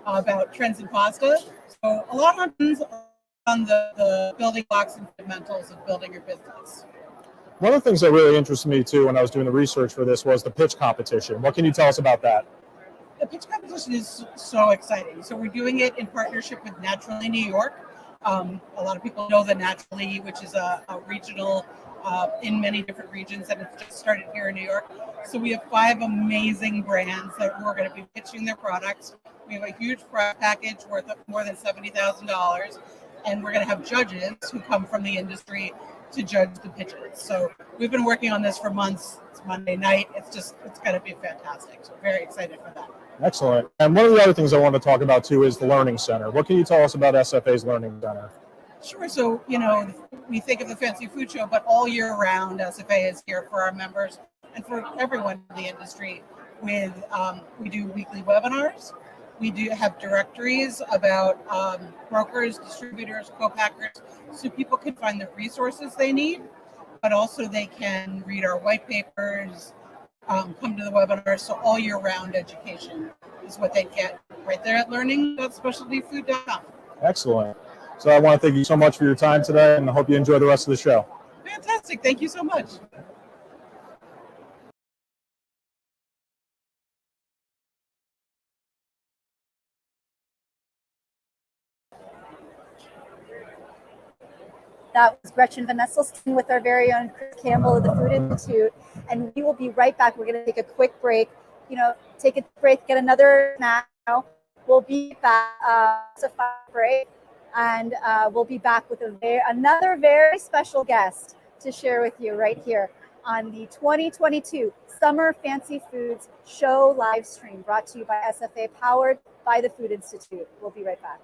about trends in pasta. So a lot happens on the building blocks and fundamentals of building your business. One of the things that really interested me too when I was doing the research for this was the pitch competition. What can you tell us about that? The pitch competition is so exciting. So we're doing it in partnership with Naturally New York. A lot of people know the Naturally, which is a regional in many different regions, and it's just started here in New York. So we have 5 amazing brands that we're going to be pitching their products. We have a huge prize package worth more than $70,000, and we're going to have judges who come from the industry to judge the pitches. So we've been working on this for months. It's Monday night. It's going to be fantastic. So very excited for that. Excellent. And one of the other things I want to talk about too is the Learning Center. What can you tell us about SFA's Learning Center? Sure. So, we think of the fancy food show, but all year round, SFA is here for our members and for everyone in the industry with, we do weekly webinars. We do have directories about brokers, distributors, co-packers, so people can find the resources they need, but also they can read our white papers, come to the webinar. So all year round education is what they get right there at learning.specialtyfood.com. Excellent. So I want to thank you so much for your time today, and I hope you enjoy the rest of the show. Fantastic. Thank you so much. That was Gretchen Van Nesselstein with our very own Chris Campbell of the Food Institute. And we will be right back. We're going to take a quick break. Take a break, get another snack. We'll be back. It's a 5 break. And we'll be back with another very special guest to share with you right here on the 2022 Summer Fancy Foods Show live stream, brought to you by SFA, powered by the Food Institute. We'll be right back.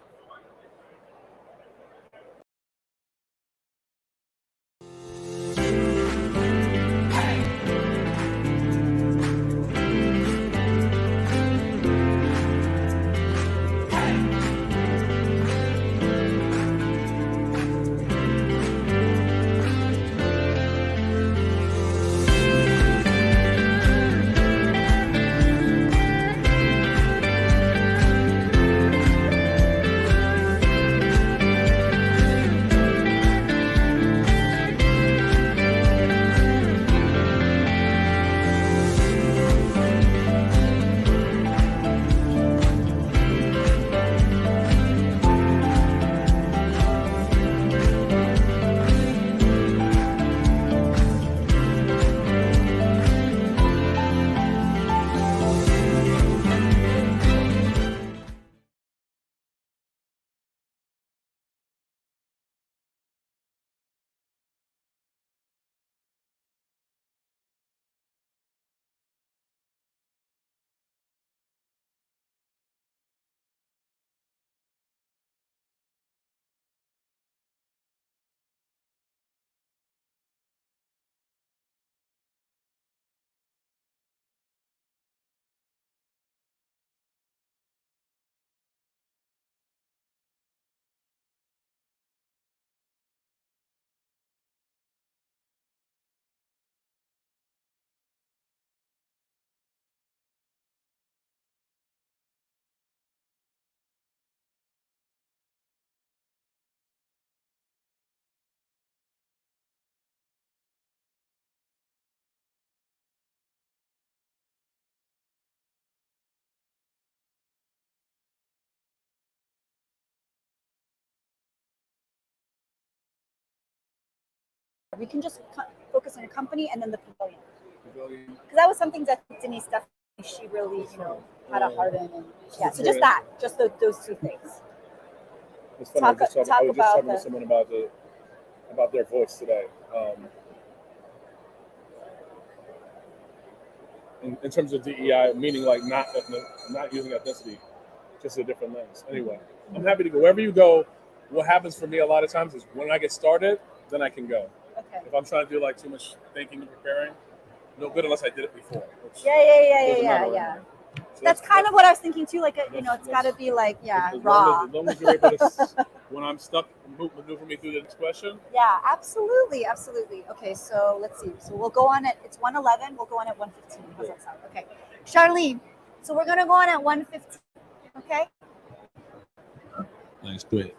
We can just focus on your company and then the pavilion. Because that was something that Denise definitely, she really, had a heart in. And yeah, so just that, just those two things. It's funny. I was just talking to someone about their voice today. In terms of DEI, meaning like not using ethnicity, just a different lens. Anyway, I'm happy to go wherever you go. What happens for me a lot of times is when I get started, then I can go. Okay. If I'm trying to do like too much thinking and preparing, no good unless I did it before. Yeah. So that's kind of what I was thinking too. Like, it's got to be like, raw. As long as you're able to, when I'm stuck, maneuver me through the next question. Yeah, absolutely. Okay, so let's see. So we'll go on at, it's 1:11. We'll go on at 1:15. How's that sound? Okay. Charlene, so we're going to go on at 1:15. Okay? Nice, do it.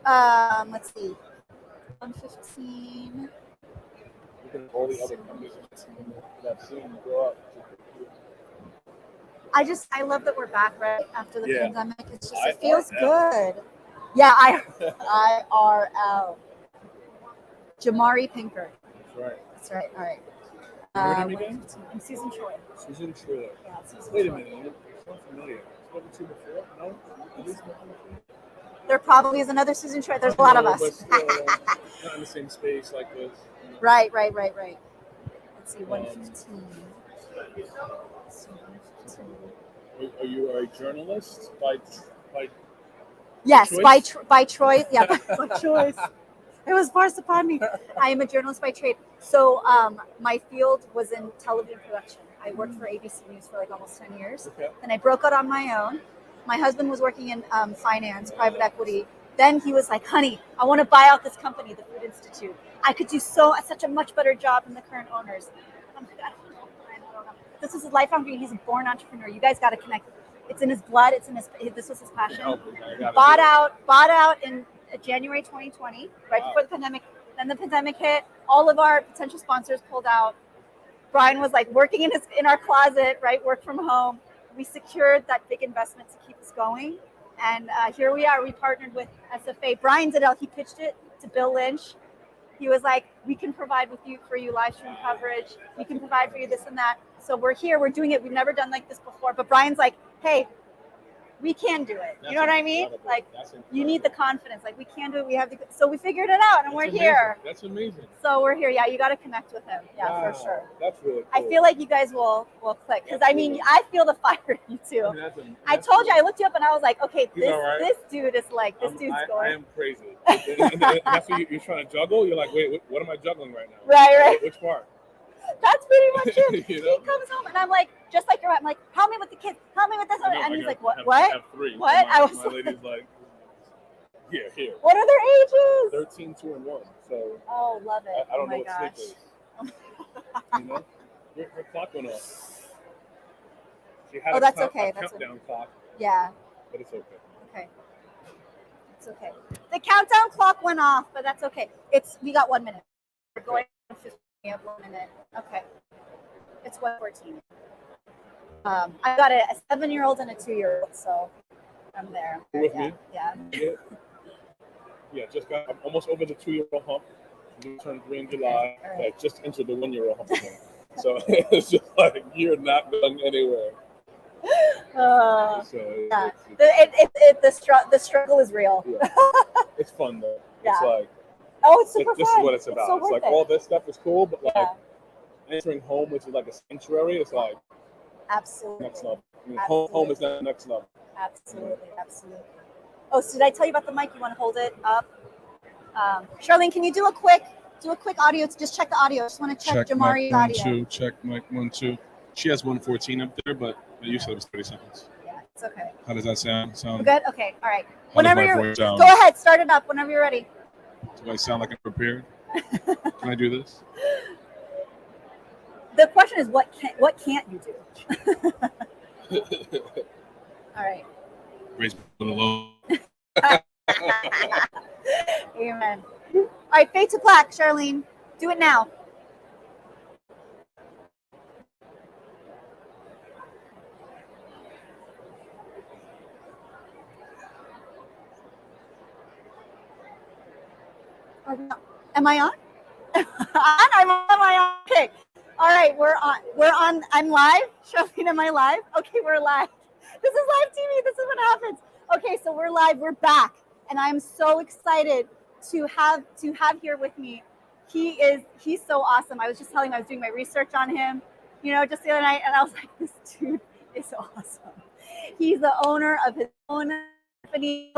Let's see. 1:15. Look at all the other companies that I've seen grow up. I love that we're back right after the pandemic. It's just, it IRL. feels good. Yeah, IRL. Jamari Pinker. That's right. All right. Your name again? I'm Susan Choi. Susan Choi. Yeah, Susan Wait a Choi. minute, you're so familiar. Spoken to before? No? At least There probably is another Susan Choi. There's a lot of us. But still, not in the same space like this. Right. Let's see, 1:15. Are you a journalist by Yes, choice? by choice. Yeah, by choice. It was forced upon me. I am a journalist by trade. So my field was in television production. I worked for ABC News for like almost 10 years. Okay. Then I broke out on my own. My husband was working in finance, private equity. Then he was like, honey, I want to buy out this company, the Food Institute. I could do such a much better job than the current owners. I'm like, I don't know. This is his lifelong dream. He's a born entrepreneur. You guys got to connect. It's in his blood. This was his passion. Bought out in January 2020, right before the pandemic. Then the pandemic hit. All of our potential sponsors pulled out. Brian was like working in our closet, right? Work from home. We secured that big investment to keep us going. And here we are. We partnered with SFA. Brian Ziddell, he pitched it to Bill Lynch. He was like, we can provide for you live stream coverage. We can provide for you this and that. So we're here. We're doing it. We've never done like this before. But Brian's like, hey, we can do it. You know what I mean? Like, you need the confidence. Like, we can do it. We have the. So we figured it out, and we're here. That's amazing. So we're here. Yeah, you got to connect with him. Yeah, Wow, for sure. That's really cool. I feel like you guys will click because I mean I feel the fire in you too. I told you I looked you up and I was like, okay, this dude is like this dude's going. I am crazy. and that's what you're trying to juggle. You're like, wait, what am I juggling right now? Right. Which part? That's pretty much it. You know? He comes home and I'm like, just like you're. I'm like, help me with the kids. Help me with this. And he's like, what? I have three. What? My lady's like, here. What are their ages? 13, 2, and 1. So. Oh, love it. I don't know my what gosh. sleep is. You know, her clock went off. She had that's a okay. countdown clock. Yeah. But it's okay. Okay. It's okay. The countdown clock went off, but that's okay. We got 1 minute. We're going 15. We have 1 minute. Okay. It's 1:14. I got a 7-year-old and a 2-year-old, so I'm there. With me? Yeah. Yeah, I'm almost over the 2-year-old hump. We turned 3 in July. All right. I just entered the 1-year-old hump again. So it's just like you're not going anywhere. The struggle is real. Yeah. It's fun though. Yeah. It's like it's super this fun. is what it's about. So It's like worth it. all this stuff is cool, but like entering home, which is like a sanctuary, it's like absolutely next level. I mean, home is not next level. Absolutely. Oh, so did I tell you about the mic? You want to hold it up? Charlene, can you do a quick audio to just check the audio? Just want to check Jamari's audio. Check mic 1, 2. She has 1:14 up there, but you said it was 30 seconds. Yeah, it's okay. How does that sound? We're good? Okay, all right. How Whenever does my you're voice sound? go ahead, start it up whenever you're ready. Do I sound like I'm prepared? Can I do this? The question is what can't you do? All right. Raise the low. Amen. All right, fade to black, Charlene. Do it now. Am I on? I'm on my own. Okay. All right, we're on. I'm live. Charlene, am I live? Okay, we're live. This is live TV. This is what happens. Okay, so we're live. We're back, and I'm so excited to have here with me. He's so awesome. I was just telling him I was doing my research on him, just the other night, and I was like, this dude is so awesome. He's the owner of his own company,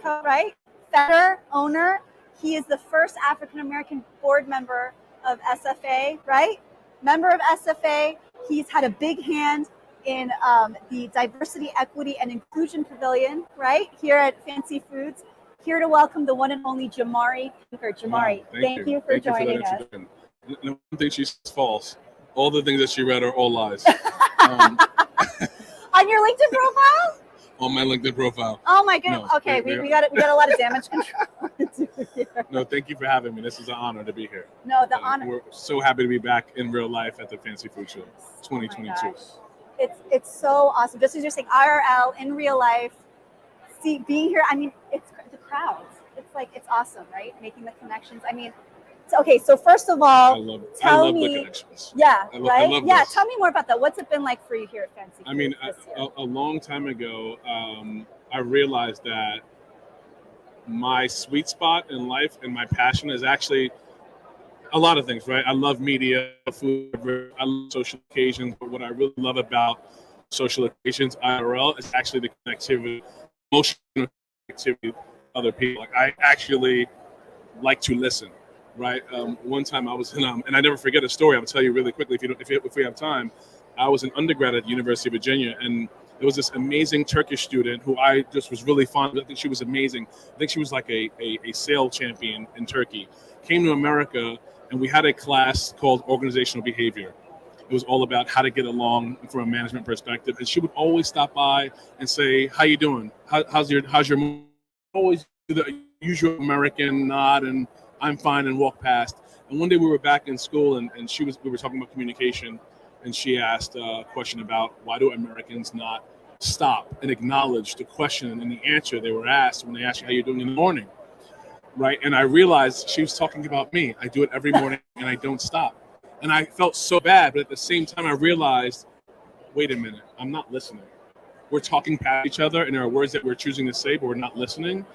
right? Founder, owner. He is the first African American board member of SFA, right? Member of SFA. He's had a big hand in the Diversity, Equity, and Inclusion Pavilion, right? Here at Fancy Foods. Here to welcome the one and only Jamari. Jamari, Wow, thank you for joining us. The one thing she says false. All the things that she read are all lies. On your LinkedIn profile? On my LinkedIn profile. Oh my goodness. No, okay, we got a lot of damage control to do here. No, thank you for having me. This is an honor to be here. No, the honor. We're so happy to be back in real life at the Fancy Food Show 2022. It's so awesome. Just as you're saying, IRL in real life, being here. I mean, it's the crowds. It's awesome, right? Making the connections. I mean, okay. So first of all, I love the connections. Yeah, I right. love Yeah, this. tell me more about that. What's it been like for you here at Fancy Foods? I mean, a long time ago, I realized that my sweet spot in life and my passion is actually a lot of things, right? I love media, food, I love social occasions, but what I really love about social occasions, IRL, is actually the connectivity, emotional connectivity with other people. Like, I actually like to listen, right? One time I was in, and I never forget a story. I'll tell you really quickly if we have time. I was an undergrad at the University of Virginia, and there was this amazing Turkish student who I just was really fond of. I think she was amazing. I think she was like a sail champion in Turkey. Came to America, and we had a class called Organizational Behavior. It was all about how to get along from a management perspective. And she would always stop by and say, "How you doing? How's your?" Always do the usual American nod and "I'm fine" and walk past. And one day we were back in school, and we were talking about communication. And she asked a question about why do Americans not stop and acknowledge the question and the answer they were asked when they asked you how you're doing in the morning, right? And I realized she was talking about me. I do it every morning and I don't stop. And I felt so bad, but at the same time I realized, wait a minute, I'm not listening. We're talking past each other and there are words that we're choosing to say, but we're not listening.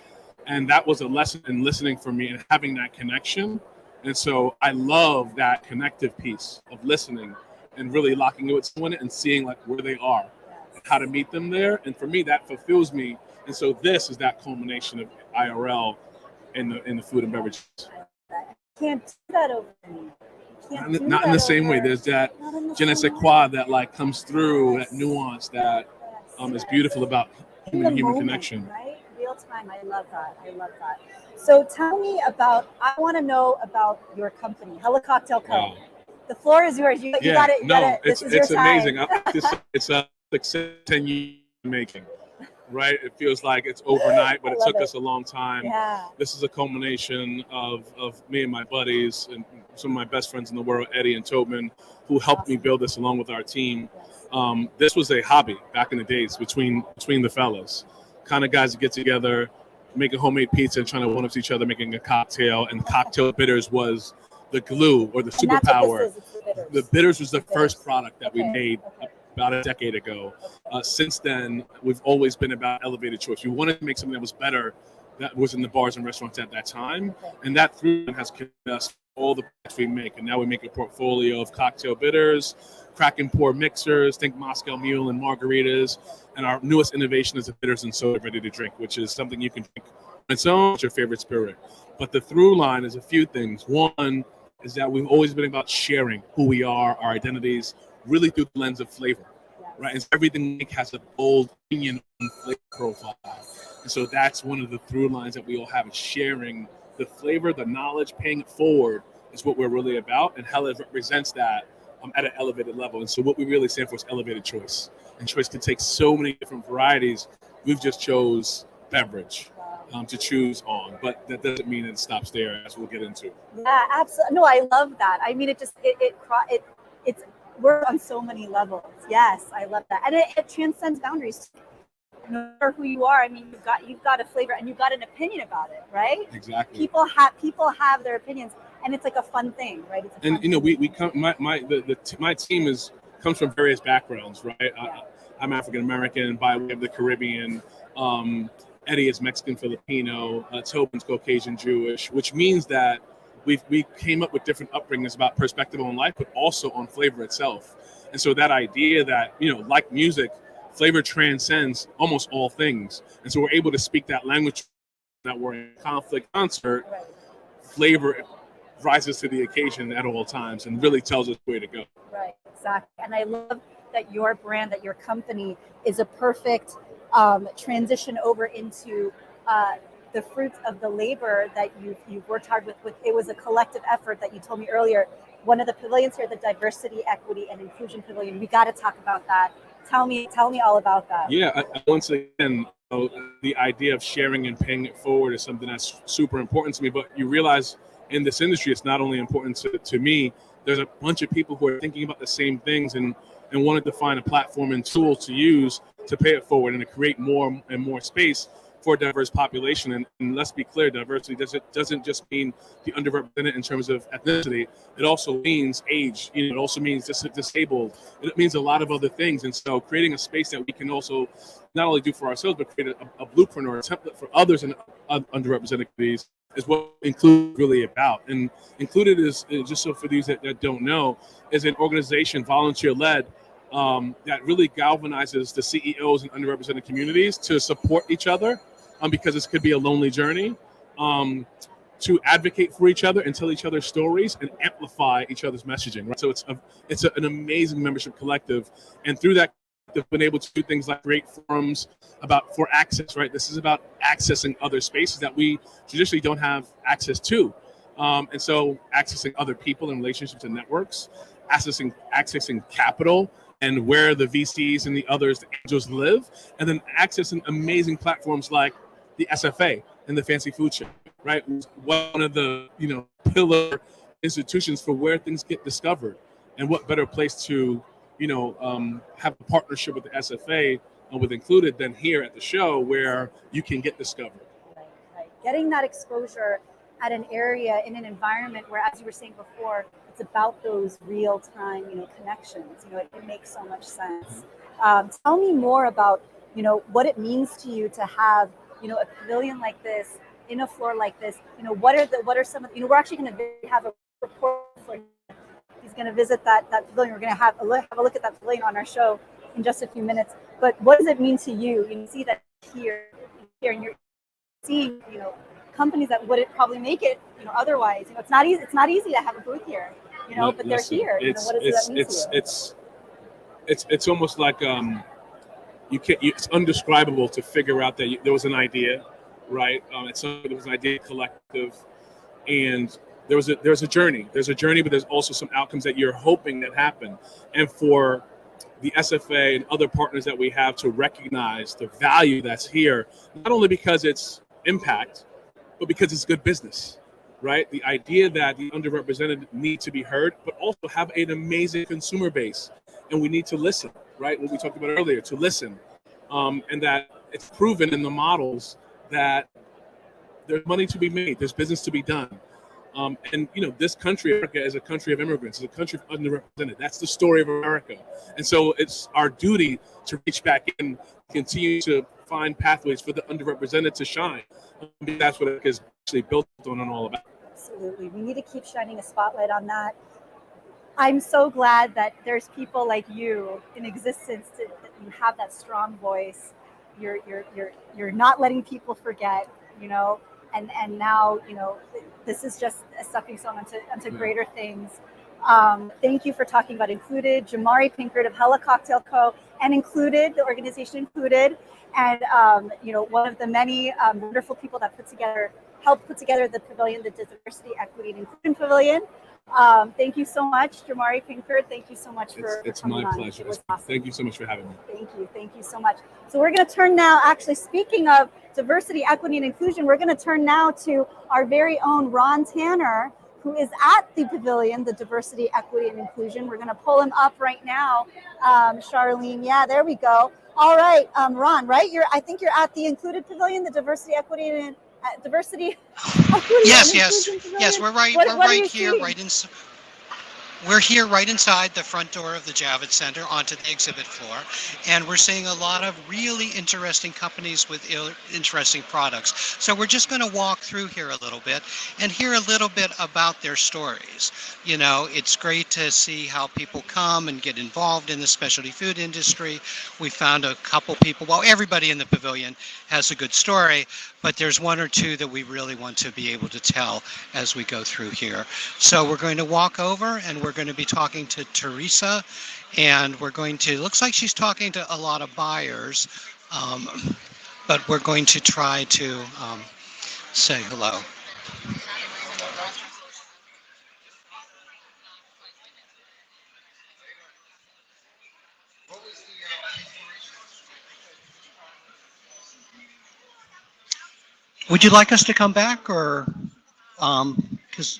And that was a lesson in listening for me and having that connection. And so I love that connective piece of listening and really locking in with someone and seeing like where they are and how to meet them there. And for me, that fulfills me. And so this is that culmination of IRL in the food and beverage. Can't do that over me. Not in the same way. There's that je ne sais quoi that like comes through, that nuance that is beautiful about human connection. Right? Real time. I love that. So tell me I want to know about your company, Hella Cocktail Co. Wow. The floor is yours. You got it. It's amazing. It's like 10 years making, right? It feels like it's overnight, but it took us a long time. Yeah. This is a culmination of me and my buddies and some of my best friends in the world, Eddie and Tobin, who helped me build this along with our team. This was a hobby back in the days between the fellas, kind of guys that get together, make a homemade pizza and trying to one-up each other, making a cocktail, and cocktail bitters was the glue or the superpower. The bitters was the first product that we made about a decade ago. Since then, we've always been about elevated choice. We wanted to make something that was better, that was in the bars and restaurants at that time, and that through has given us all the products we make. And now we make a portfolio of cocktail bitters, crack and pour mixers, think Moscow Mule and margaritas, and our newest innovation is a bitters and soda ready to drink, which is something you can drink on its own. It's your favorite spirit. But the through line is a few things. One is that we've always been about sharing who we are, our identities, really through the lens of flavor, right? And everything we make has a bold opinion on flavor profile. And so that's one of the through lines that we all have, is sharing the flavor, the knowledge, paying it forward is what we're really about. And Hella represents that at an elevated level. And so what we really stand for is elevated choice. And choice can take so many different varieties. We've just chose beverage to choose on, but that doesn't mean it stops there, as we'll get into. Yeah, absolutely. No, I love that. I mean, it's we're on so many levels. Yes, I love that, and it transcends boundaries. No matter who you are, I mean, you've got a flavor and you've got an opinion about it, right? Exactly. People have their opinions, and it's like a fun thing, right? It's a And fun you know, thing. we come. My team comes from various backgrounds, right? I'm African American by way of the Caribbean. Eddie is Mexican Filipino. Tobin's Caucasian Jewish, which means that we came up with different upbringings about perspective on life, but also on flavor itself. And so that idea that, you know, like music, flavor transcends almost all things. And so we're able to speak that language that we're in conflict concert. Flavor rises to the occasion at all times and really tells us where to go. Right, exactly. And I love that your brand, that your company is a perfect transition over into the fruits of the labor that you've worked hard with. It was a collective effort that you told me earlier. One of the pavilions here, the Diversity, Equity, and Inclusion Pavilion. We got to talk about that. Tell me all about that. Yeah, once again, the idea of sharing and paying it forward is something that's super important to me. But you realize in this industry, it's not only important to me. There's a bunch of people who are thinking about the same things and wanted to find a platform and tool to use to pay it forward and to create more and more space for a diverse population. And let's be clear, diversity doesn't just mean the underrepresented in terms of ethnicity. It also means age. You know, it also means disabled. It means a lot of other things. And so creating a space that we can also not only do for ourselves, but create a blueprint or a template for others in underrepresented communities is what Include really about. And Included is just so for these that don't know, is an organization volunteer-led that really galvanizes the CEOs in underrepresented communities to support each other, because this could be a lonely journey, to advocate for each other and tell each other's stories and amplify each other's messaging. Right? So it's an amazing membership collective, and through that, they've been able to do things like create forums for access. Right, this is about accessing other spaces that we traditionally don't have access to, and so accessing other people and relationships and networks, accessing capital and where the VCs and the others, the angels live, and then accessing amazing platforms like the SFA and the Fancy Food Show, right? One of the, pillar institutions for where things get discovered. And what better place to, have a partnership with the SFA and with Included than here at the show where you can get discovered. Right. Getting that exposure at an area in an environment where, as you were saying before, it's about those real-time, connections. It makes so much sense. Tell me more about, what it means to you to have, a pavilion like this, in a floor like this. What are some of, we're actually going to have a report. He's going to visit that pavilion. We're going to have a look at that pavilion on our show in just a few minutes. But what does it mean to you? You see that here, and you're seeing, companies that wouldn't probably make it, otherwise. It's not easy. It's not easy to have a booth here, but they're here. What does that mean to you? It's almost like it's undescribable to figure out that there was an idea, right? There was an idea collective, and there's a journey. There's a journey, but there's also some outcomes that you're hoping that happen. And for the SFA and other partners that we have to recognize the value that's here, not only because it's impact, but because it's good business, right? The idea that the underrepresented need to be heard, but also have an amazing consumer base. And we need to listen, right? What we talked about earlier, to listen. And that it's proven in the models that there's money to be made, there's business to be done. And this country, America, is a country of immigrants, it's a country of underrepresented. That's the story of America. And so it's our duty to reach back in, continue to find pathways for the underrepresented to shine. That's what it is actually built on and all about. Absolutely. We need to keep shining a spotlight on that. I'm so glad that there's people like you in existence, that you have that strong voice. You're not letting people forget, and now, this is just a stepping stone onto greater things. Thank you for talking about Included, Jamari Pinkard of Hella Cocktail Co. and Included, the organization Included, and one of the many wonderful people that helped put together the pavilion, the Diversity, Equity, and Inclusion Pavilion. Thank you so much, Jamari Pinkard. Thank you so much for coming on. Pleasure. It was awesome. Thank you so much for having me. Thank you so much. So we're going to turn now, actually, speaking of diversity, equity, and inclusion, we're going to turn now to our very own Ron Tanner, who is at the pavilion, the Diversity, Equity, and Inclusion. We're going to pull him up right now. Charlene, yeah, there we go. All right, Ron, right? I think you're at the Included Pavilion, the Diversity, Equity, and diversity. Yes, we're right. What We're do you right here, see? right in. We're here right inside the front door of the Javits Center onto the exhibit floor, and we're seeing a lot of really interesting companies with interesting products. So we're just going to walk through here a little bit and hear a little bit about their stories. You know, it's great to see how people come and get involved in the specialty food industry. We found a couple people, well, everybody in the pavilion has a good story, but there's one or two that we really want to be able to tell as we go through here. So we're going to walk over and we're going to be talking to Teresa, and we're going to, looks like she's talking to a lot of buyers, but we're going to try to say hello. Would you like us to come back, or, because,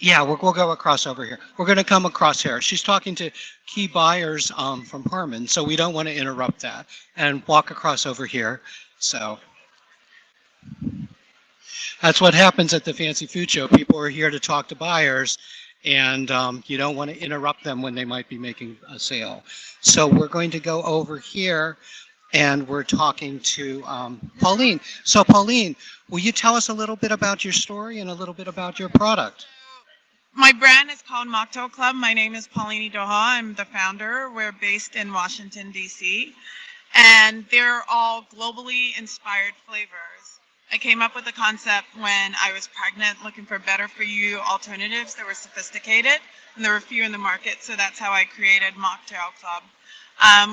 yeah, we'll go across over here. We're going to come across here. She's talking to key buyers from Harmon, so we don't want to interrupt that, and walk across over here. So that's what happens at the Fancy Food Show. People are here to talk to buyers, and you don't want to interrupt them when they might be making a sale. So we're going to go over here, and we're talking to Pauline. So Pauline, will you tell us a little bit about your story and a little bit about your product? My brand is called Mocktail Club. My name is Pauline Doha. I'm the founder. We're based in Washington, D.C. And they're all globally inspired flavors. I came up with the concept when I was pregnant, looking for better for you alternatives that were sophisticated, and there were few in the market, so that's how I created Mocktail Club.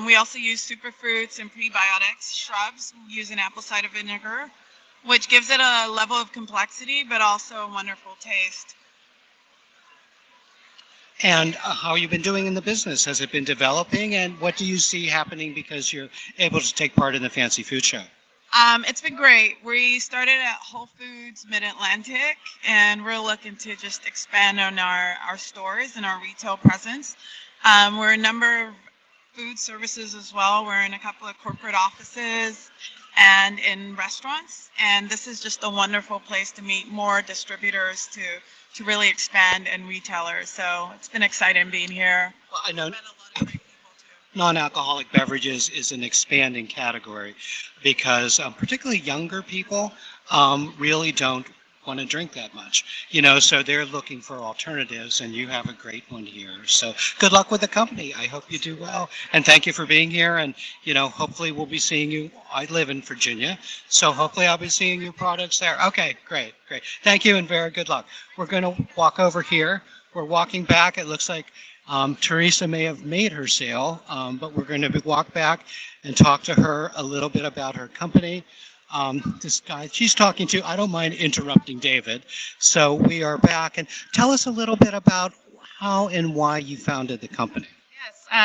We also use superfruits and prebiotics, shrubs. We use an apple cider vinegar, which gives it a level of complexity, but also a wonderful taste. And how you've been doing in the business? Has it been developing, and what do you see happening because you're able to take part in the Fancy Food Show? It's been great. We started at Whole Foods Mid-Atlantic, and we're looking to just expand on our stores and our retail presence. We're a number of food services as well. We're in a couple of corporate offices and in restaurants, and this is just a wonderful place to meet more distributors to really expand, and retailers. So it's been exciting being here. Well, I know non-alcoholic beverages is an expanding category because particularly younger people really don't want to drink that much, you know, so they're looking for alternatives, and you have a great one here. So good luck with the company. I hope you do well, and thank you for being here. And you know, hopefully we'll be seeing you. I live in Virginia, so hopefully I'll be seeing your products there. Okay, great. Thank you, and very good luck. We're going to walk over here. We're walking back. It looks like Teresa may have made her sale, but we're going to walk back and talk to her a little bit about her company. This guy she's talking to, I don't mind interrupting David. So we are back, and tell us a little bit about how and why you founded the company.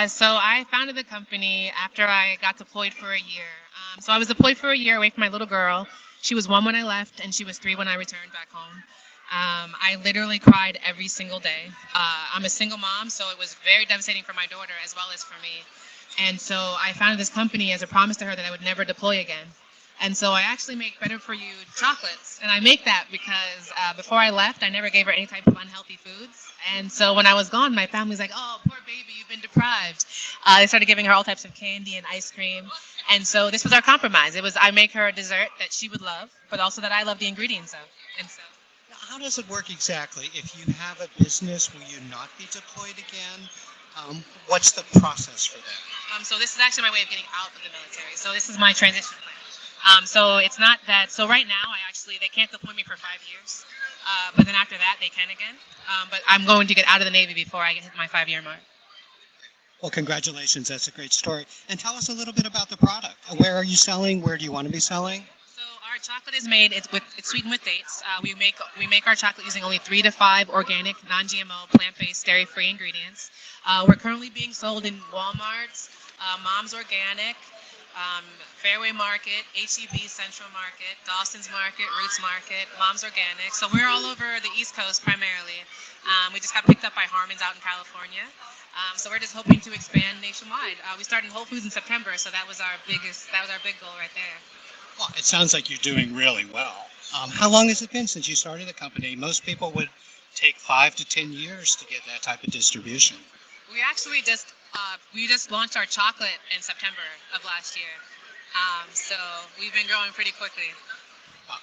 So I founded the company after I got deployed for a year. So I was deployed for a year away from my little girl. She was 1 when I left, and she was 3 when I returned back home. I literally cried every single day. I'm a single mom, so it was very devastating for my daughter as well as for me. And so I founded this company as a promise to her that I would never deploy again. And so I actually make better for you chocolates. And I make that because before I left, I never gave her any type of unhealthy foods. And so when I was gone, my family's like, oh, poor baby, you've been deprived. They started giving her all types of candy and ice cream. And so this was our compromise. It was I make her a dessert that she would love, but also that I love the ingredients of. And so. How does it work exactly? If you have a business, will you not be deployed again? What's the process for that? So this is actually my way of getting out of the military. So this is my transition plan. So it's not that. So right now, they can't deploy me for 5 years. But then after that, they can again. But I'm going to get out of the Navy before I hit my 5-year mark. Well, congratulations. That's a great story. And tell us a little bit about the product. Where are you selling? Where do you want to be selling? Our chocolate is made. It's sweetened with dates. We make our chocolate using only 3 to 5 organic, non-GMO, plant-based, dairy-free ingredients. We're currently being sold in Walmart's, Mom's Organic, Fairway Market, HEB Central Market, Dawson's Market, Roots Market, Mom's Organic. So we're all over the East Coast primarily. We just got picked up by Harmon's out in California. So we're just hoping to expand nationwide. We started Whole Foods in September, so that was our big goal right there. Well, it sounds like you're doing really well. How long has it been since you started the company? Most people would take 5 to 10 years to get that type of distribution. We actually just launched our chocolate in September of last year. So we've been growing pretty quickly.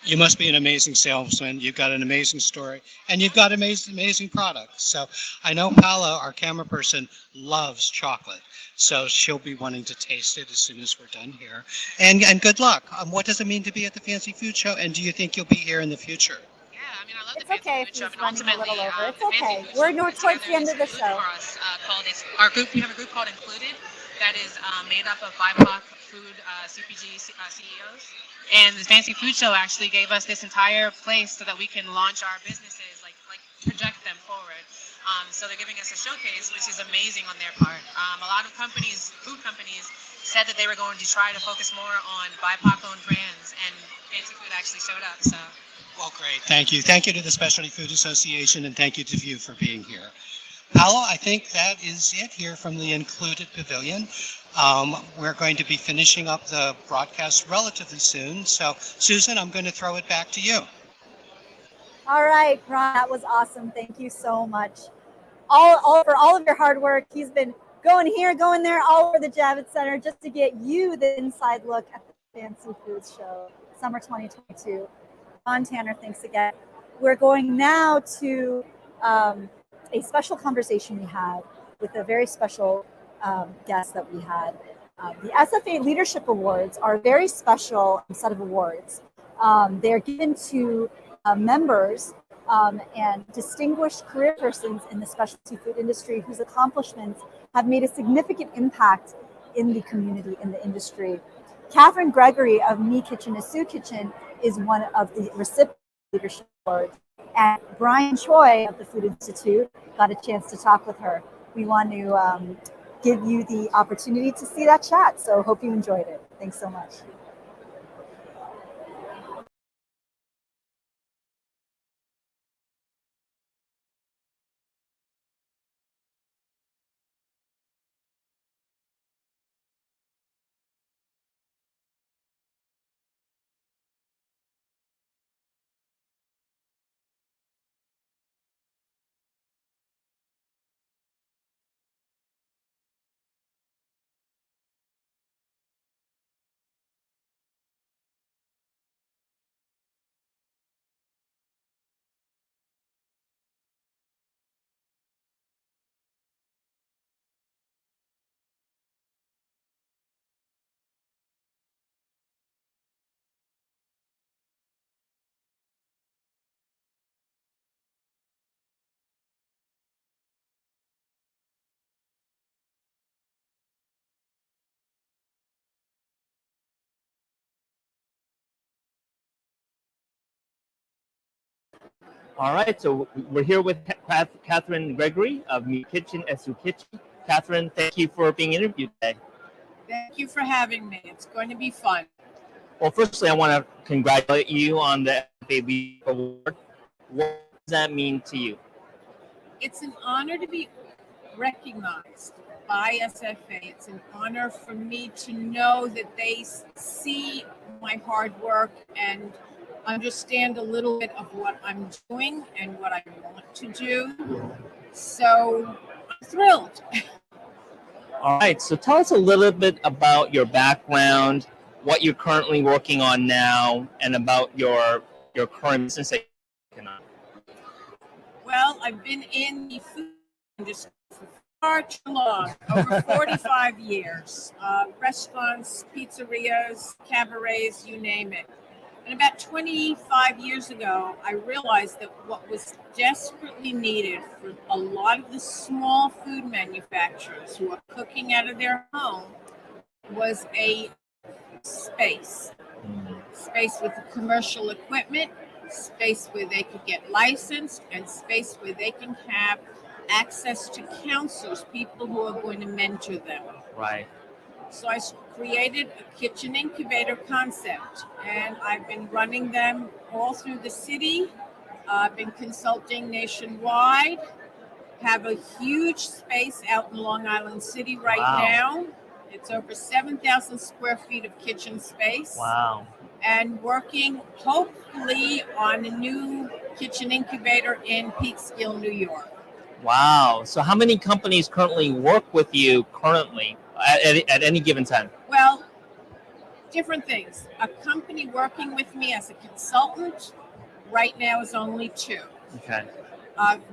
You must be an amazing salesman. You've got an amazing story, and you've got amazing products. So I know Paula, our camera person, loves chocolate. So she'll be wanting to taste it as soon as we're done here. And good luck. What does it mean to be at the Fancy Food Show? And do you think you'll be here in the future? It's okay if he's running a little over. It's okay. We're towards the end of the show. Our group, we have a group called Included that is made up of BIPOC food CPG CEOs. And the Fancy Food Show actually gave us this entire place so that we can launch our businesses, like project them forward. So they're giving us a showcase, which is amazing on their part. A lot of companies, food companies, said that they were going to try to focus more on BIPOC-owned brands, and Fancy Food actually showed up. So. Well, great. Thank you. Thank you to the Specialty Food Association, and thank you to you for being here. Paula, I think that is it here from the Included Pavilion. We're going to be finishing up the broadcast relatively soon. So, Susan, I'm going to throw it back to you. All right, Ron, that was awesome. Thank you so much. All for all of your hard work. He's been going here, going there, all over the Javits Center just to get you the inside look at the Fancy Foods Show, Summer 2022. Ron Tanner, thanks again. We're going now to a special conversation we had with a very special guest that we had. The SFA Leadership Awards are a very special set of awards. They're given to members and distinguished career persons in the specialty food industry whose accomplishments have made a significant impact in the community, in the industry. Catherine Gregory of Me Kitchen is Sue Kitchen is one of the recipients of the Leadership Awards. And Brian Choi of the Food Institute got a chance to talk with her. We want to give you the opportunity to see that chat. So hope you enjoyed it. Thanks so much. All right, so we're here with Catherine Gregory of Me Kitchen, SU Kitchen. Catherine, thank you for being interviewed today. Thank you for having me. It's going to be fun. Well, firstly, I want to congratulate you on the FAB Award. What does that mean to you? It's an honor to be recognized by SFA. It's an honor for me to know that they see my hard work and understand a little bit of what I'm doing and what I want to do. So I'm thrilled. All right, so tell us a little bit about your background, what you're currently working on now, and about your current business that you're working on. Well, I've been in the food industry for far too long, over 45 years. Restaurants, pizzerias, cabarets, you name it. And about 25 years ago, I realized that what was desperately needed for a lot of the small food manufacturers who are cooking out of their home was a space. Space with the commercial equipment, space where they could get licensed, and space where they can have access to counselors, people who are going to mentor them. Right. So I created a kitchen incubator concept, and I've been running them all through the city. I've been consulting nationwide, have a huge space out in Long Island City right now. It's over 7,000 square feet of kitchen space. Wow. and working hopefully on a new kitchen incubator in Peekskill, New York. Wow. So how many companies currently work with you currently at any given time? Well, different things. A company working with me as a consultant right now is only 2. Okay.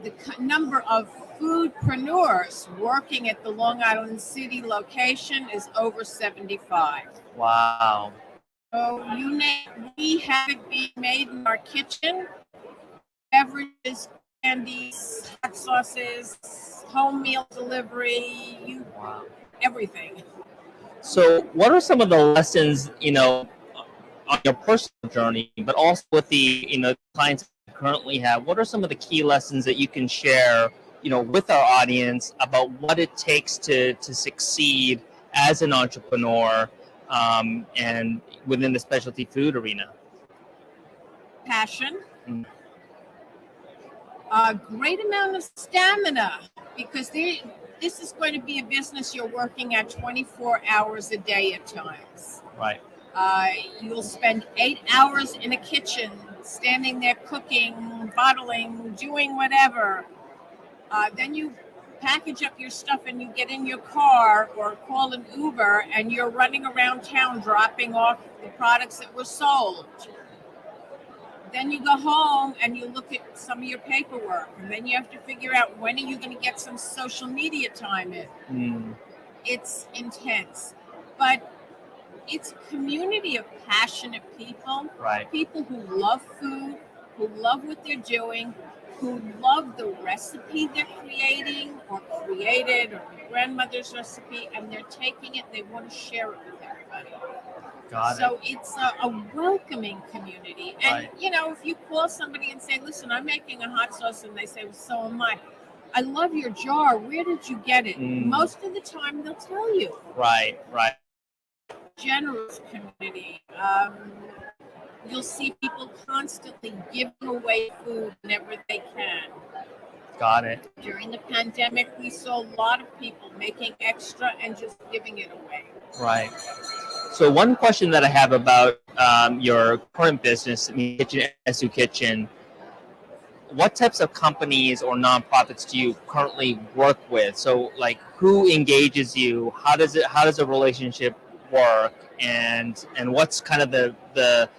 The number of foodpreneurs working at the Long Island City location is over 75. Wow. So you name, we have it being made in our kitchen. Beverages, candies, hot sauces, home meal delivery, everything. So what are some of the lessons, on your personal journey, but also with the, clients you currently have? What are some of the key lessons that you can share, with our audience about what it takes to succeed as an entrepreneur and within the specialty food arena? Passion. A great amount of stamina, because this is going to be a business you're working at 24 hours a day at times. Right. You'll spend 8 hours in a kitchen, standing there cooking, bottling, doing whatever. Then you package up your stuff and you get in your car or call an Uber and you're running around town dropping off the products that were sold. Then you go home and you look at some of your paperwork, and then you have to figure out when are you going to get some social media time in. It's intense, but it's a community of passionate people, right? People who love food, who love what they're doing, who love the recipe they're creating or created, or their grandmother's recipe, and they're taking it, they want to share it with everybody. So it's a welcoming community. And, if you call somebody and say, listen, I'm making a hot sauce, and they say, well, so am I love your jar. Where did you get it? Most of the time, they'll tell you. Right. Generous community. You'll see people constantly giving away food whenever they can. Got it. During the pandemic, we saw a lot of people making extra and just giving it away. Right. So one question that I have about your current business, Kitchen SU Kitchen, what types of companies or nonprofits do you currently work with? So, like, who engages you? How does a relationship work? And what's kind of the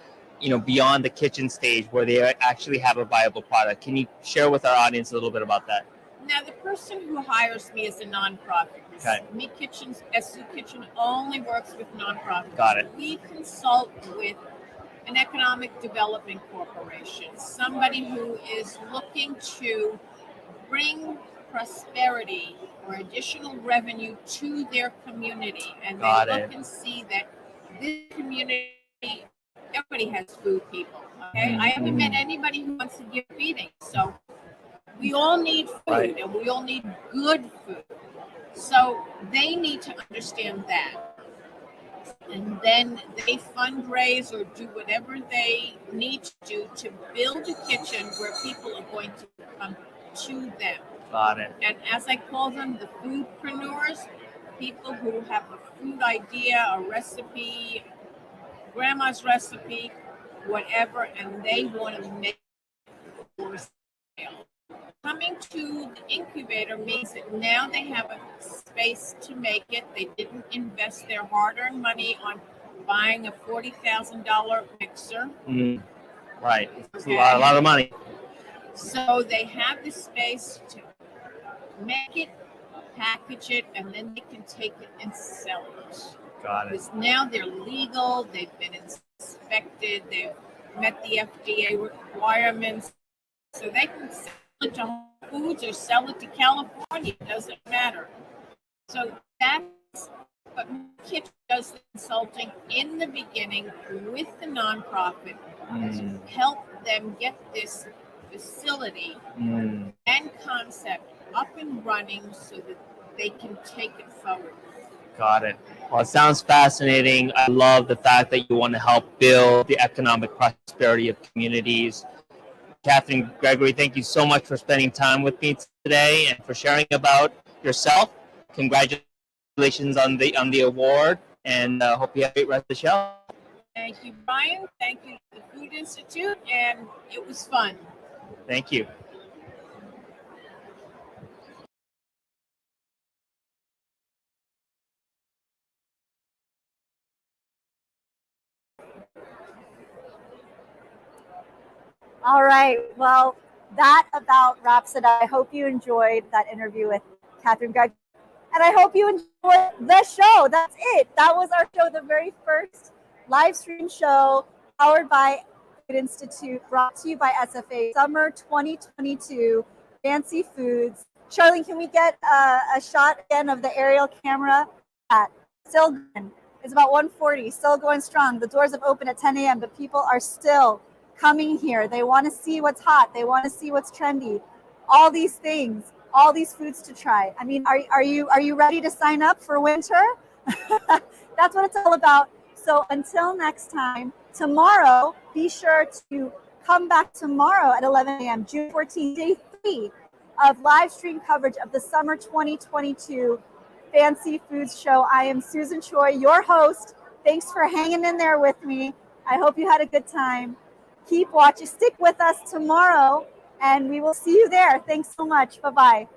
beyond the kitchen stage where they actually have a viable product? Can you share with our audience a little bit about that? Now, the person who hires me is a nonprofit. Okay. Me Kitchen's SU Kitchen only works with nonprofits. Got it. We consult with an economic development corporation, somebody who is looking to bring prosperity or additional revenue to their community. And they look and see that this community, everybody has food people. Okay. I haven't met anybody who wants to give feeding. So we all need food, and we all need good food. So they need to understand that. And then they fundraise or do whatever they need to do to build a kitchen where people are going to come to them. Got it. And as I call them, the foodpreneurs, people who have a food idea, a recipe, grandma's recipe, whatever, and they want to make it for sale. Coming to the incubator means that now they have a space to make it. They didn't invest their hard-earned money on buying a $40,000 mixer. Right. It's a lot of money. So they have the space to make it, package it, and then they can take it and sell it. Got it. Because now they're legal, they've been inspected, they've met the FDA requirements, so they can sell it to Whole Foods or sell it to California, it doesn't matter. So that's what Kitchen does, the consulting in the beginning with the nonprofit to help them get this facility and concept up and running so that they can take it forward. Got it. Well, it sounds fascinating. I love the fact that you want to help build the economic prosperity of communities. Catherine Gregory, thank you so much for spending time with me today and for sharing about yourself. Congratulations on the award, and hope you have a great rest of the show. Thank you, Brian. Thank you to the Food Institute, and it was fun. Thank you. All right. Well, that about wraps it up. I hope you enjoyed that interview with Catherine Gregg. And I hope you enjoyed the show. That's it. That was our show, the very first live stream show powered by Food Institute, brought to you by SFA, Summer 2022 Fancy Foods. Charlie, can we get a shot again of the aerial camera? Still going. It's about 1:40, still going strong. The doors have opened at 10 a.m., but people are still coming here. They want to see what's hot. They want to see what's trendy. All these things, all these foods to try. I mean, are you ready to sign up for winter? That's what it's all about. So until next time, tomorrow, be sure to come back tomorrow at 11 a.m., June 14th, day 3 of live stream coverage of the Summer 2022 Fancy Foods Show. I am Susan Choi, your host. Thanks for hanging in there with me. I hope you had a good time. Keep watching. Stick with us tomorrow, and we will see you there. Thanks so much. Bye-bye.